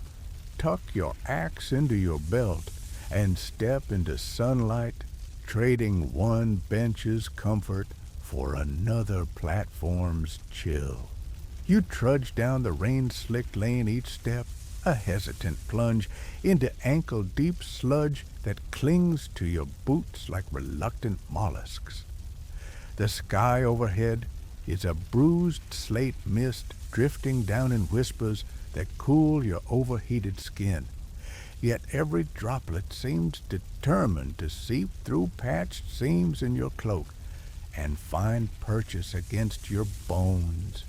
Speaker 1: tuck your axe into your belt, and step into sunlight, trading one bench's comfort for another platform's chill. You trudge down the rain-slicked lane each step, a hesitant plunge into ankle-deep sludge that clings to your boots like reluctant mollusks. The sky overhead is a bruised slate mist drifting down in whispers that cool your overheated skin. Yet every droplet seems determined to seep through patched seams in your cloak and find purchase against your bones.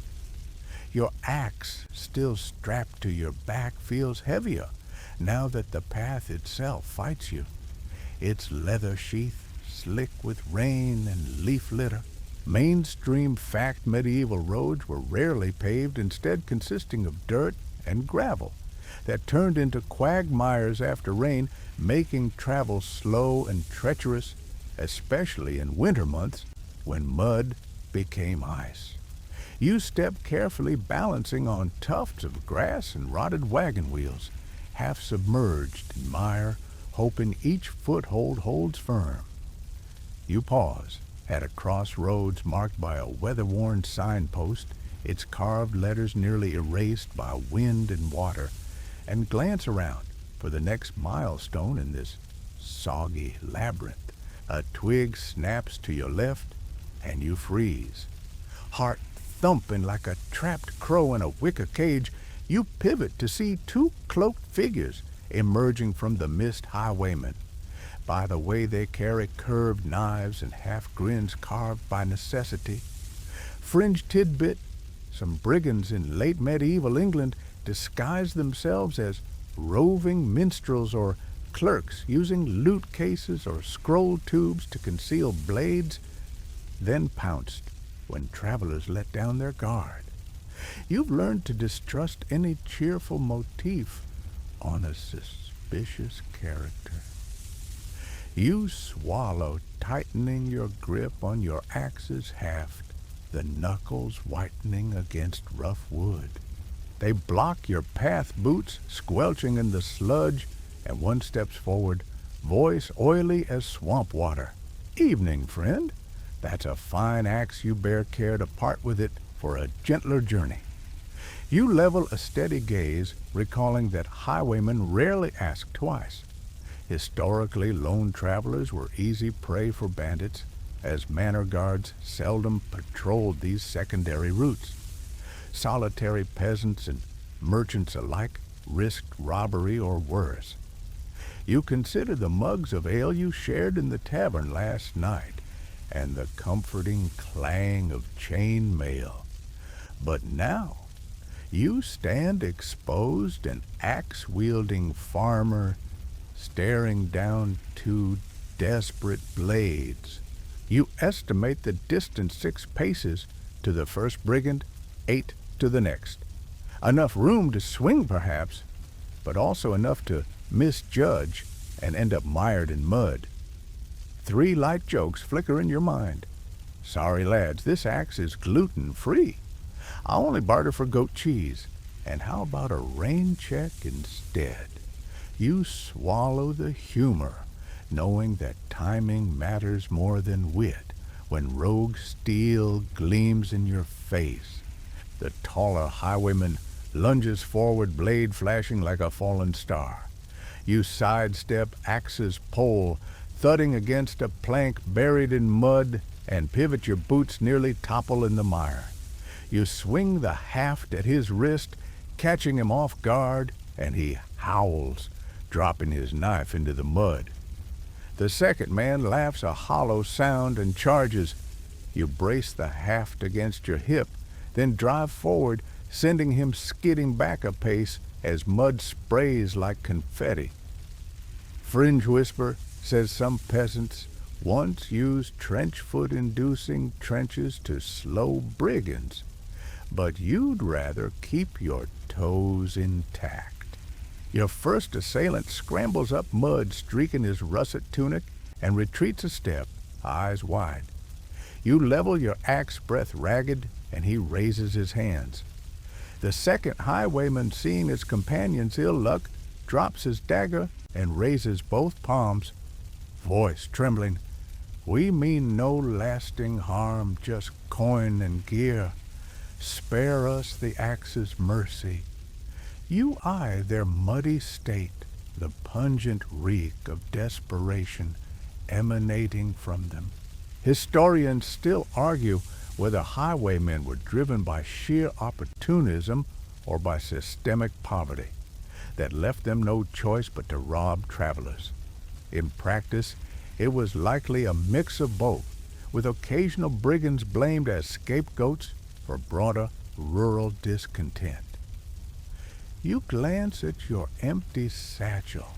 Speaker 1: Your axe, still strapped to your back, feels heavier now that the path itself fights you. Its leather sheath slick with rain and leaf litter. Mainstream fact medieval roads were rarely paved, instead consisting of dirt and gravel that turned into quagmires after rain, making travel slow and treacherous, especially in winter months when mud became ice. You step carefully, balancing on tufts of grass and rotted wagon wheels, half submerged in mire, hoping each foothold holds firm. You pause at a crossroads marked by a weather-worn signpost, its carved letters nearly erased by wind and water, and glance around for the next milestone in this soggy labyrinth. A twig snaps to your left, and you freeze. Heart thumping like a trapped crow in a wicker cage, you pivot to see two cloaked figures emerging from the mist highwaymen. By the way they carry curved knives and half-grins carved by necessity. Fringe tidbit, some brigands in late medieval England disguised themselves as roving minstrels or clerks using loot cases or scroll tubes to conceal blades, then pounced when travelers let down their guard. You've learned to distrust any cheerful motif on a suspicious character. You swallow, tightening your grip on your axe's haft, the knuckles whitening against rough wood. They block your path boots, squelching in the sludge, and one steps forward, voice oily as swamp water. "Evening, friend. That's a fine axe you bear care to part with it for a gentler journey." You level a steady gaze, recalling that highwaymen rarely ask twice. Historically, lone travelers were easy prey for bandits, as manor guards seldom patrolled these secondary routes. Solitary peasants and merchants alike risked robbery or worse. You consider the mugs of ale you shared in the tavern last night, and the comforting clang of chain mail. But now, you stand exposed, an axe-wielding farmer, staring down two desperate blades. You estimate the distance 6 paces to the first brigand, 8 to the next. Enough room to swing, perhaps, but also enough to misjudge and end up mired in mud. 3 light jokes flicker in your mind. "Sorry, lads, this axe is gluten-free. I only barter for goat cheese. And how about a rain check instead?" You swallow the humor, knowing that timing matters more than wit when rogue steel gleams in your face. The taller highwayman lunges forward, blade flashing like a fallen star. You sidestep axe's pole, thudding against a plank buried in mud, and pivot your boots nearly topple in the mire. You swing the haft at his wrist, catching him off guard, and he howls, dropping his knife into the mud. The second man laughs a hollow sound and charges. You brace the haft against your hip, then drive forward, sending him skidding back a pace as mud sprays like confetti. Fringe whisper says some peasants once used trench-foot-inducing trenches to slow brigands, but you'd rather keep your toes intact. Your first assailant scrambles up mud, streaking his russet tunic, and retreats a step, eyes wide. You level your axe breath ragged, and he raises his hands. The second highwayman, seeing his companion's ill luck, drops his dagger and raises both palms, voice trembling. "We mean no lasting harm, just coin and gear. Spare us the axe's mercy." You eye their muddy state, the pungent reek of desperation emanating from them. Historians still argue whether highwaymen were driven by sheer opportunism or by systemic poverty that left them no choice but to rob travelers. In practice, it was likely a mix of both, with occasional brigands blamed as scapegoats for broader rural discontent. You glance at your empty satchel.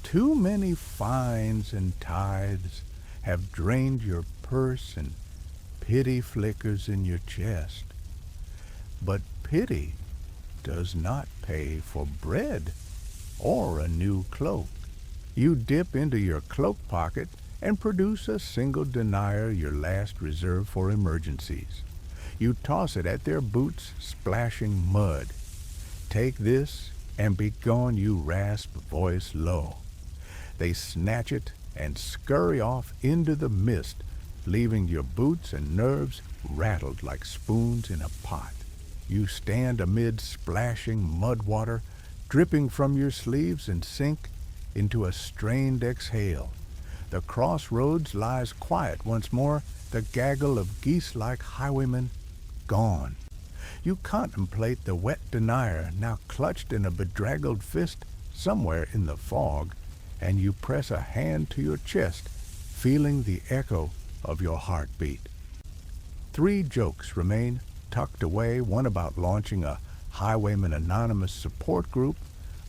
Speaker 1: Too many fines and tithes have drained your purse, and pity flickers in your chest. But pity does not pay for bread or a new cloak. You dip into your cloak pocket and produce a single denier, your last reserve for emergencies. You toss it at their boots, splashing mud. "Take this and be gone," you rasp, voice low. They snatch it and scurry off into the mist, leaving your boots and nerves rattled like spoons in a pot. You stand amid splashing mud water, dripping from your sleeves, and sink into a strained exhale. The crossroads lies quiet once more, the gaggle of geese-like highwaymen gone. You contemplate the wet denier now clutched in a bedraggled fist somewhere in the fog, and you press a hand to your chest, feeling the echo of your heartbeat. 3 jokes remain tucked away, one about launching a Highwayman Anonymous support group,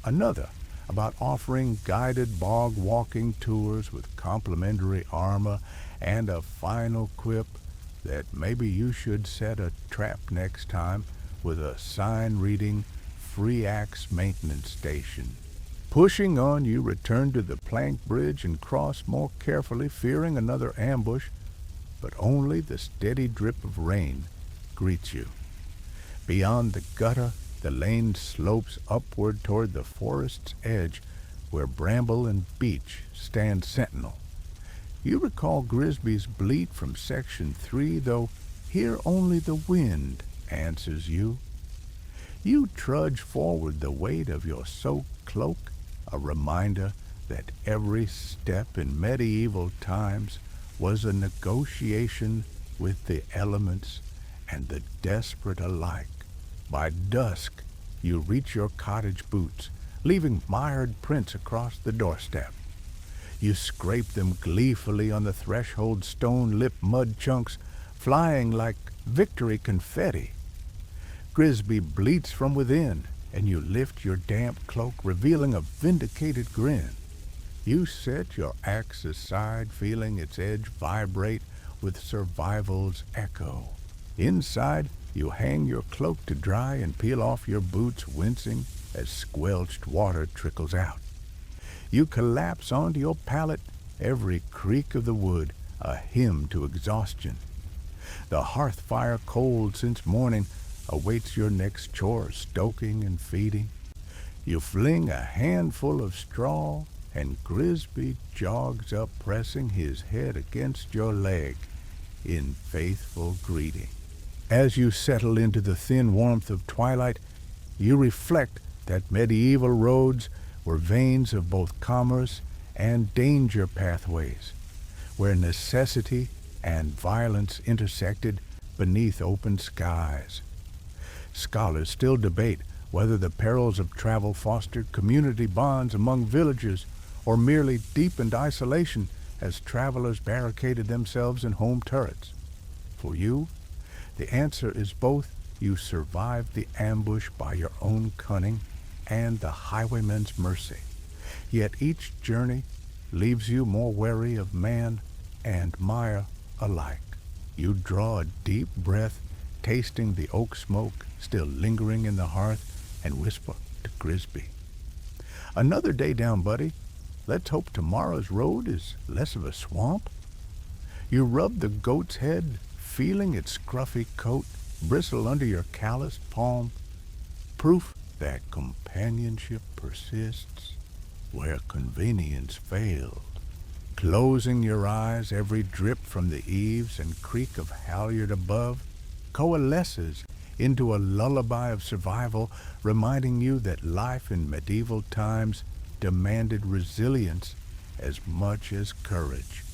Speaker 1: another about offering guided bog walking tours with complimentary armor, and a final quip that maybe you should set a trap next time with a sign reading Free Axe Maintenance Station. Pushing on, you return to the plank bridge and cross more carefully, fearing another ambush, but only the steady drip of rain greets you. Beyond the gutter, the lane slopes upward toward the forest's edge, where bramble and beech stand sentinel. You recall Grisby's bleat from Section 3, though here only the wind answers you. You trudge forward, the weight of your soaked cloak, a reminder that every step in medieval times was a negotiation with the elements and the desperate alike. By dusk, you reach your cottage boots, leaving mired prints across the doorstep. You scrape them gleefully on the threshold, stone-lipped mud chunks flying like victory confetti. Grisby bleats from within, and you lift your damp cloak, revealing a vindicated grin. You set your axe aside, feeling its edge vibrate with survival's echo. Inside, you hang your cloak to dry and peel off your boots, wincing as squelched water trickles out. You collapse onto your pallet, every creak of the wood a hymn to exhaustion. The hearth fire, cold since morning, awaits your next chore, stoking and feeding. You fling a handful of straw, and Grisby jogs up, pressing his head against your leg in faithful greeting. As you settle into the thin warmth of twilight, you reflect that medieval roads were veins of both commerce and danger pathways, where necessity and violence intersected beneath open skies. Scholars still debate whether the perils of travel fostered community bonds among villagers or merely deepened isolation as travelers barricaded themselves in home turrets. For you, the answer is both. You survived the ambush by your own cunning and the highwayman's mercy. Yet each journey leaves you more wary of man and mire alike. You draw a deep breath, tasting the oak smoke still lingering in the hearth, and whisper to Grisby, "Another day down, buddy. Let's hope tomorrow's road is less of a swamp." You rub the goat's head, feeling its scruffy coat bristle under your calloused palm, proof that companionship persists where convenience failed. Closing your eyes, every drip from the eaves and creak of halyard above coalesces into a lullaby of survival, reminding you that life in medieval times demanded resilience as much as courage.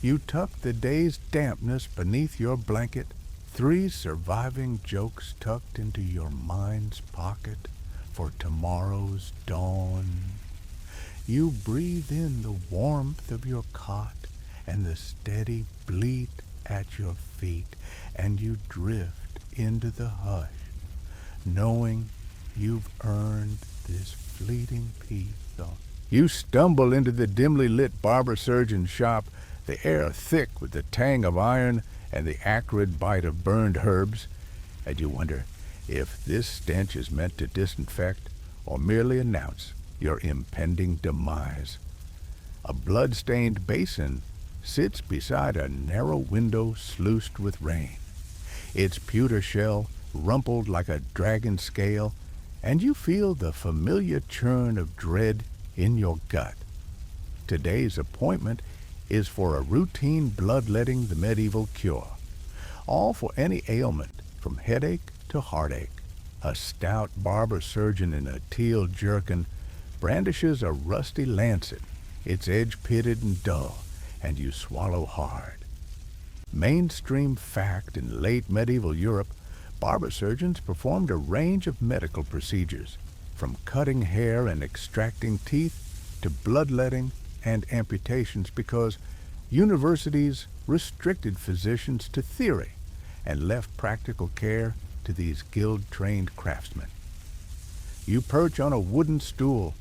Speaker 1: You tuck the day's dampness beneath your blanket, 3 surviving jokes tucked into your mind's pocket for tomorrow's dawn. You breathe in the warmth of your cot and the steady bleat at your feet, and you drift into the hush, knowing you've earned this fleeting peace. You stumble into the dimly lit barber-surgeon's shop, the air thick with the tang of iron and the acrid bite of burned herbs, and you wonder if this stench is meant to disinfect or merely announce your impending demise. A blood-stained basin sits beside a narrow window sluiced with rain, its pewter shell rumpled like a dragon's scale, and you feel the familiar churn of dread in your gut. Today's appointment is for a routine bloodletting the medieval cure, all for any ailment from headache to heartache. A stout barber surgeon in a teal jerkin brandishes a rusty lancet, its edge pitted and dull, and you swallow hard. Mainstream fact: in late medieval Europe, barber surgeons performed a range of medical procedures, from cutting hair and extracting teeth to bloodletting and amputations, because universities restricted physicians to theory and left practical care to these guild-trained craftsmen. You perch on a wooden stool,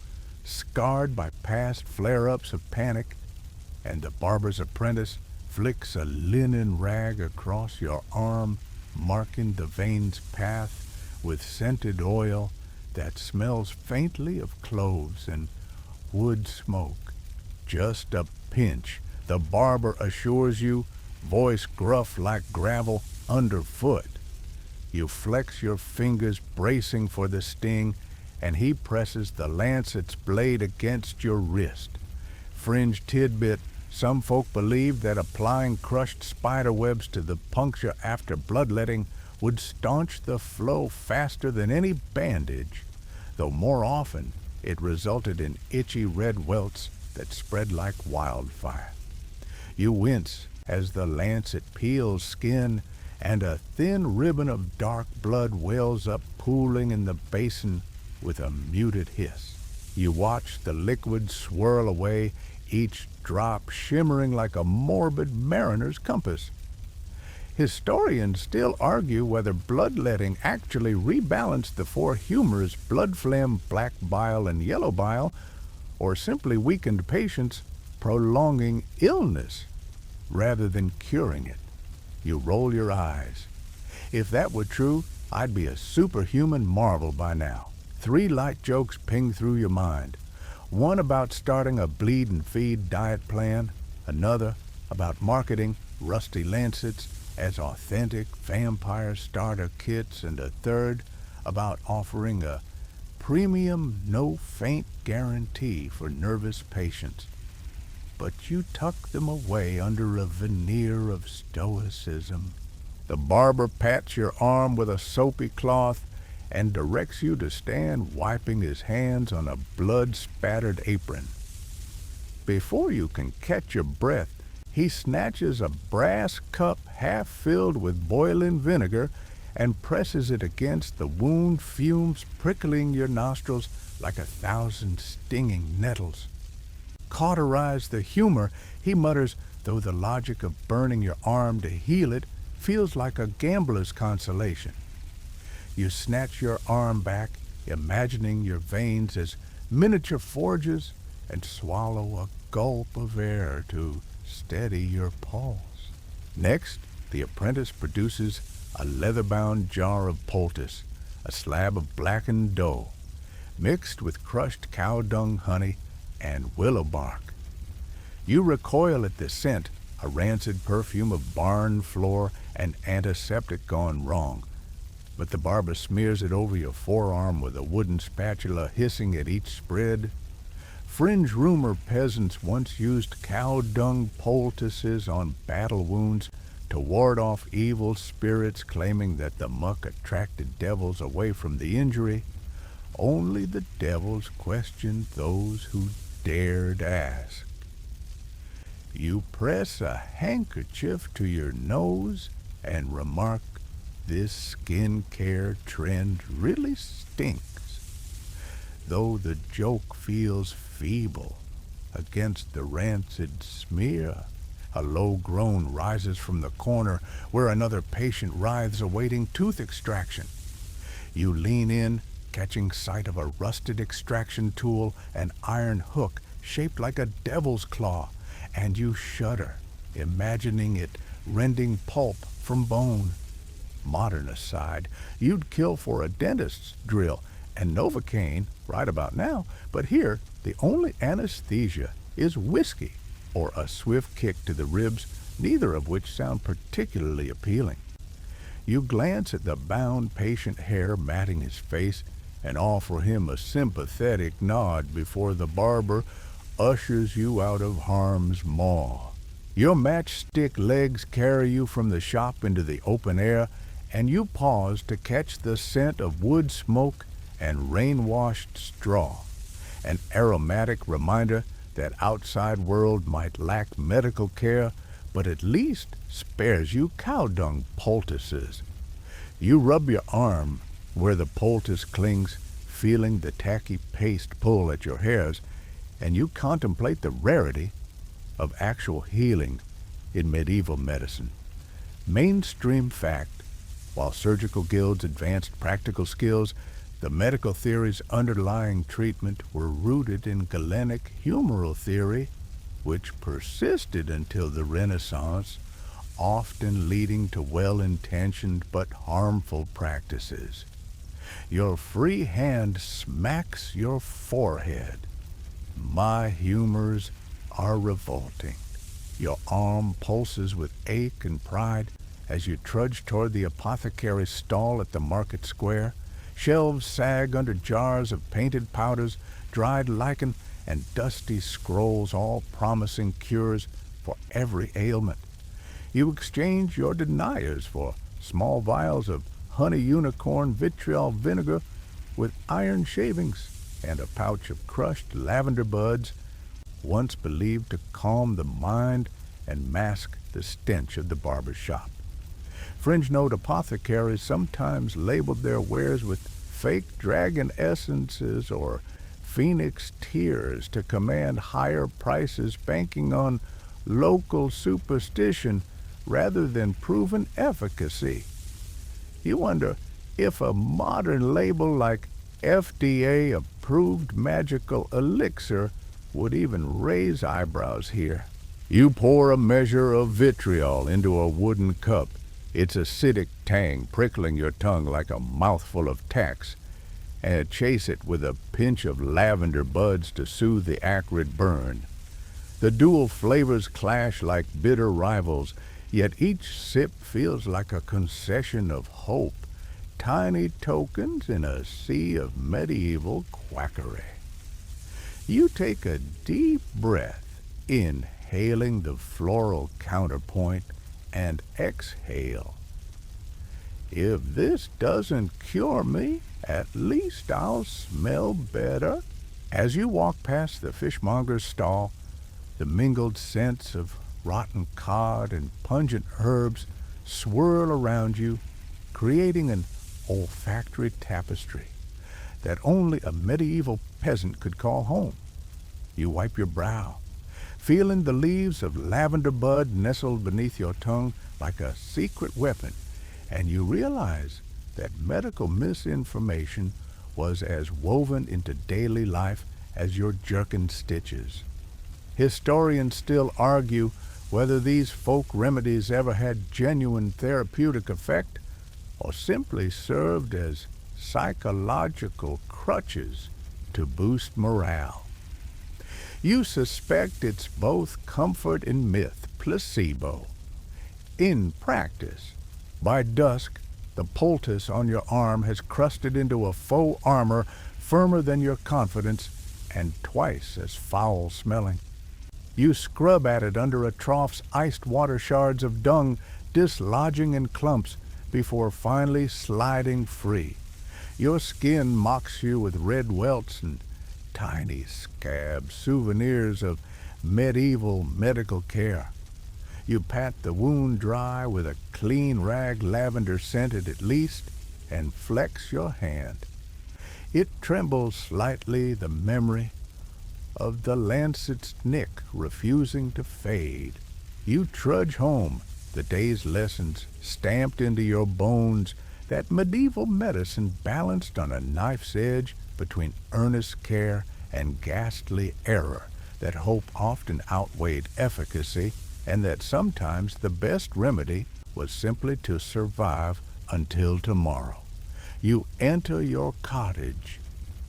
Speaker 1: scarred by past flare-ups of panic, and the barber's apprentice flicks a linen rag across your arm, marking the veins' path with scented oil that smells faintly of cloves and wood smoke. Just a pinch, the barber assures you, voice gruff like gravel underfoot. You flex your fingers, bracing for the sting, and he presses the lancet's blade against your wrist. Fringe tidbit: some folk believe that applying crushed spider webs to the puncture after bloodletting would staunch the flow faster than any bandage, though more often it resulted in itchy red welts that spread like wildfire. You wince as the lancet peels skin, and a thin ribbon of dark blood wells up, pooling in the basin with a muted hiss. You watch the liquid swirl away, each drop shimmering like a morbid mariner's compass. Historians still argue whether bloodletting actually rebalanced the four humors: blood phlegm, black bile, and yellow bile, or simply weakened patients, prolonging illness rather than curing it. You roll your eyes. If that were true, I'd be a superhuman marvel by now. 3 light jokes ping through your mind. One about starting a bleed and feed diet plan, another about marketing rusty lancets as authentic vampire starter kits, and a third about offering a premium no-faint guarantee for nervous patients. But you tuck them away under a veneer of stoicism. The barber pats your arm with a soapy cloth and directs you to stand wiping his hands on a blood-spattered apron. Before you can catch your breath, he snatches a brass cup half filled with boiling vinegar and presses it against the wound, fumes prickling your nostrils like 1,000 stinging nettles. Cauterize the humor, he mutters, though the logic of burning your arm to heal it feels like a gambler's consolation. You snatch your arm back, imagining your veins as miniature forges, and swallow a gulp of air to steady your pulse. Next, the apprentice produces a leather-bound jar of poultice, a slab of blackened dough, mixed with crushed cow dung honey and willow bark. You recoil at the scent, a rancid perfume of barn floor and antiseptic gone wrong, but the barber smears it over your forearm with a wooden spatula, hissing at each spread. Fringe rumor peasants once used cow dung poultices on battle wounds to ward off evil spirits, claiming that the muck attracted devils away from the injury. Only the devils questioned those who dared ask. You press a handkerchief to your nose and remark, "This skin care trend really stinks," though the joke feels feeble against the rancid smear. A low groan rises from the corner where another patient writhes awaiting tooth extraction. You lean in, catching sight of a rusted extraction tool, an iron hook shaped like a devil's claw, and you shudder, imagining it rending pulp from bone. Modern aside, you'd kill for a dentist's drill and Novocaine right about now, but here the only anesthesia is whiskey or a swift kick to the ribs, neither of which sound particularly appealing. You glance at the bound patient, hair matting his face, and offer him a sympathetic nod before the barber ushers you out of harm's maw. Your matchstick legs carry you from the shop into the open air, and you pause to catch the scent of wood smoke and rain-washed straw, an aromatic reminder that outside world might lack medical care, but at least spares you cow dung poultices. You rub your arm where the poultice clings, feeling the tacky paste pull at your hairs, and you contemplate the rarity of actual healing in medieval medicine. Mainstream fact, while surgical guilds advanced practical skills, the medical theories underlying treatment were rooted in Galenic humoral theory, which persisted until the Renaissance, often leading to well-intentioned but harmful practices. Your free hand smacks your forehead. My humors are revolting. Your arm pulses with ache and pride as you trudge toward the apothecary's stall at the market square. Shelves sag under jars of painted powders, dried lichen, and dusty scrolls, all promising cures for every ailment. You exchange your deniers for small vials of honey unicorn vitriol vinegar with iron shavings and a pouch of crushed lavender buds, once believed to calm the mind and mask the stench of the barber shop. Fringe note apothecaries sometimes labeled their wares with fake dragon essences or phoenix tears to command higher prices, banking on local superstition rather than proven efficacy. You wonder if a modern label like FDA-approved magical elixir would even raise eyebrows here. You pour a measure of vitriol into a wooden cup, its acidic tang prickling your tongue like a mouthful of tacks, and chase it with a pinch of lavender buds to soothe the acrid burn. The dual flavors clash like bitter rivals, yet each sip feels like a concession of hope, tiny tokens in a sea of medieval quackery. You take a deep breath, inhaling the floral counterpoint, and exhale. If this doesn't cure me, at least I'll smell better. As you walk past the fishmonger's stall, the mingled scents of rotten cod and pungent herbs swirl around you, creating an olfactory tapestry that only a medieval peasant could call home. You wipe your brow, feeling the leaves of lavender bud nestled beneath your tongue like a secret weapon, and you realize that medical misinformation was as woven into daily life as your jerkin stitches. Historians still argue whether these folk remedies ever had genuine therapeutic effect or simply served as psychological crutches to boost morale. You suspect it's both comfort and myth, placebo. In practice, by dusk, the poultice on your arm has crusted into a faux armor firmer than your confidence and twice as foul-smelling. You scrub at it under a trough's iced water shards of dung, dislodging in clumps before finally sliding free. Your skin mocks you with red welts and tiny scabs, souvenirs of medieval medical care. You pat the wound dry with a clean rag, lavender scented at least, and flex your hand. It trembles slightly, the memory of the lancet's nick refusing to fade. You trudge home, the day's lessons stamped into your bones, that medieval medicine balanced on a knife's edge between earnest care and ghastly error, that hope often outweighed efficacy, and that sometimes the best remedy was simply to survive until tomorrow. You enter your cottage,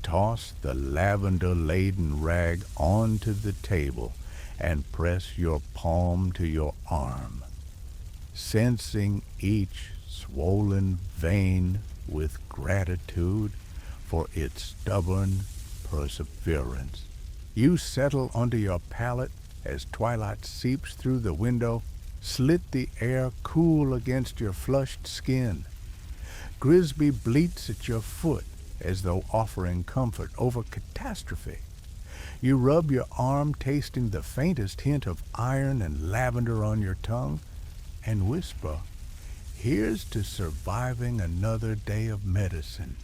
Speaker 1: toss the lavender-laden rag onto the table, and press your palm to your arm, sensing each swollen vein with gratitude for its stubborn perseverance. You settle onto your pallet as twilight seeps through the window, slit the air cool against your flushed skin. Grisby bleats at your foot as though offering comfort over catastrophe. You rub your arm, tasting the faintest hint of iron and lavender on your tongue, and whisper, "Here's to surviving another day of medicine."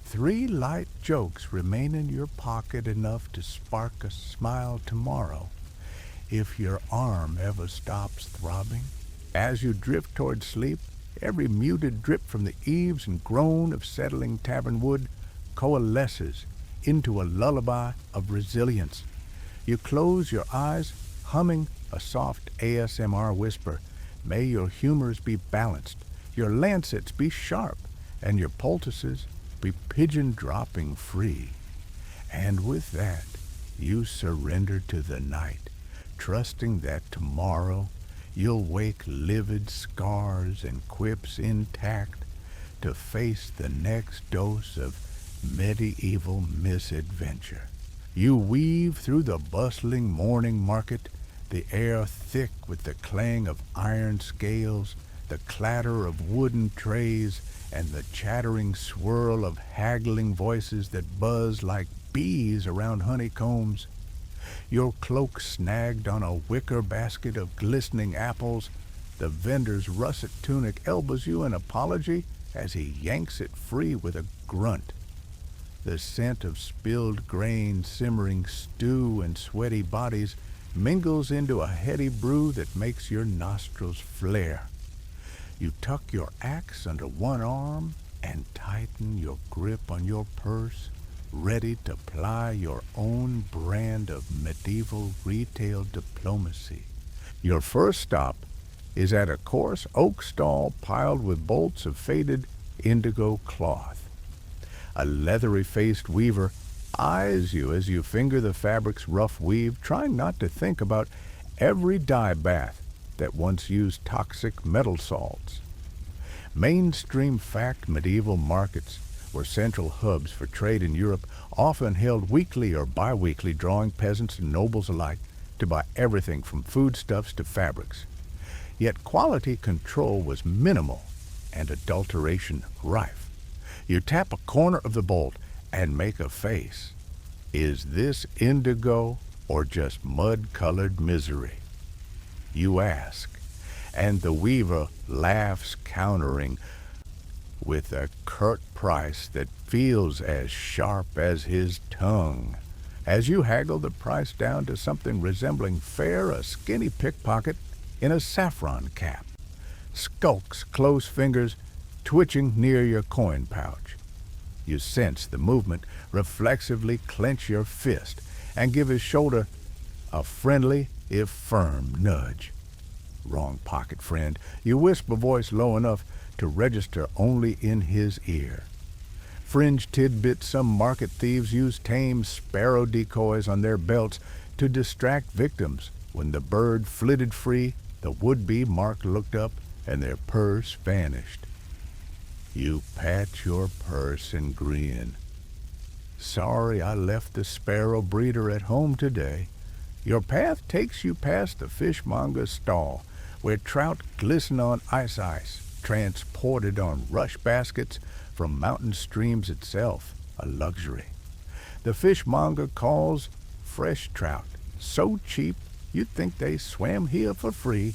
Speaker 1: 3 light jokes remain in your pocket, enough to spark a smile tomorrow, if your arm ever stops throbbing. As you drift toward sleep, every muted drip from the eaves and groan of settling tavern wood coalesces into a lullaby of resilience. You close your eyes, humming a soft ASMR whisper. May your humors be balanced, your lancets be sharp, and your poultices be pigeon-dropping free. And with that, you surrender to the night, trusting that tomorrow you'll wake livid scars and quips intact to face the next dose of medieval misadventure. You weave through the bustling morning market, the air thick with the clang of iron scales, the clatter of wooden trays, and the chattering swirl of haggling voices that buzz like bees around honeycombs. Your cloak snagged on a wicker basket of glistening apples, the vendor's russet tunic elbows you an apology as he yanks it free with a grunt. The scent of spilled grain, simmering stew, and sweaty bodies mingles into a heady brew that makes your nostrils flare. You tuck your axe under one arm and tighten your grip on your purse, ready to ply your own brand of medieval retail diplomacy. Your first stop is at a coarse oak stall piled with bolts of faded indigo cloth. A leathery-faced weaver eyes you as you finger the fabric's rough weave, trying not to think about every dye bath that once used toxic metal salts. Mainstream fact medieval markets were central hubs for trade in Europe, often held weekly or bi-weekly, drawing peasants and nobles alike to buy everything from foodstuffs to fabrics. Yet quality control was minimal and adulteration rife. You tap a corner of the bolt and make a face. Is this indigo or just mud-colored misery? You ask, and the weaver laughs, countering with a curt price that feels as sharp as his tongue. As you haggle the price down to something resembling fair, a skinny pickpocket in a saffron cap skulks, close fingers twitching near your coin pouch. You sense the movement, reflexively clench your fist, and give his shoulder a friendly, if firm, nudge. Wrong pocket, friend. You whisper, voice low enough to register only in his ear. Fringe tidbits: some market thieves use tame sparrow decoys on their belts to distract victims. When the bird flitted free, the would-be mark looked up and their purse vanished. You pat your purse and grin. Sorry I left the sparrow breeder at home today. Your path takes you past the fishmonger's stall, where trout glisten on ice, transported on rush baskets from mountain streams itself, a luxury. The fishmonger calls fresh trout so cheap you'd think they swam here for free.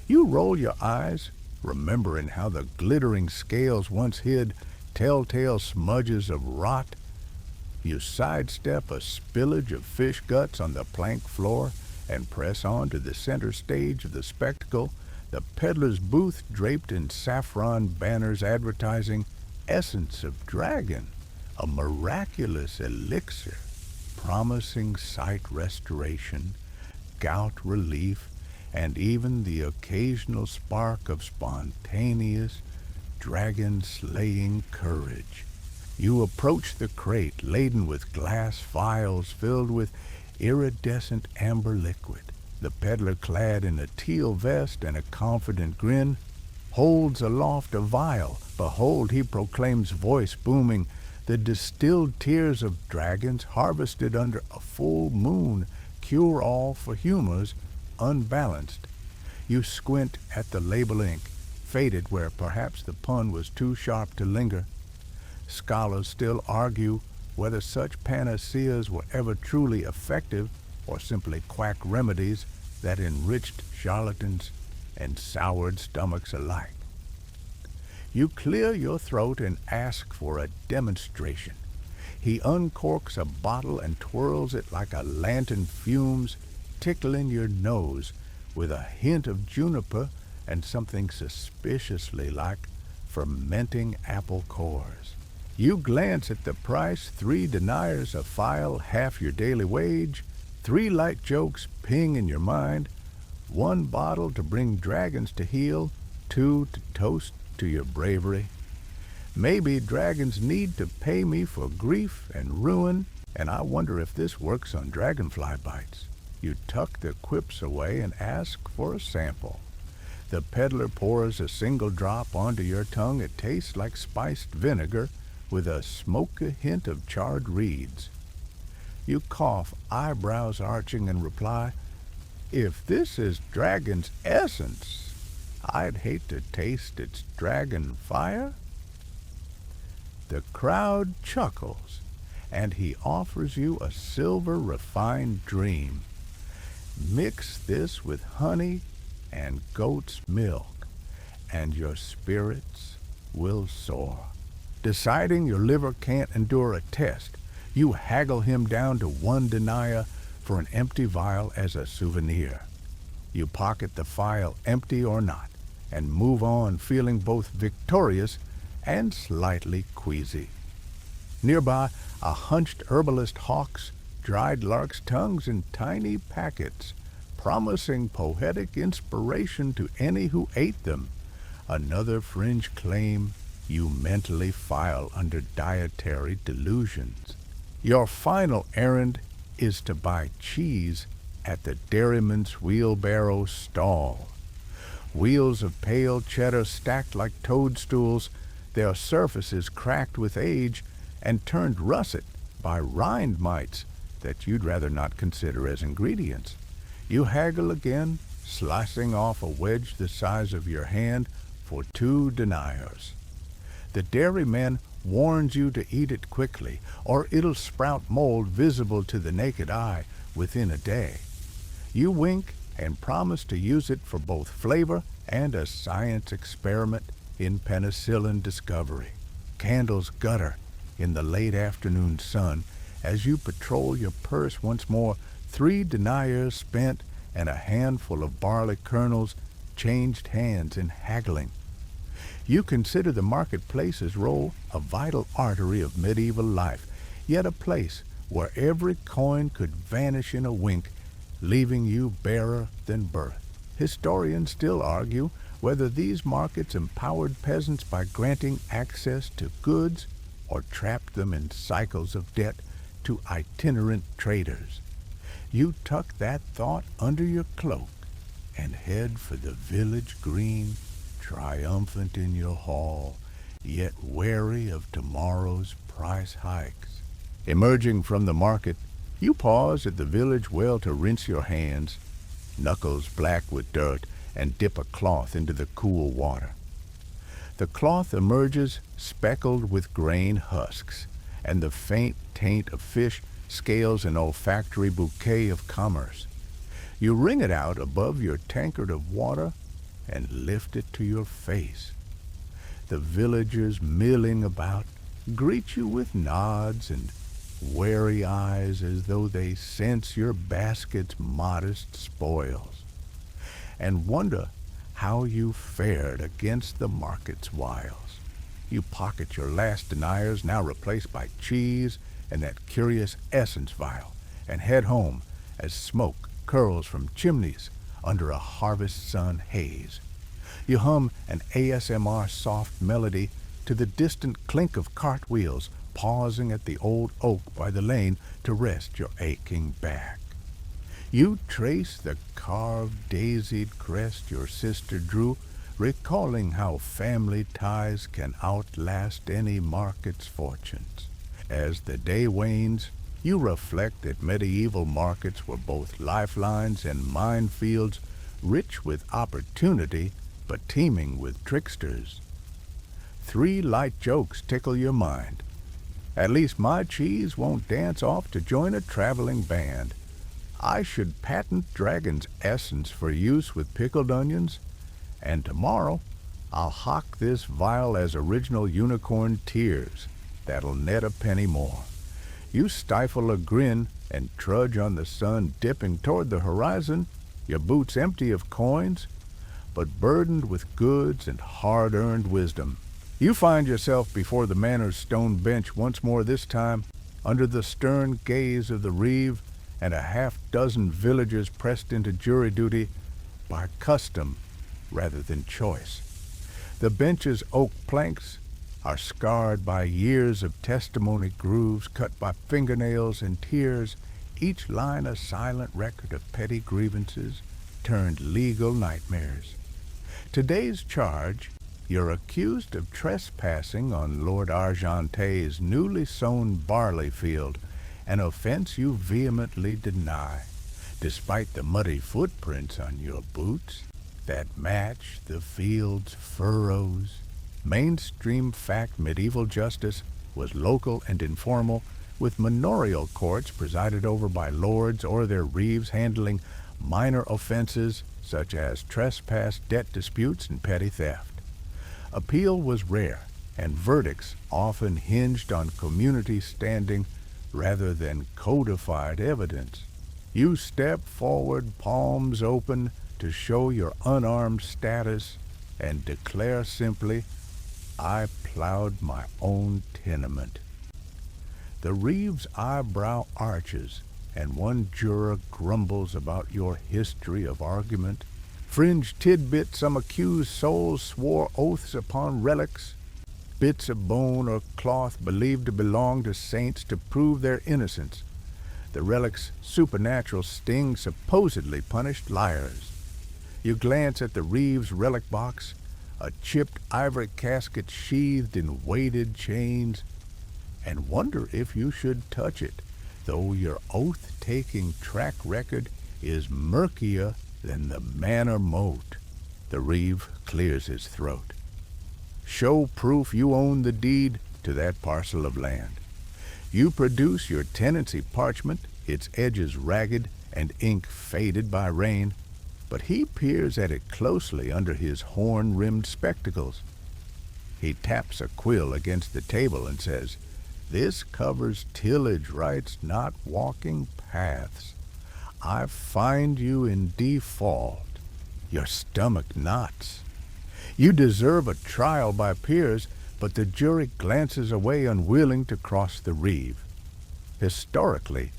Speaker 1: You roll your eyes, remembering how the glittering scales once hid telltale smudges of rot. You sidestep a spillage of fish guts on the plank floor and press on to the center stage of the spectacle, the peddler's booth draped in saffron banners advertising essence of dragon, a miraculous elixir promising sight restoration, gout relief, and even the occasional spark of spontaneous dragon-slaying courage. You approach the crate laden with glass vials filled with iridescent amber liquid. The peddler, clad in a teal vest and a confident grin, holds aloft a vial. Behold, he proclaims, voice booming, the distilled tears of dragons harvested under a full moon, cure-all for humors unbalanced. You squint at the label ink, faded where perhaps the pun was too sharp to linger. Scholars still argue whether such panaceas were ever truly effective or simply quack remedies that enriched charlatans and soured stomachs alike. You clear your throat and ask for a demonstration. He uncorks a bottle and twirls it like a lantern fumes, tickling your nose with a hint of juniper and something suspiciously like fermenting apple cores. You glance at the price, 3 deniers a file, half your daily wage, 3 light jokes ping in your mind, 1 bottle to bring dragons to heel, 2 to toast to your bravery. Maybe dragons need to pay me for grief and ruin, and I wonder if this works on dragonfly bites. You tuck the quips away and ask for a sample. The peddler pours a single drop onto your tongue. It tastes like spiced vinegar with a smoky hint of charred reeds. You cough, eyebrows arching, and reply, "If this is dragon's essence, I'd hate to taste its dragon fire." The crowd chuckles, and he offers you a silver refined dream. Mix this with honey and goat's milk, and your spirits will soar. Deciding your liver can't endure a test, you haggle him down to 1 denier for an empty vial as a souvenir. You pocket the phial, empty or not, and move on feeling both victorious and slightly queasy. Nearby, a hunched herbalist hawks dried larks' tongues in tiny packets, promising poetic inspiration to any who ate them. Another fringe claim you mentally file under dietary delusions. Your final errand is to buy cheese at the dairyman's wheelbarrow stall. Wheels of pale cheddar stacked like toadstools, their surfaces cracked with age and turned russet by rind mites that you'd rather not consider as ingredients. You haggle again, slicing off a wedge the size of your hand for 2 deniers. The dairyman warns you to eat it quickly, or it'll sprout mold visible to the naked eye within a day. You wink and promise to use it for both flavor and a science experiment in penicillin discovery. Candles gutter in the late afternoon sun as you patrol your purse once more, 3 deniers spent and a handful of barley kernels changed hands in haggling. You consider the marketplace's role a vital artery of medieval life, yet a place where every coin could vanish in a wink, leaving you barer than birth. Historians still argue whether these markets empowered peasants by granting access to goods or trapped them in cycles of debt to itinerant traders. You tuck that thought under your cloak and head for the village green, triumphant in your hall, yet wary of tomorrow's price hikes. Emerging from the market, you pause at the village well to rinse your hands, knuckles black with dirt, and dip a cloth into the cool water. The cloth emerges speckled with grain husks, and the faint taint of fish scales an olfactory bouquet of commerce. You wring it out above your tankard of water and lift it to your face. The villagers milling about greet you with nods and wary eyes as though they sense your basket's modest spoils, and wonder how you fared against the market's wiles. You pocket your last deniers, now replaced by cheese and that curious essence vial, and head home as smoke curls from chimneys under a harvest sun haze. You hum an ASMR soft melody to the distant clink of cartwheels, pausing at the old oak by the lane to rest your aching back. You trace the carved daisied crest your sister drew, recalling how family ties can outlast any market's fortunes. As the day wanes, You reflect that medieval markets were both lifelines and minefields, rich with opportunity, but teeming with tricksters. 3 light jokes tickle your mind. At least my cheese won't dance off to join a traveling band. I should patent dragon's essence for use with pickled onions, and tomorrow I'll hock this vial as original unicorn tears. That'll net a penny more. You stifle a grin and trudge on the sun dipping toward the horizon, your boots empty of coins, but burdened with goods and hard-earned wisdom. You find yourself before the manor's stone bench once more this time, under the stern gaze of the reeve and a half-dozen villagers pressed into jury duty by custom rather than choice. The bench's oak planks are scarred by years of testimony grooves cut by fingernails and tears, each line a silent record of petty grievances turned legal nightmares. Today's charge: you're accused of trespassing on Lord Argente's newly sown barley field, an offense you vehemently deny, despite the muddy footprints on your boots that match the field's furrows. Mainstream fact medieval justice was local and informal, with manorial courts presided over by lords or their reeves handling minor offenses such as trespass, debt disputes, and petty theft. Appeal was rare, and verdicts often hinged on community standing rather than codified evidence. You step forward, palms open, to show your unarmed status and declare simply, "I plowed my own tenement." The reeve's eyebrow arches, and one juror grumbles about your history of argument. Fringe tidbit, some accused souls swore oaths upon relics, bits of bone or cloth believed to belong to saints to prove their innocence. The relic's supernatural sting supposedly punished liars. You glance at the reeve's relic box, a chipped ivory casket sheathed in weighted chains, and wonder if you should touch it, though your oath-taking track record is murkier than the manor moat. The reeve clears his throat. Show proof you own the deed to that parcel of land. You produce your tenancy parchment, its edges ragged and ink faded by rain, but he peers at it closely under his horn-rimmed spectacles. He taps a quill against the table and says, "This covers tillage rights, not walking paths. I find you in default." Your stomach knots. You deserve a trial by peers, but the jury glances away, unwilling to cross the reeve. Historically,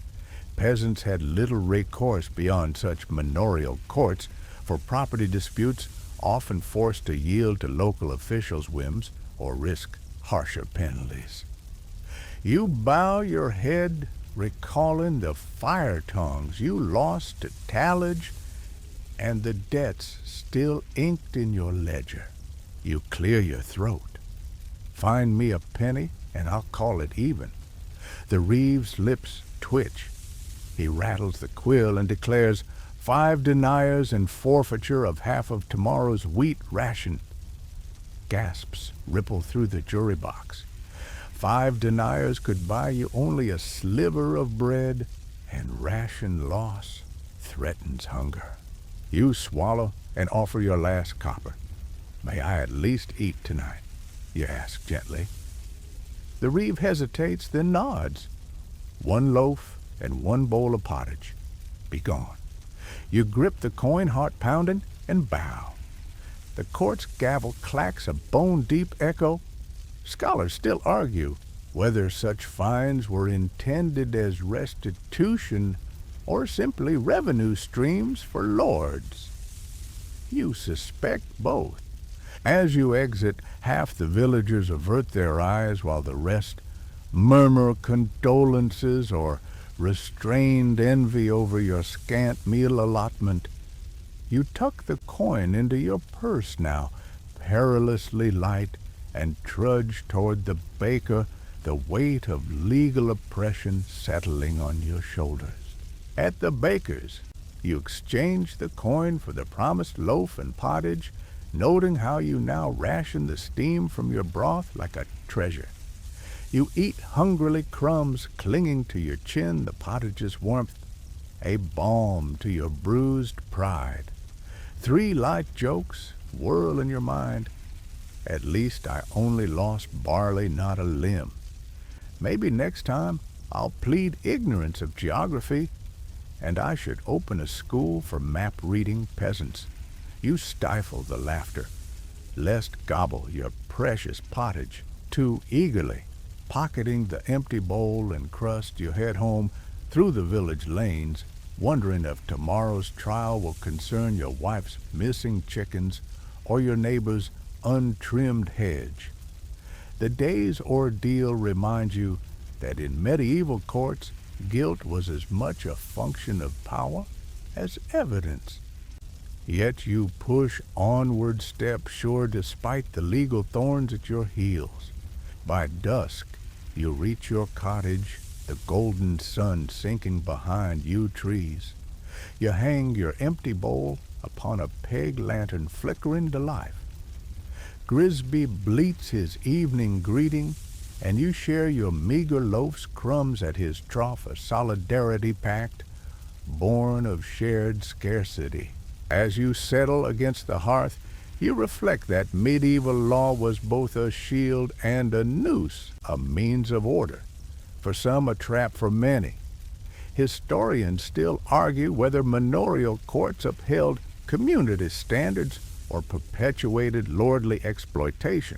Speaker 1: peasants had little recourse beyond such manorial courts for property disputes, often forced to yield to local officials' whims or risk harsher penalties. You bow your head, recalling the fire tongues you lost to tallage and the debts still inked in your ledger. You clear your throat. Find me a penny and I'll call it even. The reeve's lips twitch. He rattles the quill and declares 5 deniers and forfeiture of half of tomorrow's wheat ration. Gasps ripple through the jury box. 5 deniers could buy you only a sliver of bread, and ration loss threatens hunger. You swallow and offer your last copper. "May I at least eat tonight?" you ask gently. The reeve hesitates, then nods. 1 loaf and 1 bowl of pottage. Be gone. You grip the coin, heart pounding, and bow. The court's gavel clacks a bone-deep echo. Scholars still argue whether such fines were intended as restitution or simply revenue streams for lords. You suspect both. As you exit, half the villagers avert their eyes while the rest murmur condolences or restrained envy over your scant meal allotment. You tuck the coin into your purse now, perilously light, and trudge toward the baker, the weight of legal oppression settling on your shoulders. At the baker's, you exchange the coin for the promised loaf and pottage, noting how you now ration the steam from your broth like a treasure. You eat hungrily crumbs clinging to your chin, the pottage's warmth, a balm to your bruised pride. 3 light jokes whirl in your mind. At least I only lost barley, not a limb. Maybe next time I'll plead ignorance of geography, and I should open a school for map-reading peasants. You stifle the laughter, lest gobble your precious pottage too eagerly. Pocketing the empty bowl and crust, you head home through the village lanes, wondering if tomorrow's trial will concern your wife's missing chickens or your neighbor's untrimmed hedge. The day's ordeal reminds you that in medieval courts, guilt was as much a function of power as evidence. Yet you push onward step sure despite the legal thorns at your heels. By dusk, you reach your cottage, the golden sun sinking behind yew trees. You hang your empty bowl upon a peg lantern flickering to life. Grisby bleats his evening greeting, and you share your meager loaf's crumbs at his trough, a solidarity pact, born of shared scarcity. As you settle against the hearth, you reflect that medieval law was both a shield and a noose, a means of order, for some a trap for many. Historians still argue whether manorial courts upheld community standards or perpetuated lordly exploitation.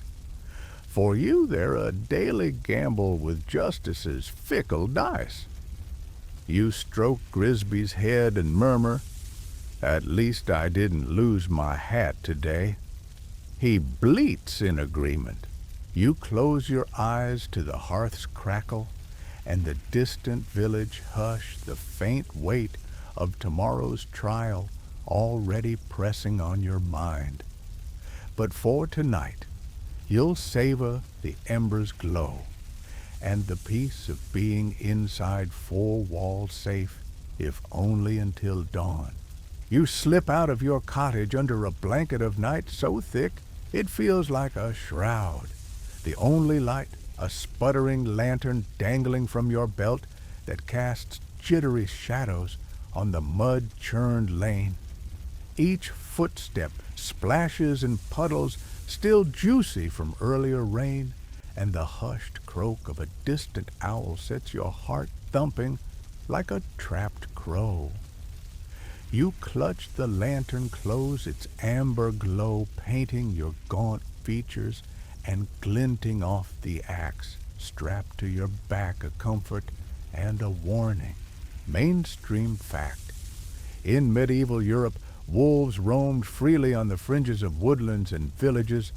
Speaker 1: For you, they're a daily gamble with justice's fickle dice. You stroke Grisby's head and murmur, "At least I didn't lose my hat today." He bleats in agreement. You close your eyes to the hearth's crackle and the distant village hush, the faint weight of tomorrow's trial already pressing on your mind. But for tonight, you'll savor the ember's glow and the peace of being inside 4 walls safe, if only until dawn. You slip out of your cottage under a blanket of night so thick it feels like a shroud. The only light, a sputtering lantern dangling from your belt that casts jittery shadows on the mud-churned lane. Each footstep splashes in puddles still juicy from earlier rain, and the hushed croak of a distant owl sets your heart thumping like a trapped crow. You clutch the lantern close, its amber glow painting your gaunt features and glinting off the axe strapped to your back, a comfort and a warning. Mainstream fact. In medieval Europe, wolves roamed freely on the fringes of woodlands and villages,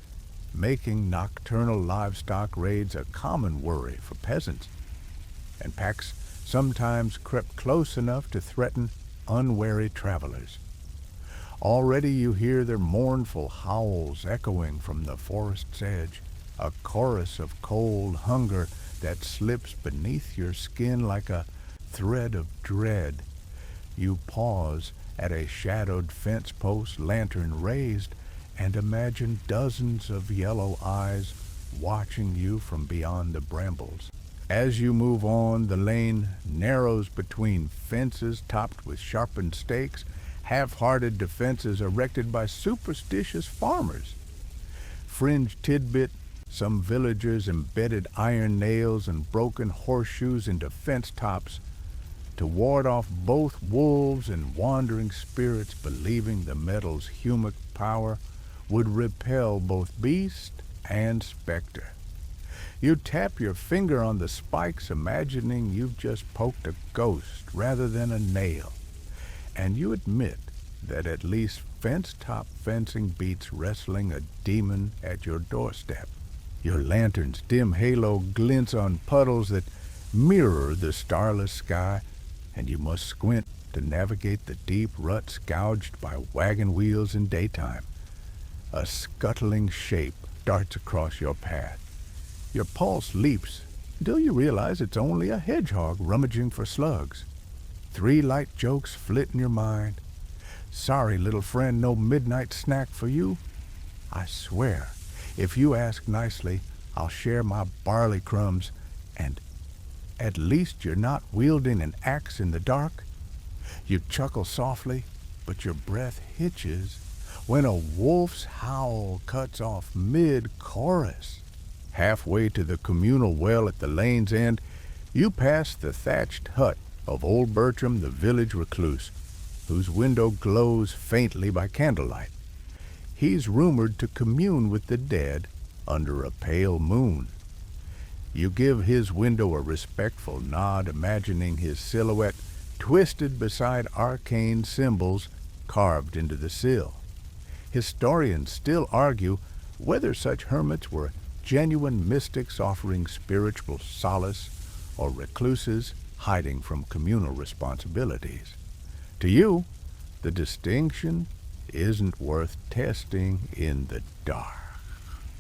Speaker 1: making nocturnal livestock raids a common worry for peasants. And packs sometimes crept close enough to threaten unwary travelers. Already you hear their mournful howls echoing from the forest's edge, a chorus of cold hunger that slips beneath your skin like a thread of dread. You pause at a shadowed fence post, lantern raised, and imagine dozens of yellow eyes watching you from beyond the brambles. As you move on, the lane narrows between fences topped with sharpened stakes, half-hearted defenses erected by superstitious farmers. Fringed tidbit, some villagers embedded iron nails and broken horseshoes into fence tops to ward off both wolves and wandering spirits, believing the metal's humic power would repel both beast and specter. You tap your finger on the spikes, imagining you've just poked a ghost rather than a nail. And you admit that at least fence-top fencing beats wrestling a demon at your doorstep. Your lantern's dim halo glints on puddles that mirror the starless sky, and you must squint to navigate the deep ruts gouged by wagon wheels in daytime. A scuttling shape darts across your path. Your pulse leaps until you realize it's only a hedgehog rummaging for slugs. 3 light jokes flit in your mind. Sorry, little friend, no midnight snack for you. I swear, if you ask nicely, I'll share my barley crumbs, and at least you're not wielding an axe in the dark. You chuckle softly, but your breath hitches when a wolf's howl cuts off mid-chorus. Halfway to the communal well at the lane's end, you pass the thatched hut of old Bertram, the village recluse, whose window glows faintly by candlelight. He's rumored to commune with the dead under a pale moon. You give his window a respectful nod, imagining his silhouette twisted beside arcane symbols carved into the sill. Historians still argue whether such hermits were genuine mystics offering spiritual solace or recluses hiding from communal responsibilities. To you, the distinction isn't worth testing in the dark.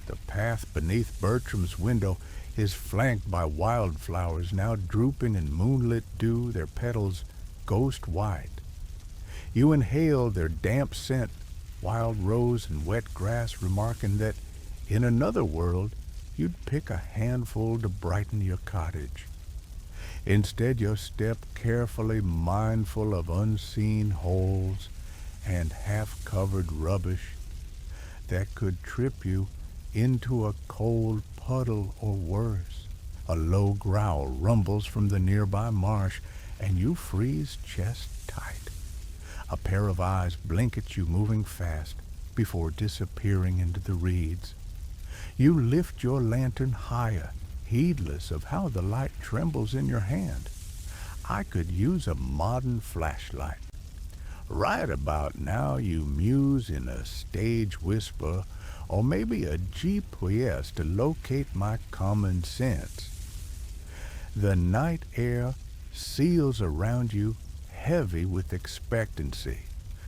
Speaker 1: The path beneath Bertram's window is flanked by wildflowers now drooping in moonlit dew, their petals ghost white. You inhale their damp scent, wild rose and wet grass, remarking that in another world you'd pick a handful to brighten your cottage. Instead, you step carefully, mindful of unseen holes and half-covered rubbish that could trip you into a cold puddle or worse. A low growl rumbles from the nearby marsh, and you freeze chest tight. A pair of eyes blink at you, moving fast, before disappearing into the reeds. You lift your lantern higher, heedless of how the light trembles in your hand. I could use a modern flashlight. Right about now you muse in a stage whisper, or maybe a GPS to locate my common sense. The night air seals around you, heavy with expectancy.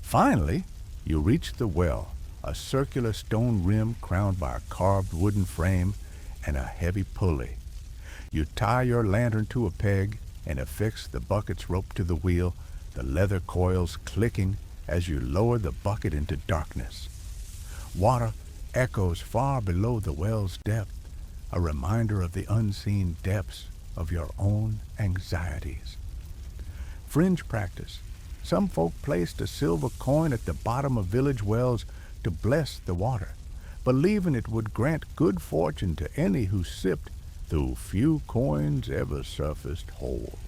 Speaker 1: Finally, you reach the well, a circular stone rim crowned by a carved wooden frame and a heavy pulley. You tie your lantern to a peg and affix the bucket's rope to the wheel, the leather coils clicking as you lower the bucket into darkness. Water echoes far below the well's depth, a reminder of the unseen depths of your own anxieties. Fringe practice. Some folk placed a silver coin at the bottom of village wells to bless the water, believing it would grant good fortune to any who sipped, though few coins ever surfaced whole.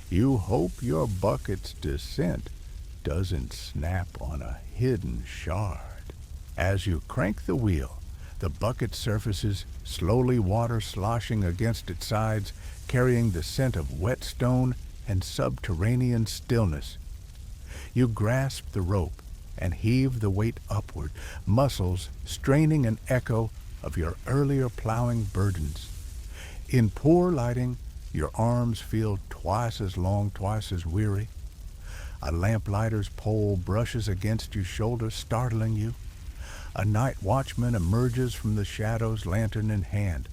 Speaker 1: You hope your bucket's descent doesn't snap on a hidden shard. As you crank the wheel, the bucket surfaces, slowly, water sloshing against its sides, carrying the scent of wet stone and subterranean stillness. You grasp the rope and heave the weight upward, muscles straining an echo of your earlier plowing burdens. In poor lighting, your arms feel twice as long, twice as weary. A lamplighter's pole brushes against your shoulder, startling you. A night watchman emerges from the shadows, lantern in hand,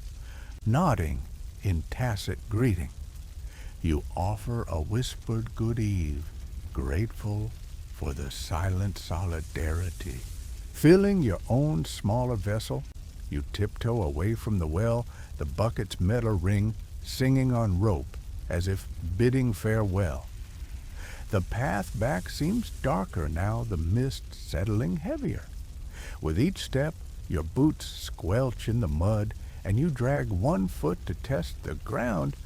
Speaker 1: nodding in tacit greeting. You offer a whispered good eve, grateful for the silent solidarity. Filling your own smaller vessel, you tiptoe away from the well, the bucket's metal ring singing on rope as if bidding farewell. The path back seems darker now, the mist settling heavier. With each step, your boots squelch in the mud, and you drag one foot to test the ground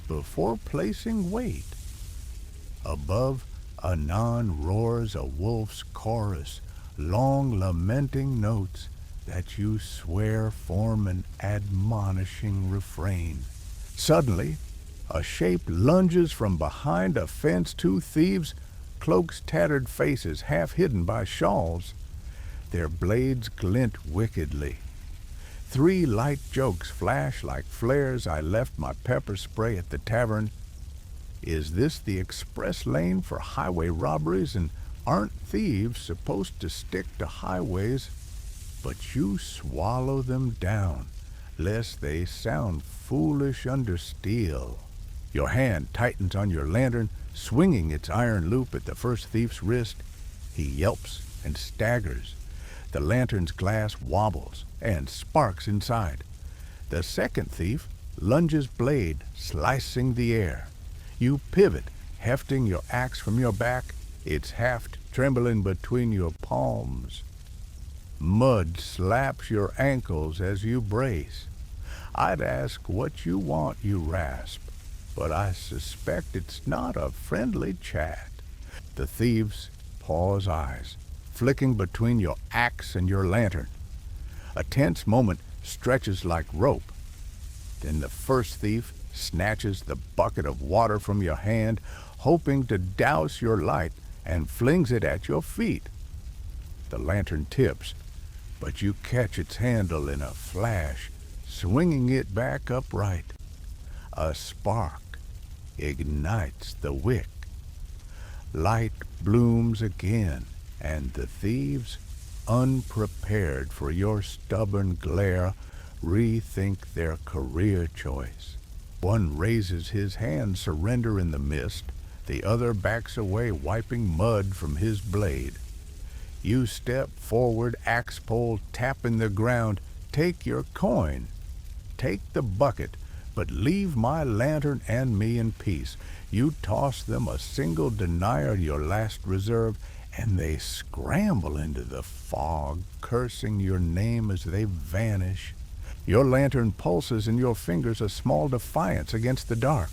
Speaker 1: before placing weight. Above, anon roars a wolf's chorus, long lamenting notes that you swear form an admonishing refrain. Suddenly, a shape lunges from behind a fence. 2 thieves, cloaks tattered faces half hidden by shawls. Their blades glint wickedly. 3 light jokes flash like flares. I left my pepper spray at the tavern. Is this the express lane for highway robberies, and aren't thieves supposed to stick to highways? But you swallow them down, lest they sound foolish under steel. Your hand tightens on your lantern, swinging its iron loop at the first thief's wrist. He yelps and staggers. The lantern's glass wobbles and sparks inside. The second thief lunges blade, slicing the air. You pivot, hefting your axe from your back, its haft trembling between your palms. Mud slaps your ankles as you brace. I'd ask what you want, you rasp, but I suspect it's not a friendly chat. The thieves pause eyes, flicking between your axe and your lantern. A tense moment stretches like rope. Then the first thief snatches the bucket of water from your hand, hoping to douse your light, and flings it at your feet. The lantern tips, but you catch its handle in a flash, swinging it back upright. A spark ignites the wick. Light blooms again, and the thieves, unprepared for your stubborn glare, rethink their career choice. One raises his hand, surrender in the mist. The other backs away, wiping mud from his blade. You step forward, axe pole tapping the ground. Take your coin. Take the bucket, but leave my lantern and me in peace. You toss them a single denier, your last reserve, and they scramble into the fog, cursing your name as they vanish. Your lantern pulses in your fingers, a small defiance against the dark.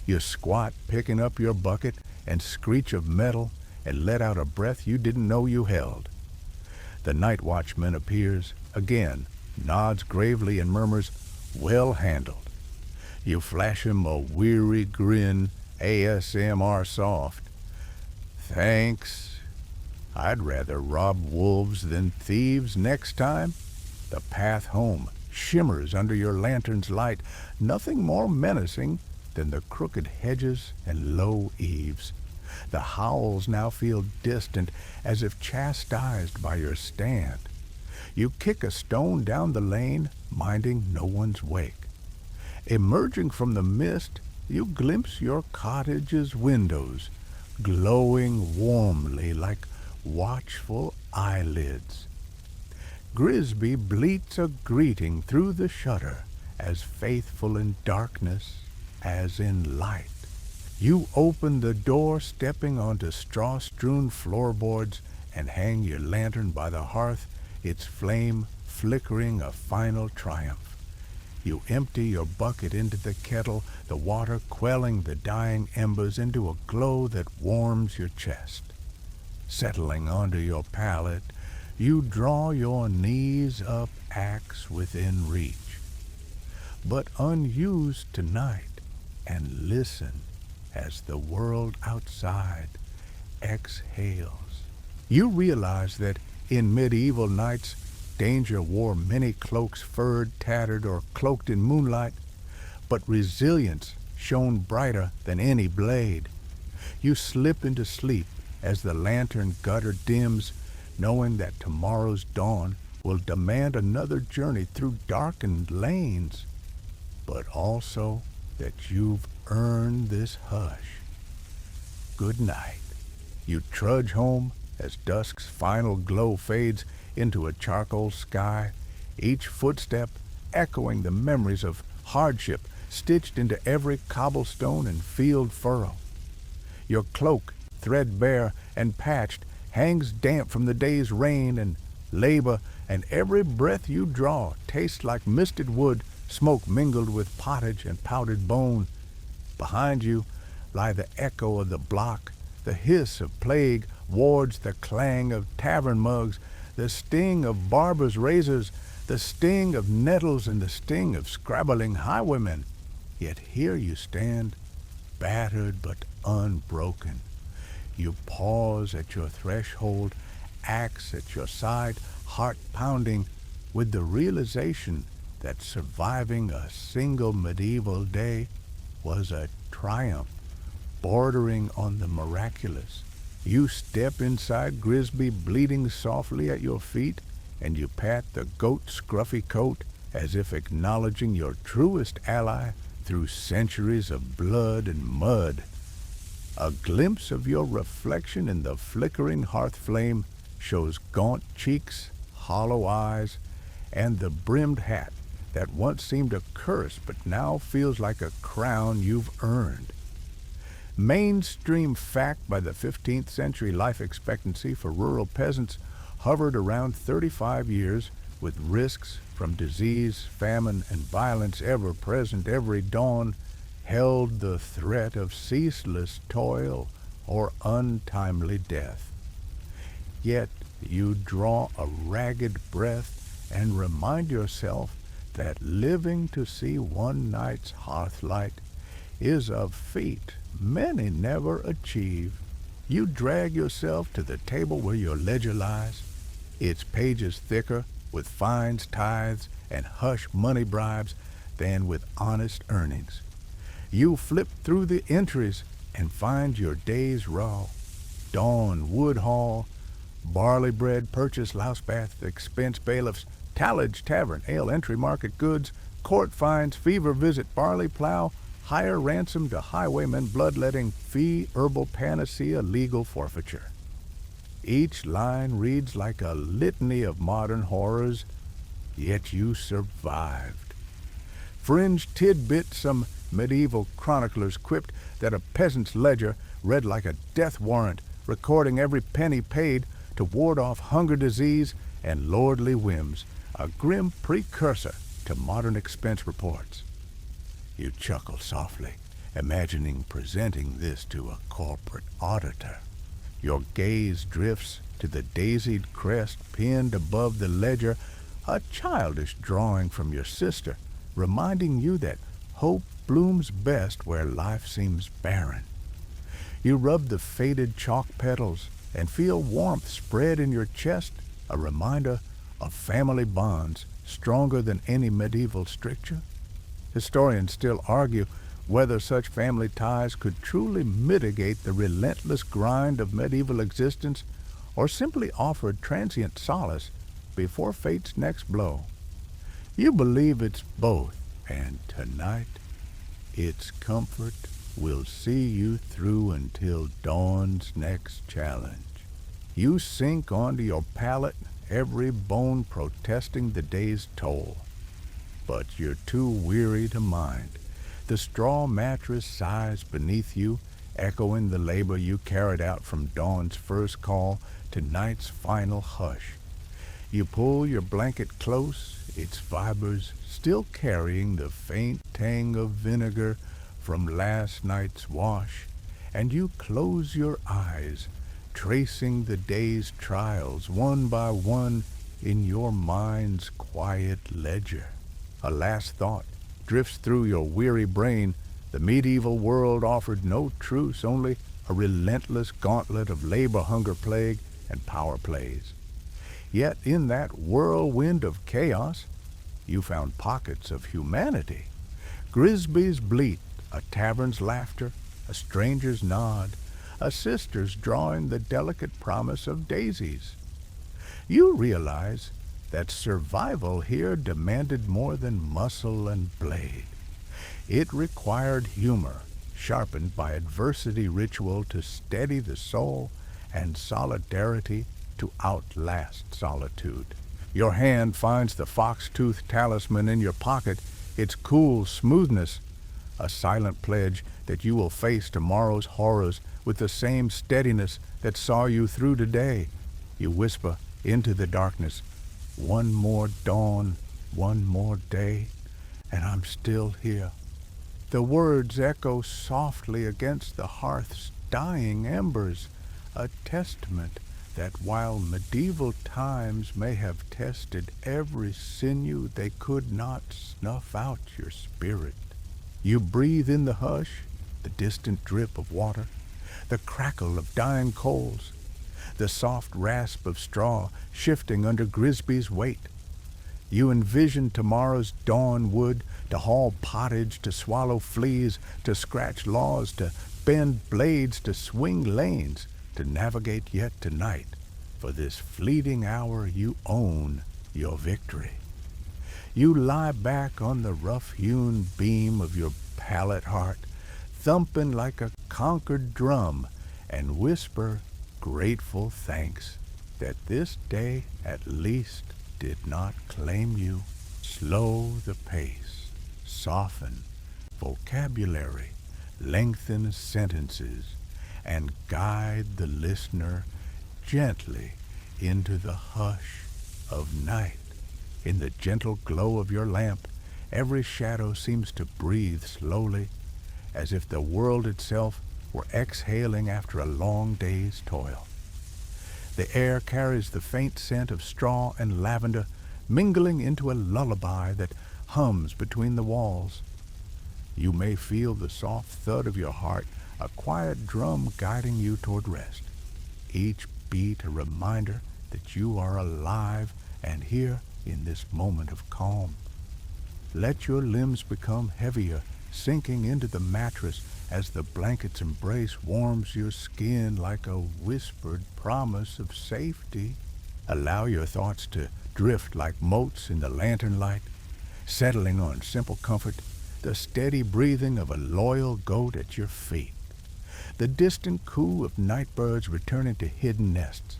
Speaker 1: You squat, picking up your bucket, and screech of metal, and let out a breath you didn't know you held. The night watchman appears, again, nods gravely and murmurs, "Well handled." You flash him a weary grin, ASMR soft. "Thanks. I'd rather rob wolves than thieves next time." The path home shimmers under your lantern's light, nothing more menacing than the crooked hedges and low eaves. The howls now feel distant, as if chastised by your stand. You kick a stone down the lane, minding no one's wake. Emerging from the mist, you glimpse your cottage's windows, glowing warmly like watchful eyelids. Grisby bleats a greeting through the shutter, as faithful in darkness as in light. You open the door, stepping onto straw-strewn floorboards, and hang your lantern by the hearth, its flame flickering a final triumph. You empty your bucket into the kettle, the water quelling the dying embers into a glow that warms your chest. Settling onto your pallet, you draw your knees up, axe within reach, but unused tonight, and listen as the world outside exhales. You realize that in medieval nights, danger wore many cloaks, furred, tattered, or cloaked in moonlight, but resilience shone brighter than any blade. You slip into sleep as the lantern gutter dims, knowing that tomorrow's dawn will demand another journey through darkened lanes, but also that you've earned this hush. Good night. You trudge home as dusk's final glow fades into a charcoal sky, each footstep echoing the memories of hardship stitched into every cobblestone and field furrow. Your cloak, threadbare and patched, hangs damp from the day's rain and labor, and every breath you draw tastes like misted wood, smoke mingled with pottage and powdered bone. Behind you lie the echo of the block, the hiss of plague wards, the clang of tavern mugs, the sting of barbers' razors, the sting of nettles, and the sting of scrabbling highwaymen. Yet here you stand, battered but unbroken. You pause at your threshold, axe at your side, heart pounding, with the realization that surviving a single medieval day was a triumph bordering on the miraculous. You step inside Grisby bleating softly at your feet, and you pat the goat's scruffy coat as if acknowledging your truest ally through centuries of blood and mud. A glimpse of your reflection in the flickering hearth flame shows gaunt cheeks, hollow eyes, and the brimmed hat that once seemed a curse but now feels like a crown you've earned. Mainstream fact by the 15th century life expectancy for rural peasants hovered around 35 years, with risks from disease, famine, and violence ever present every dawn, held the threat of ceaseless toil or untimely death. Yet you draw a ragged breath and remind yourself that living to see one night's hearthlight is a feat many never achieve. You drag yourself to the table where your ledger lies, its pages thicker with fines, tithes, and hush money bribes than with honest earnings. You flip through the entries and find your day's raw. Dawn, wood haul, barley bread, purchase, louse bath, expense, bailiffs, tallage, tavern, ale, entry, market, goods, court fines, fever visit, barley plow, higher ransom to highwaymen, bloodletting, fee, herbal panacea, legal forfeiture. Each line reads like a litany of modern horrors, yet you survived. Fringe tidbit, some medieval chroniclers quipped that a peasant's ledger read like a death warrant, recording every penny paid to ward off hunger, disease, and lordly whims, a grim precursor to modern expense reports. You chuckle softly, imagining presenting this to a corporate auditor. Your gaze drifts to the daisied crest pinned above the ledger, a childish drawing from your sister, reminding you that hope blooms best where life seems barren. You rub the faded chalk petals and feel warmth spread in your chest, a reminder of family bonds stronger than any medieval stricture. Historians still argue whether such family ties could truly mitigate the relentless grind of medieval existence or simply offered transient solace before fate's next blow. You believe it's both, and tonight, its comfort will see you through until dawn's next challenge. You sink onto your pallet, every bone protesting the day's toll. But you're too weary to mind. The straw mattress sighs beneath you, echoing the labor you carried out from dawn's first call to night's final hush. You pull your blanket close, its fibers still carrying the faint tang of vinegar from last night's wash, and you close your eyes, tracing the day's trials one by one in your mind's quiet ledger. A last thought drifts through your weary brain. The medieval world offered no truce, only a relentless gauntlet of labor, hunger, plague, and power plays. Yet in that whirlwind of chaos, you found pockets of humanity. Grisby's bleat, a tavern's laughter, a stranger's nod, a sister's drawing the delicate promise of daisies. You realize that survival here demanded more than muscle and blade. It required humor, sharpened by adversity ritual to steady the soul, and solidarity to outlast solitude. Your hand finds the fox-tooth talisman in your pocket, its cool smoothness, a silent pledge that you will face tomorrow's horrors with the same steadiness that saw you through today. You whisper into the darkness, one more dawn, one more day, and I'm still here. The words echo softly against the hearth's dying embers, a testament that while medieval times may have tested every sinew, they could not snuff out your spirit. You breathe in the hush, the distant drip of water, the crackle of dying coals, the soft rasp of straw shifting under Grisby's weight. You envision tomorrow's dawn wood to haul pottage, to swallow fleas, to scratch laws, to bend blades, to swing lanes, to navigate yet tonight. For this fleeting hour you own your victory. You lie back on the rough-hewn beam of your pallet heart, thumping like a conquered drum, and whisper grateful thanks that this day at least did not claim you. Slow the pace, soften vocabulary, lengthen sentences, and guide the listener gently into the hush of night. In the gentle glow of your lamp, every shadow seems to breathe slowly, as if the world itself were exhaling after a long day's toil. The air carries the faint scent of straw and lavender, mingling into a lullaby that hums between the walls. You may feel the soft thud of your heart, a quiet drum guiding you toward rest. Each beat a reminder that you are alive and here in this moment of calm. Let your limbs become heavier, sinking into the mattress as the blanket's embrace warms your skin like a whispered promise of safety. Allow your thoughts to drift like motes in the lantern light, settling on simple comfort, the steady breathing of a loyal goat at your feet, the distant coo of night birds returning to hidden nests,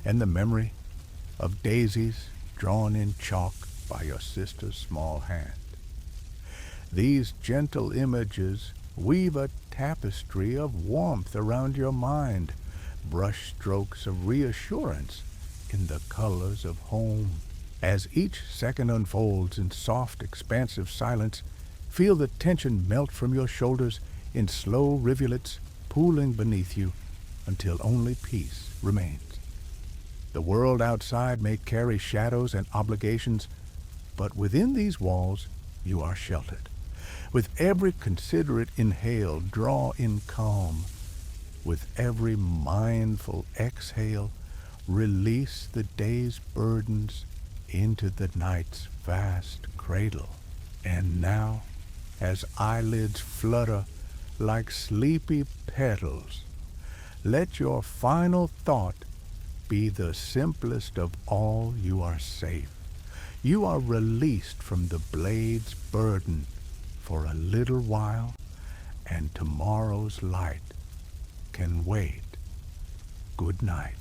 Speaker 1: and the memory of daisies drawn in chalk by your sister's small hand. These gentle images weave a tapestry of warmth around your mind, brush strokes of reassurance in the colors of home. As each second unfolds in soft, expansive silence, feel the tension melt from your shoulders in slow rivulets pooling beneath you until only peace remains. The world outside may carry shadows and obligations, but within these walls you are sheltered. With every considerate inhale, draw in calm. With every mindful exhale, release the day's burdens into the night's vast cradle. And now, as eyelids flutter like sleepy petals, let your final thought be the simplest of all. You are safe. You are released from the blade's burden for a little while, and tomorrow's light can wait. Good night.